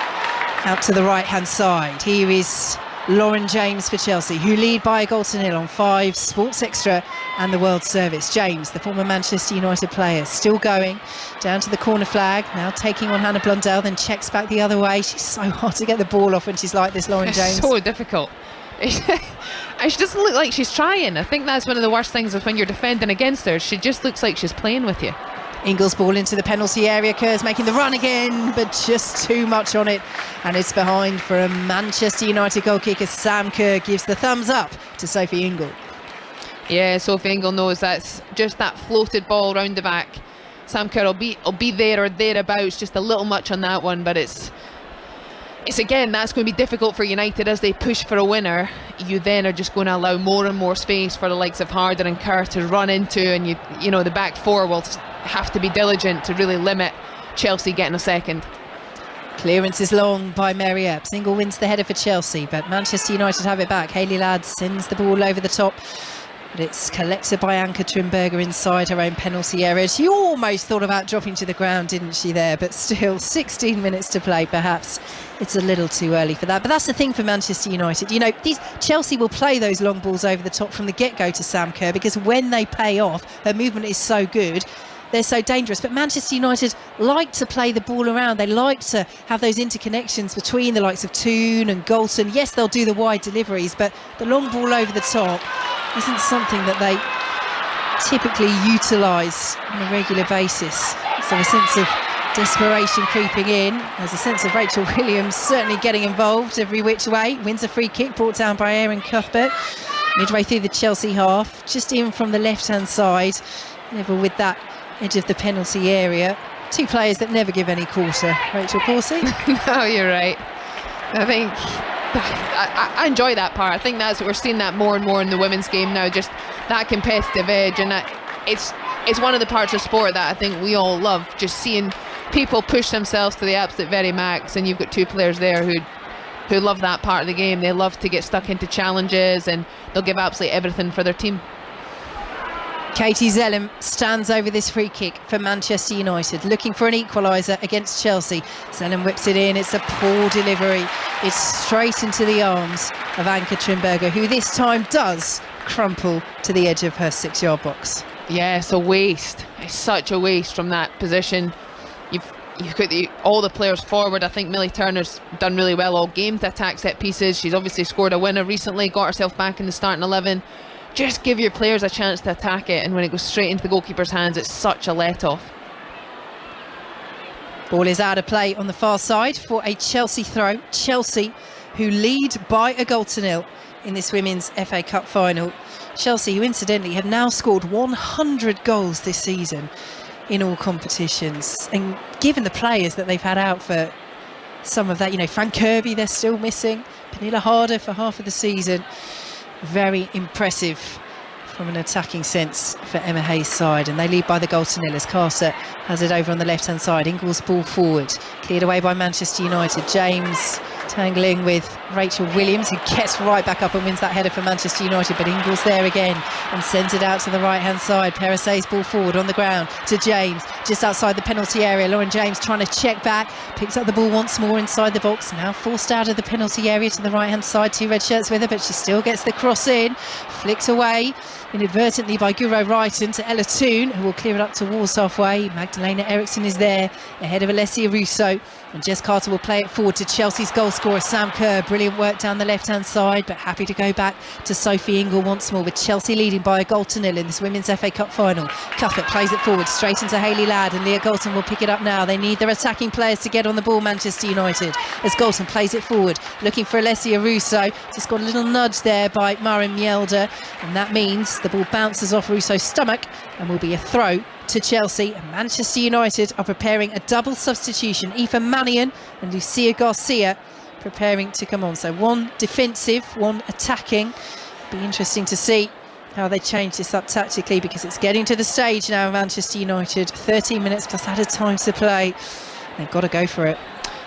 out to the right-hand side. Here is Lauren James for Chelsea, who lead by a goal to nil on 5 Sports Extra and the World Service. James, the former Manchester United player, still going down to the corner flag, now taking on Hannah Blundell, then checks back the other way. She's so hard to get the ball off when she's like this, Lauren James. It's so difficult. And she doesn't look like she's trying. I think that's one of the worst things is when you're defending against her. She just looks like she's playing with you. Ingles ball into the penalty area. Kerr's making the run again, but just too much on it. And it's behind for a Manchester United goal kick as Sam Kerr gives the thumbs up to Sophie Ingle. Yeah, Sophie Ingle knows that's just that floated ball round the back. Sam Kerr will be there or thereabouts, just a little much on that one, but it's again, that's going to be difficult for United as they push for a winner. You then are just going to allow more and more space for the likes of Harder and Kerr to run into, and you know the back four will have to be diligent to really limit Chelsea getting a second. Clearance is long by Mary Epps. Ingle wins the header for Chelsea, but Manchester United have it back. Hayley Ladd sends the ball over the top, but it's collected by Anke Trimberger inside her own penalty area. She almost thought about dropping to the ground, didn't she, there? But still, 16 minutes to play. Perhaps it's a little too early for that. But that's the thing for Manchester United. You know, Chelsea will play those long balls over the top from the get-go to Sam Kerr, because when they pay off, her movement is so good. They're so dangerous. But Manchester United like to play the ball around. They like to have those interconnections between the likes of Toon and Galton. Yes, they'll do the wide deliveries, but the long ball over the top isn't something that they typically utilise on a regular basis. So a sense of desperation creeping in. There's a sense of Rachel Williams certainly getting involved every which way. Wins a free kick brought down by Erin Cuthbert midway through the Chelsea half, just in from the left-hand side. Never with that edge of the penalty area. Two players that never give any quarter. Rachel Corsie? No, you're right. I think I enjoy that part. I think that's we're seeing that more and more in the women's game now, just that competitive edge, and it's one of the parts of sport that I think we all love, just seeing people push themselves to the absolute very max. And you've got two players there who love that part of the game. They love to get stuck into challenges, and they'll give absolutely everything for their team. Katie Zellem stands over this free kick for Manchester United, looking for an equaliser against Chelsea. Zellem whips it in. It's a poor delivery. It's straight into the arms of Anke Trimberger, who this time does crumple to the edge of her 6-yard box. Yeah, it's a waste. It's such a waste from that position. You've got all the players forward. I think Millie Turner's done really well all game to attack set pieces. She's obviously scored a winner recently, got herself back in the starting 11. Just give your players a chance to attack it, and when it goes straight into the goalkeeper's hands, it's such a let-off. Ball is out of play on the far side for a Chelsea throw. Chelsea, who lead by a goal to nil in this Women's FA Cup final. Chelsea, who incidentally have now scored 100 goals this season in all competitions. And given the players that they've had out for some of that, you know, Fran Kirby they're still missing, Pernilla Harder for half of the season. Very impressive from an attacking sense for Emma Hayes' side, and they lead by the goal to nil as Carter has it over on the left-hand side. Ingles ball forward, cleared away by Manchester United. James tangling with Rachel Williams, who gets right back up and wins that header for Manchester United, but Ingles there again and sends it out to the right-hand side. Perisse's ball forward on the ground to James, just outside the penalty area. Lauren James trying to check back, picks up the ball once more inside the box, now forced out of the penalty area to the right-hand side. Two red shirts with her, but she still gets the cross in, flicked away inadvertently by Guro Wrighton to Ella Toon, who will clear it up towards halfway. Magdalena Eriksson is there ahead of Alessia Russo, and Jess Carter will play it forward to Chelsea's goal scorer Sam Kerr. Brilliant work down the left-hand side, but happy to go back to Sophie Ingle once more, with Chelsea leading by a goal to nil in this Women's FA Cup final. Cuthbert plays it forward straight into Hayley Ladd, and Leah Galton will pick it up now. They need their attacking players to get on the ball, Manchester United, as Galton plays it forward looking for Alessia Russo. Just got a little nudge there by Maren Mjelder, and that means the ball bounces off Russo's stomach and will be a throw to Chelsea. And Manchester United are preparing a double substitution. Aoife Mannion and Lucia Garcia preparing to come on. So one defensive, one attacking. Be interesting to see how they change this up tactically, because it's getting to the stage now. Manchester United, 13 minutes plus added time to play. They've got to go for it.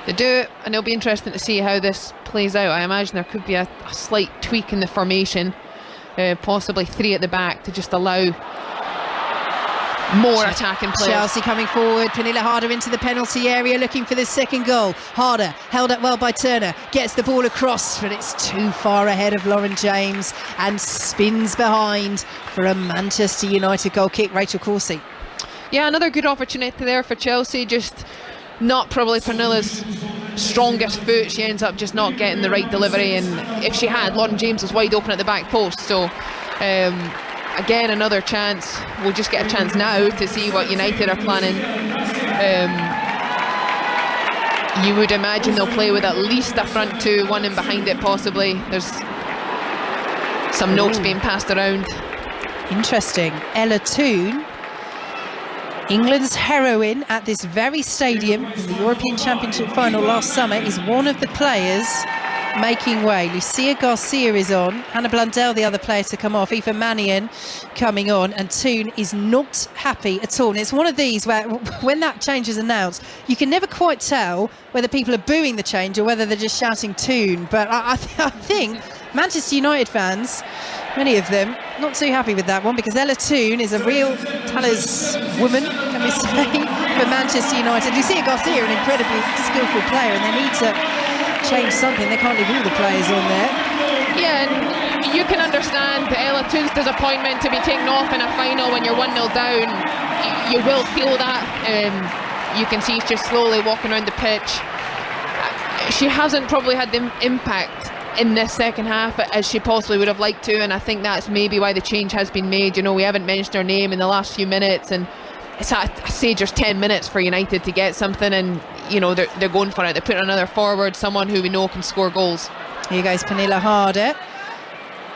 They do, and it'll be interesting to see how this plays out. I imagine there could be a slight tweak in the formation, possibly three at the back to just allow more attacking players. Chelsea coming forward. Pernilla Harder into the penalty area looking for the second goal. Harder held up well by Turner, gets the ball across, but it's too far ahead of Lauren James and spins behind for a Manchester United goal kick. Rachel Corsie. Yeah, another good opportunity there for Chelsea, just not probably Pernilla's strongest foot, she ends up just not getting the right delivery, and if she had, Lauren James was wide open at the back post. So again, another chance. We'll just get a chance now to see what United are planning. You would imagine they'll play with at least a front two, one in behind it possibly. There's some notes being passed around. Interesting. Ella Toone, England's heroine at this very stadium in the European Championship final last summer, is one of the players making way. Lucia Garcia is on, Hannah Blundell the other player to come off, Aoife Mannion coming on, and Toone is not happy at all. And it's one of these where when that change is announced, you can never quite tell whether people are booing the change or whether they're just shouting Toone. But I think Manchester United fans, many of them, not too happy with that one, because Ella Toone is a real taliswoman, can we say, for Manchester United. Lucia Garcia, an incredibly skillful player, and they need to change something. They can't leave all the players on there. Yeah, and you can understand Ella Toone's disappointment to be taken off in a final when you're 1-0 down. You will feel that. You can see she's just slowly walking around the pitch. She hasn't probably had the impact in this second half as she possibly would have liked to, and I think that's maybe why the change has been made. You know, we haven't mentioned her name in the last few minutes, and it's I say just 10 minutes for United to get something, and you know they're going for it. They're putting another forward, someone who we know can score goals. Here goes Pernilla Harder,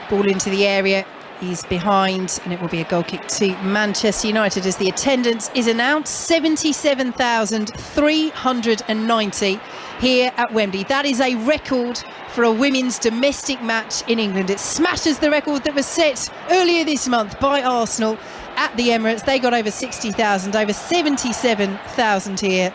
ball into the area, he's behind, and it will be a goal kick to Manchester United as the attendance is announced. 77,390 here at Wembley. That is a record for a women's domestic match in England. It smashes the record that was set earlier this month by Arsenal at the Emirates. They got over 60,000, over 77,000 here,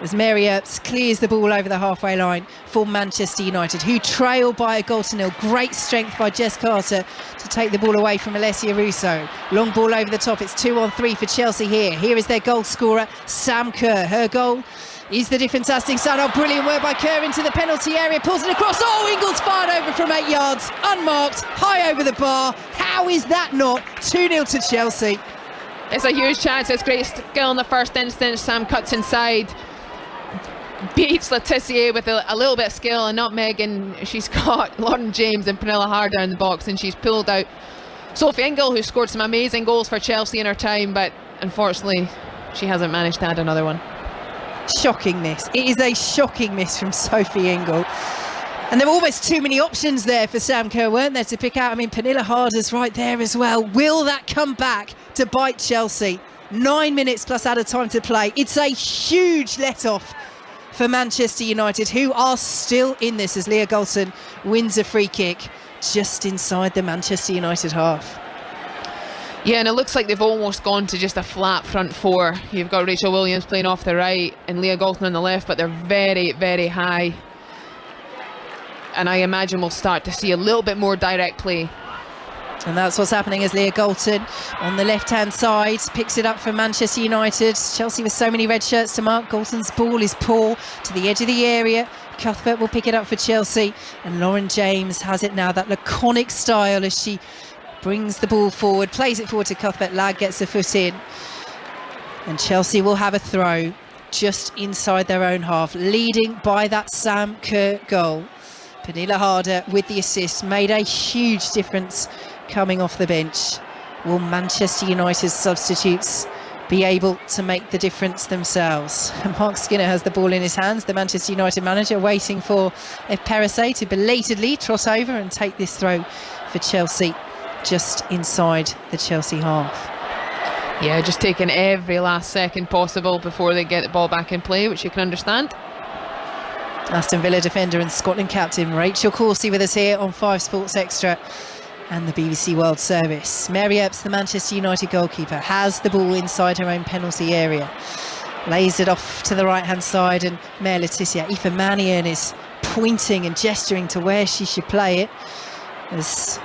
as Mary Earps clears the ball over the halfway line for Manchester United, who trail by a goal to nil. Great strength by Jess Carter to take the ball away from Alessia Russo. Long ball over the top. It's 2-on-3 for Chelsea here. Here is their goal scorer, Sam Kerr. Her goal is the difference casting side. Oh, brilliant work by Kerr into the penalty area. Pulls it across. Oh, Ingles fired over from 8 yards. Unmarked, high over the bar. How is that not 2-0 to Chelsea? It's a huge chance. It's great skill in the first instance. Sam cuts inside, beats Letitia with a little bit of skill and nutmeg, and she's got Lauren James and Pernilla Harder in the box, and she's pulled out Sophie Ingle, who scored some amazing goals for Chelsea in her time, but unfortunately she hasn't managed to add another one. Shocking miss. It is a shocking miss from Sophie Ingle. And there were almost too many options there for Sam Kerr, weren't there, to pick out? I mean, Pernilla Harder's right there as well. Will that come back to bite Chelsea? 9 minutes plus added time to play. It's a huge let-off for Manchester United, who are still in this, as Leah Golson wins a free kick just inside the Manchester United half. Yeah, and it looks like they've almost gone to just a flat front four. You've got Rachel Williams playing off the right and Leah Golson on the left, but they're very, very high. And I imagine we'll start to see a little bit more direct play. And that's what's happening as Leah Golson on the left-hand side picks it up for Manchester United. Chelsea with so many red shirts to mark. Golson's ball is poor to the edge of the area. Cuthbert will pick it up for Chelsea. And Lauren James has it now, that laconic style as she brings the ball forward, plays it forward to Cuthbert. Lag gets the foot in. And Chelsea will have a throw just inside their own half, leading by that Sam Kerr goal. Pernilla Harder with the assist made a huge difference coming off the bench. Will Manchester United's substitutes be able to make the difference themselves? And Mark Skinner has the ball in his hands, the Manchester United manager, waiting for F. Perisset to belatedly trot over and take this throw for Chelsea just inside the Chelsea half. Yeah, just taking every last second possible before they get the ball back in play, which you can understand. Aston Villa defender and Scotland captain Rachel Coursey with us here on 5 Sports Extra and the BBC World Service. Mary Earps, the Manchester United goalkeeper, has the ball inside her own penalty area. Lays it off to the right-hand side, and Mare Letitia, Aoife Mannion, is pointing and gesturing to where she should play it. As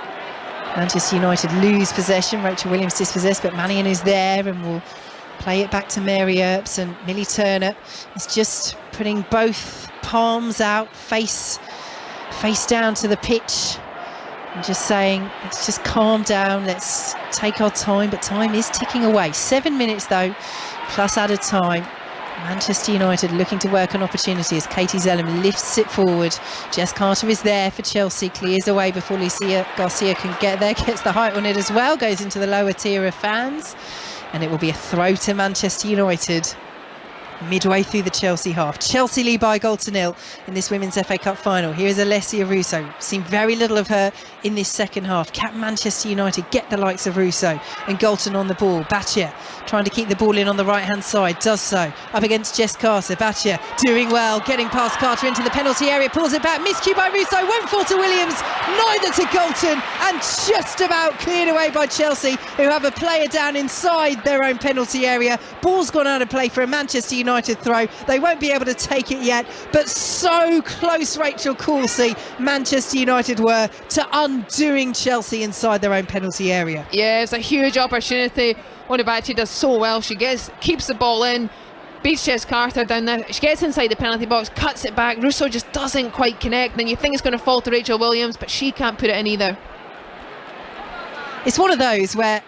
Manchester United lose possession, Rachel Williams dispossessed, but Mannion is there and will play it back to Mary Earps, and Millie Turner is just putting both palms out, face down to the pitch, and just saying, let's just calm down, let's take our time. But time is ticking away. 7 minutes though, plus added time. Manchester United looking to work on opportunities. Katie Zellum lifts it forward. Jess Carter is there for Chelsea, clears away before Lucia Garcia can get there, gets the height on it as well, goes into the lower tier of fans, and it will be a throw to Manchester United midway through the Chelsea half. Chelsea lead by a goal to nil in this Women's FA Cup final. Here is Alessia Russo. Seen very little of her in this second half. Can Manchester United get the likes of Russo and Galton on the ball? Batcher trying to keep the ball in on the right hand side, does so up against Jess Carter. Batcher doing well, getting past Carter into the penalty area, pulls it back, miscue by Russo, won't fall to Williams, neither to Galton, and just about cleared away by Chelsea, who have a player down inside their own penalty area. Ball's gone out of play for a Manchester United throw. They won't be able to take it yet, but so close, Rachel Coursey, Manchester United were to undoing Chelsea inside their own penalty area. Yeah, it's a huge opportunity. Onabachi does so well. She keeps the ball in, beats Jess Carter down there. She gets inside the penalty box, cuts it back. Russo just doesn't quite connect. Then you think it's going to fall to Rachel Williams, but she can't put it in either. It's one of those where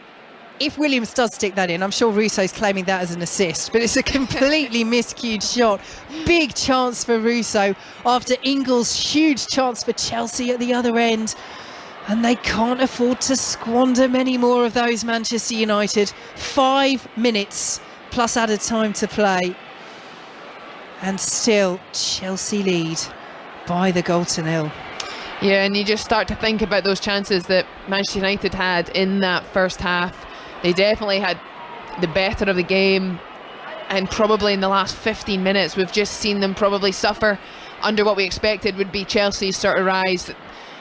if Williams does stick that in, I'm sure Russo's claiming that as an assist, but it's a completely miscued shot. Big chance for Russo after Ingles' huge chance for Chelsea at the other end. And they can't afford to squander many more of those, Manchester United. 5 minutes plus added time to play. And still, Chelsea lead by the goal to nil. Yeah, and you just start to think about those chances that Manchester United had in that first half. They definitely had the better of the game. And probably in the last 15 minutes, we've just seen them probably suffer under what we expected would be Chelsea's sort of rise.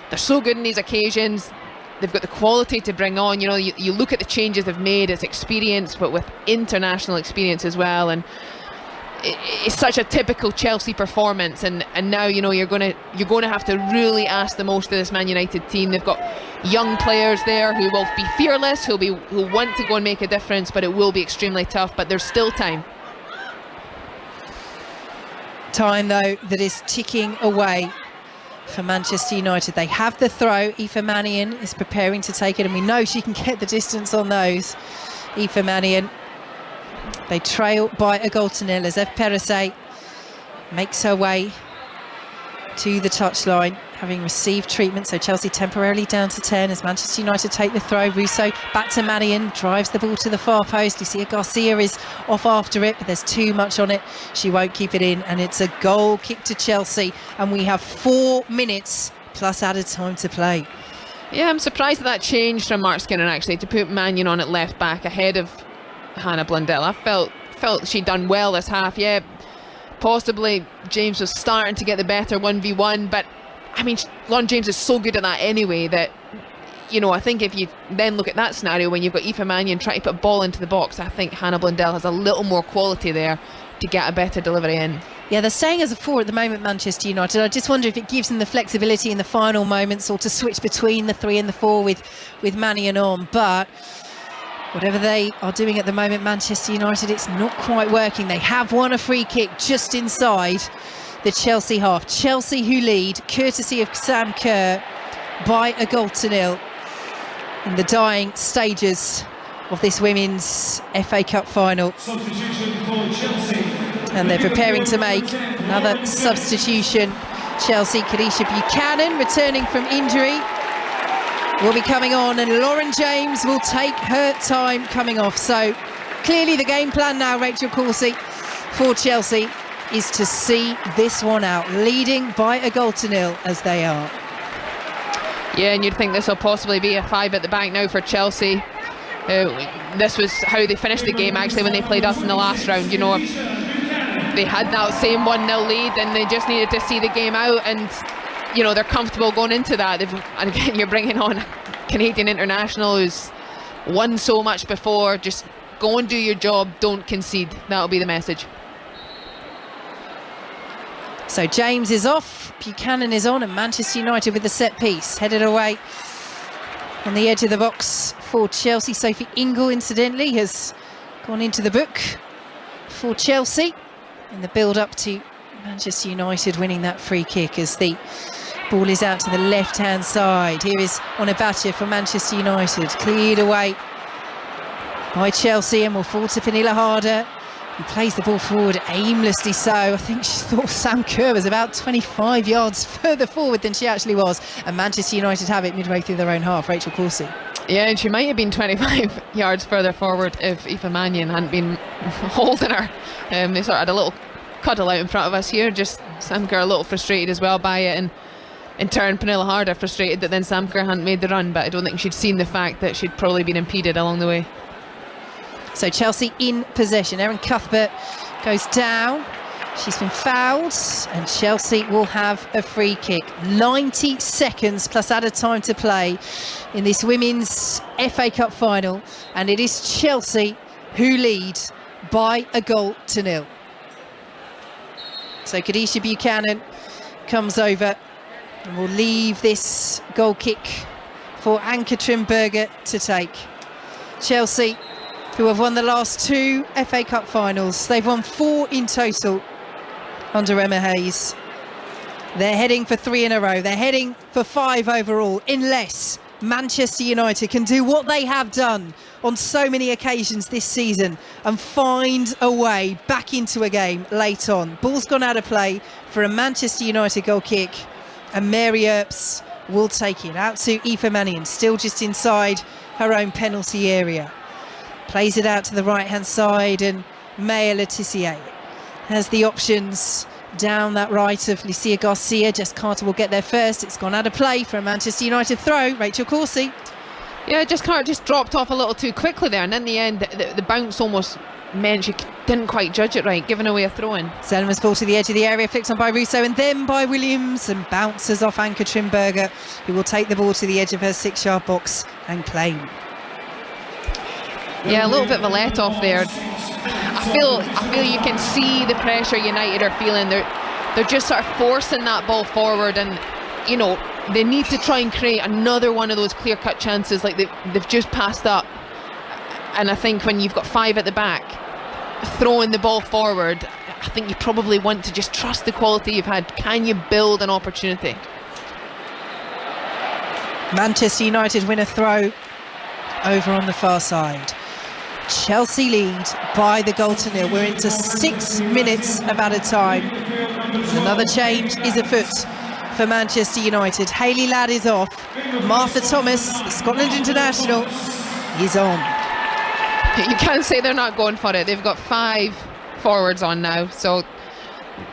They're so good in these occasions. They've got the quality to bring on. You know, you look at the changes they've made. It's experience, but with international experience as well. And it's such a typical Chelsea performance. And now, you know, you're going to have to really ask the most of this Man United team. They've got young players there who will be fearless, who want to go and make a difference. But it will be extremely tough. But there's still time. Time though that is ticking away for Manchester United. They have the throw. Aoife Mannion is preparing to take it, and we know she can get the distance on those. Aoife Mannion. They trail by a goal to nil as F. Perisset makes her way to the touchline, having received treatment. So Chelsea temporarily down to 10 as Manchester United take the throw. Russo back to Mannion, drives the ball to the far post. Lucia Garcia is off after it, but there's too much on it. She won't keep it in, and it's a goal kick to Chelsea. And we have 4 minutes plus added time to play. Yeah, I'm surprised that changed from Mark Skinner actually to put Mannion on at left back ahead of Hannah Blundell. I felt she'd done well this half. Yeah, possibly James was starting to get the better 1v1, but I mean, Lauren James is so good at that anyway that, you know, I think if you then look at that scenario when you've got Aoife Mannion trying to put a ball into the box, I think Hannah Blundell has a little more quality there to get a better delivery in. Yeah, they're staying as a 4 at the moment, Manchester United. I just wonder if it gives them the flexibility in the final moments or to switch between the 3 and the 4 with Mannion on. But whatever they are doing at the moment, Manchester United, it's not quite working. They have won a free kick just inside the Chelsea half. Chelsea who lead, courtesy of Sam Kerr, by a goal to nil in the dying stages of this Women's FA Cup final. Substitution for Chelsea. And they're preparing to make another substitution. Chelsea, Kadisha Buchanan, returning from injury, will be coming on, and Lauren James will take her time coming off. So clearly the game plan now, Rachel Coursey, for Chelsea is to see this one out, leading by a goal to nil as they are. Yeah, and you'd think this will possibly be a 5 at the back now for Chelsea. This was how they finished the game actually when they played us in the last round. You know, if they had that same 1-0 lead and they just needed to see the game out, and you know, they're comfortable going into that. And again, you're bringing on a Canadian international who's won so much before. Just go and do your job, don't concede. That'll be the message. So James is off, Buchanan is on, and Manchester United with the set piece, headed away on the edge of the box for Chelsea. Sophie Ingle, incidentally, has gone into the book for Chelsea in the build-up to Manchester United winning that free kick as the ball is out to the left-hand side. Here is Onabachi for Manchester United, cleared away by Chelsea and will fall to Pernilla Harder. He plays the ball forward aimlessly so. I think she thought Sam Kerr was about 25 yards further forward than she actually was. And Manchester United have it midway through their own half. Rachel Coursey. Yeah, and she might have been 25 yards further forward if Aoife Mannion hadn't been holding her. They sort of had a little cuddle out in front of us here. Just Sam Kerr a little frustrated as well by it, and in turn Pernilla Harder frustrated that then Sam Kerr hadn't made the run, but I don't think she'd seen the fact that she'd probably been impeded along the way. So Chelsea in possession. Erin Cuthbert goes down. She's been fouled, and Chelsea will have a free kick. 90 seconds plus added time to play in this Women's FA Cup final, and it is Chelsea who lead by 1-0. So Kadisha Buchanan comes over and will leave this goal kick for Ann-Katrin Berger to take. Chelsea, who have won the last 2 FA Cup finals. They've won 4 in total under Emma Hayes. They're heading for 3 in a row. They're heading for 5 overall, unless Manchester United can do what they have done on so many occasions this season and find a way back into a game late on. Ball's gone out of play for a Manchester United goal kick, and Mary Earps will take it out to Aoife Mannion, still just inside her own penalty area. Plays it out to the right-hand side, and Maya Letitia has the options down that right of Lucia Garcia. Jess Carter will get there first. It's gone out of play for a Manchester United throw. Rachel Coursey. Yeah, Jess Carter just dropped off a little too quickly there, and in the end the bounce almost meant she didn't quite judge it right, giving away a throw-in. Zelman's ball to the edge of the area, flicked on by Russo and then by Williams, and bounces off Ann-Katrin Berger, who will take the ball to the edge of her 6-yard box and claim. Yeah, a little bit of a let off there. I feel you can see the pressure United are feeling. They're just sort of forcing that ball forward, and you know they need to try and create another one of those clear-cut chances like they've just passed up. And I think when you've got 5 at the back throwing the ball forward, I think you probably want to just trust the quality you've had. Can you build an opportunity? Manchester United win a throw over on the far side. Chelsea lead by the goal to 0. We're into 6 minutes of added time. Another change is afoot for Manchester United. Hayley Ladd is off. Martha Thomas, the Scotland international, is on. You can't say they're not going for it. They've got 5 forwards on now, so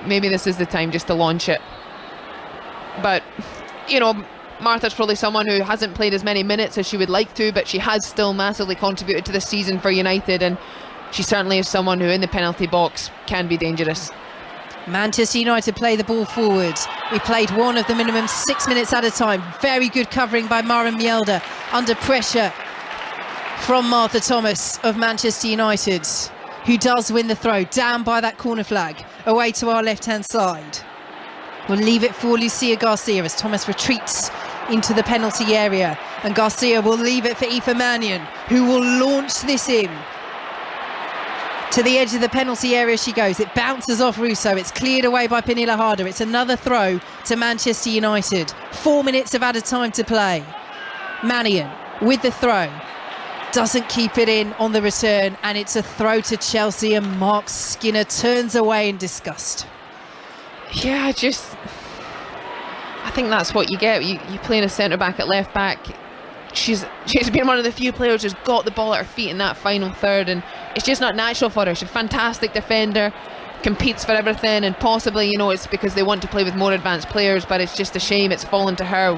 maybe this is the time just to launch it. But, you know, Martha's probably someone who hasn't played as many minutes as she would like to, but she has still massively contributed to this season for United, and she certainly is someone who in the penalty box can be dangerous. Manchester United play the ball forward. We played one of the minimum 6 minutes at a time. Very good covering by Maren Mjelde under pressure from Martha Thomas of Manchester United, who does win the throw, down by that corner flag, away to our left-hand side. We'll leave it for Lucia Garcia as Thomas retreats into the penalty area, and Garcia will leave it for Aoife Mannion, who will launch this in. To the edge of the penalty area she goes. It bounces off Russo. It's cleared away by Pernilla Harder. It's another throw to Manchester United. 4 minutes of added time to play. Mannion with the throw. Doesn't keep it in on the return, and it's a throw to Chelsea, and Mark Skinner turns away in disgust. Yeah, I think that's what you get. You playing a centre-back at left-back. She's been one of the few players who's got the ball at her feet in that final third, and it's just not natural for her. She's a fantastic defender, competes for everything, and possibly, you know, it's because they want to play with more advanced players, but it's just a shame it's fallen to her.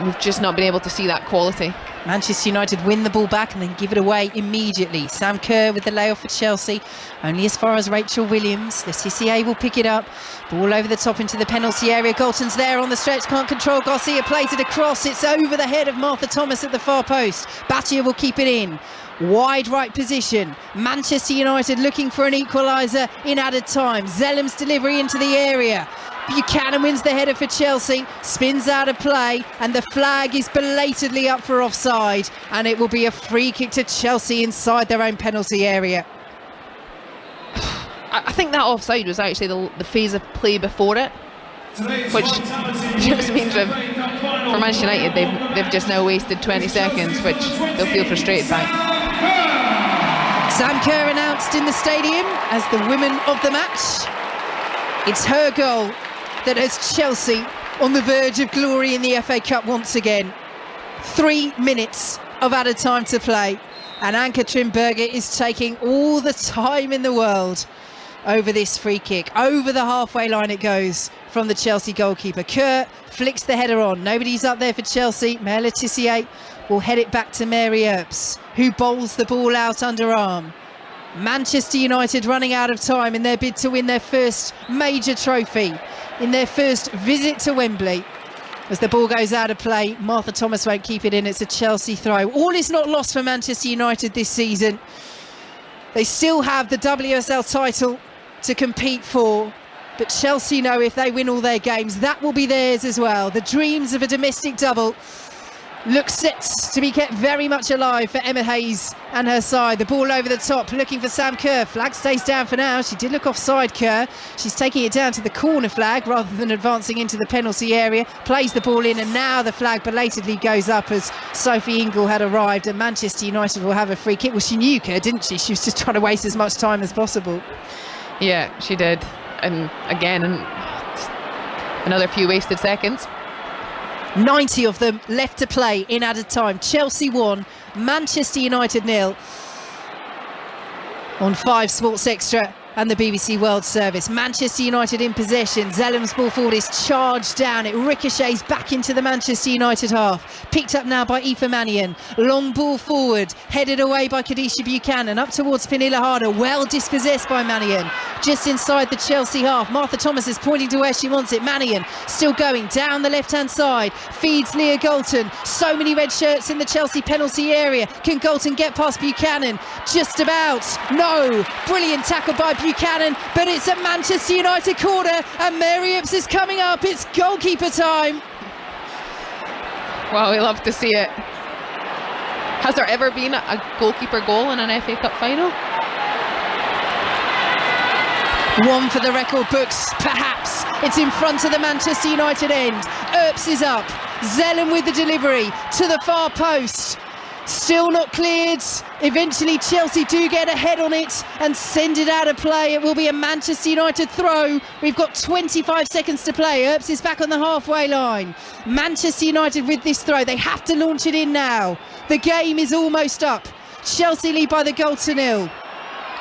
We've just not been able to see that quality. Manchester United win the ball back and then give it away immediately. Sam Kerr with the layoff for Chelsea, only as far as Rachel Williams. The CCA will pick it up. Ball over the top into the penalty area. Galton's there on the stretch, can't control. Garcia plays it across. It's over the head of Martha Thomas at the far post. Battia will keep it in. Wide right position. Manchester United looking for an equaliser in added time. Zellam's delivery into the area. Buchanan wins the header for Chelsea, spins out of play, and the flag is belatedly up for offside, and it will be a free kick to Chelsea inside their own penalty area. I think that offside was actually the phase of play before it, which just means for Manchester United they've just now wasted 20 seconds, which they'll feel frustrated by. Sam Kerr announced in the stadium as the woman of the match. It's her goal that has Chelsea on the verge of glory in the FA Cup once again. 3 minutes of added time to play, and Ann-Katrin Berger is taking all the time in the world over this free kick. Over the halfway line it goes from the Chelsea goalkeeper. Kerr flicks the header on. Nobody's up there for Chelsea. Mère Laetitia will head it back to Mary Earps, who bowls the ball out underarm. Manchester United running out of time in their bid to win their first major trophy, in their first visit to Wembley. As the ball goes out of play, Martha Thomas won't keep it in. It's a Chelsea throw. All is not lost for Manchester United this season. They still have the WSL title to compete for, but Chelsea know if they win all their games, that will be theirs as well. The dreams of a domestic double look set to be kept very much alive for Emma Hayes and her side. The ball over the top, looking for Sam Kerr. Flag stays down for now. She did look offside, Kerr. She's taking it down to the corner flag rather than advancing into the penalty area. Plays the ball in, and now the flag belatedly goes up as Sophie Ingle had arrived, and Manchester United will have a free kick. Well, she knew, Kerr, didn't she? She was just trying to waste as much time as possible. Yeah, she did. And again, another few wasted seconds. 90 of them left to play in added time. Chelsea 1, Manchester United 0 on 5 Sports Extra and the BBC World Service. Manchester United in possession. Zellam's ball forward is charged down. It ricochets back into the Manchester United half. Picked up now by Aoife Mannion. Long ball forward, headed away by Khadisha Buchanan. Up towards Pernilla Harder. Well dispossessed by Mannion. Just inside the Chelsea half. Martha Thomas is pointing to where she wants it. Mannion still going down the left-hand side. Feeds Leah Galton. So many red shirts in the Chelsea penalty area. Can Galton get past Buchanan? Just about. No. Brilliant tackle by Buchanan, but it's a Manchester United corner, and Mary Earps is coming up. It's goalkeeper time. Wow, we love to see it. Has there ever been a goalkeeper goal in an FA Cup final? One for the record books, perhaps. It's in front of the Manchester United end. Earps is up. Zellam with the delivery to the far post. Still not cleared. Eventually Chelsea do get ahead on it and send it out of play. It will be a Manchester United throw. We've got 25 seconds to play. Earps is back on the halfway line. Manchester United with this throw. They have to launch it in now. The game is almost up. Chelsea lead by the goal to 0.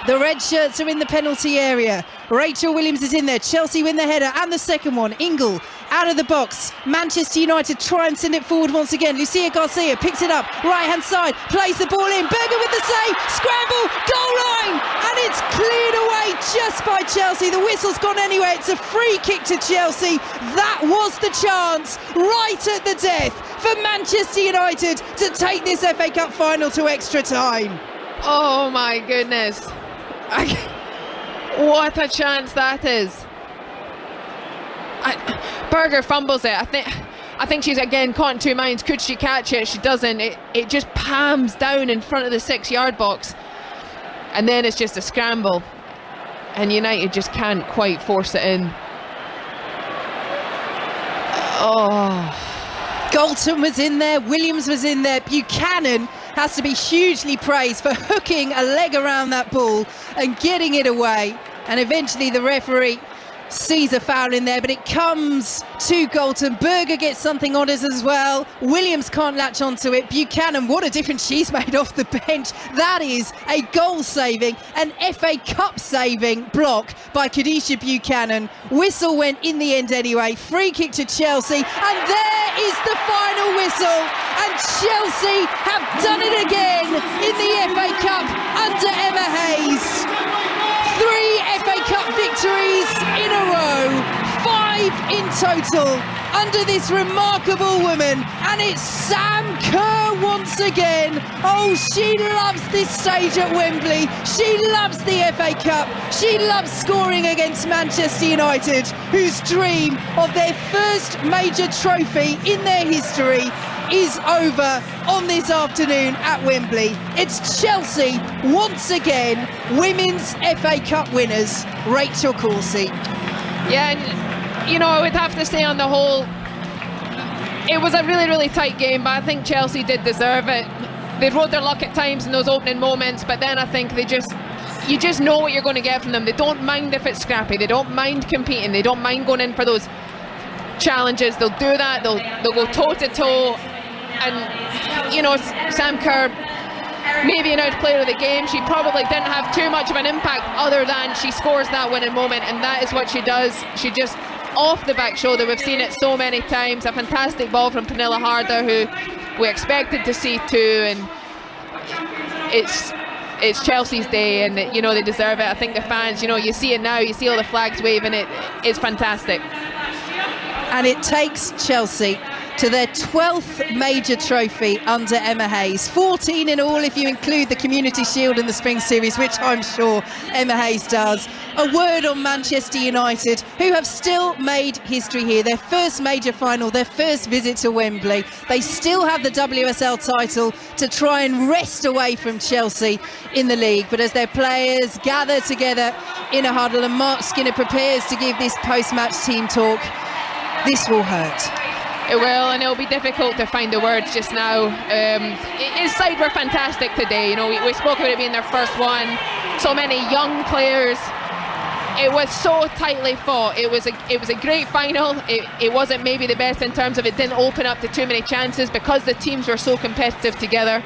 The red shirts are in the penalty area. Rachel Williams is in there. Chelsea win the header and the second one. Ingle out of the box. Manchester United try and send it forward once again. Lucia Garcia picks it up. Right hand side. Plays the ball in. Berger with the save. Scramble. Goal line. And it's cleared away just by Chelsea. The whistle's gone anywhere. It's a free kick to Chelsea. That was the chance right at the death for Manchester United to take this FA Cup final to extra time. Oh my goodness. What a chance that is. Berger fumbles it. I think she's again caught in two minds. Could she catch it? She doesn't. It just palms down in front of the 6-yard box, and then it's just a scramble, and United just can't quite force it in. Oh, Galton was in there. Williams was in there. Buchanan has to be hugely praised for hooking a leg around that ball and getting it away. And eventually the referee sees a foul in there, but it comes to Galton. Berger gets something on us as well. Williams can't latch onto it. Buchanan, what a difference she's made off the bench. That is a goal-saving, an FA Cup-saving block by Khadisha Buchanan. Whistle went in the end anyway. Free kick to Chelsea, and there is the final whistle. And Chelsea have done it again in the FA Cup under Emma Hayes. 3 FA Cup victories in a row, 5 in total under this remarkable woman, and it's Sam Kerr once again. Oh, she loves this stage at Wembley. She loves the FA Cup. She loves scoring against Manchester United, whose dream of their first major trophy in their history is over on this afternoon at Wembley. It's Chelsea once again, women's FA Cup winners. Rachel Corsie. yeah, and you know, I would have to say on the whole, it was a really, really tight game, but I think Chelsea did deserve it. they rode their luck at times in those opening moments, but then I think you just know what you're going to get from them. They don't mind if it's scrappy. They don't mind competing. They don't mind going in for those challenges. They'll do that. They'll go toe to toe. And you know, Sam Kerr, maybe an outplayer of the game. She probably didn't have too much of an impact other than she scores that winning moment, and that is what she does. She just off the back shoulder. We've seen it so many times. A fantastic ball from Pernilla Harder, who we expected to see too, and it's Chelsea's day, and you know they deserve it. I think the fans, you know, you see it now, you see all the flags waving, it's fantastic. And it takes Chelsea to their 12th major trophy under Emma Hayes. 14 in all if you include the Community Shield and the Spring Series, which I'm sure Emma Hayes does. A word on Manchester United, who have still made history here. Their first major final, their first visit to Wembley. They still have the WSL title to try and wrest away from Chelsea in the league. But as their players gather together in a huddle and Mark Skinner prepares to give this post-match team talk, this will hurt. It will, and it'll be difficult to find the words just now. His side were fantastic today. You know, we spoke about it being their first one. So many young players. It was so tightly fought. It was a great final. It wasn't maybe the best in terms of it didn't open up to too many chances because the teams were so competitive together.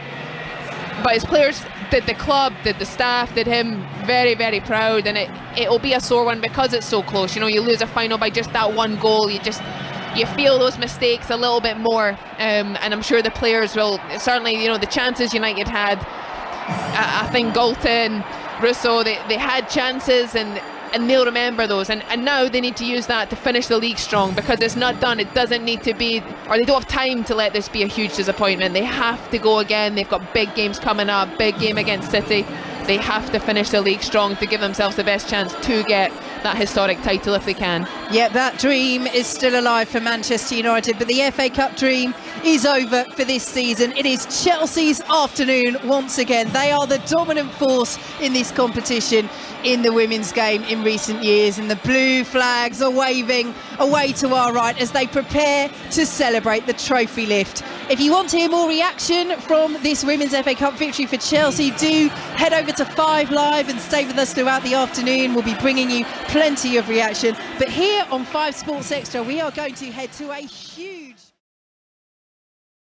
But his players did the club, did the staff, did him very, very proud, and it'll be a sore one because it's so close. You know, you lose a final by just that one goal. You feel those mistakes a little bit more, and I'm sure the players will. Certainly, you know, the chances United had, I think Galton, Russo, they had chances, and they'll remember those, and now they need to use that to finish the league strong, because it's not done. It doesn't need to be, or they don't have time to let this be a huge disappointment. They have to go again. They've got big games coming up, big game against City. They have to finish the league strong to give themselves the best chance to get that historic title if they can. Yeah, that dream is still alive for Manchester United, but the FA Cup dream is over for this season. It is Chelsea's afternoon once again. They are the dominant force in this competition in the women's game in recent years, and the blue flags are waving away to our right as they prepare to celebrate the trophy lift. If you want to hear more reaction from this Women's FA Cup victory for Chelsea, do head over to 5 Live and stay with us throughout the afternoon. We'll be bringing you plenty of reaction. But here on 5 Sports Extra, we are going to head to a huge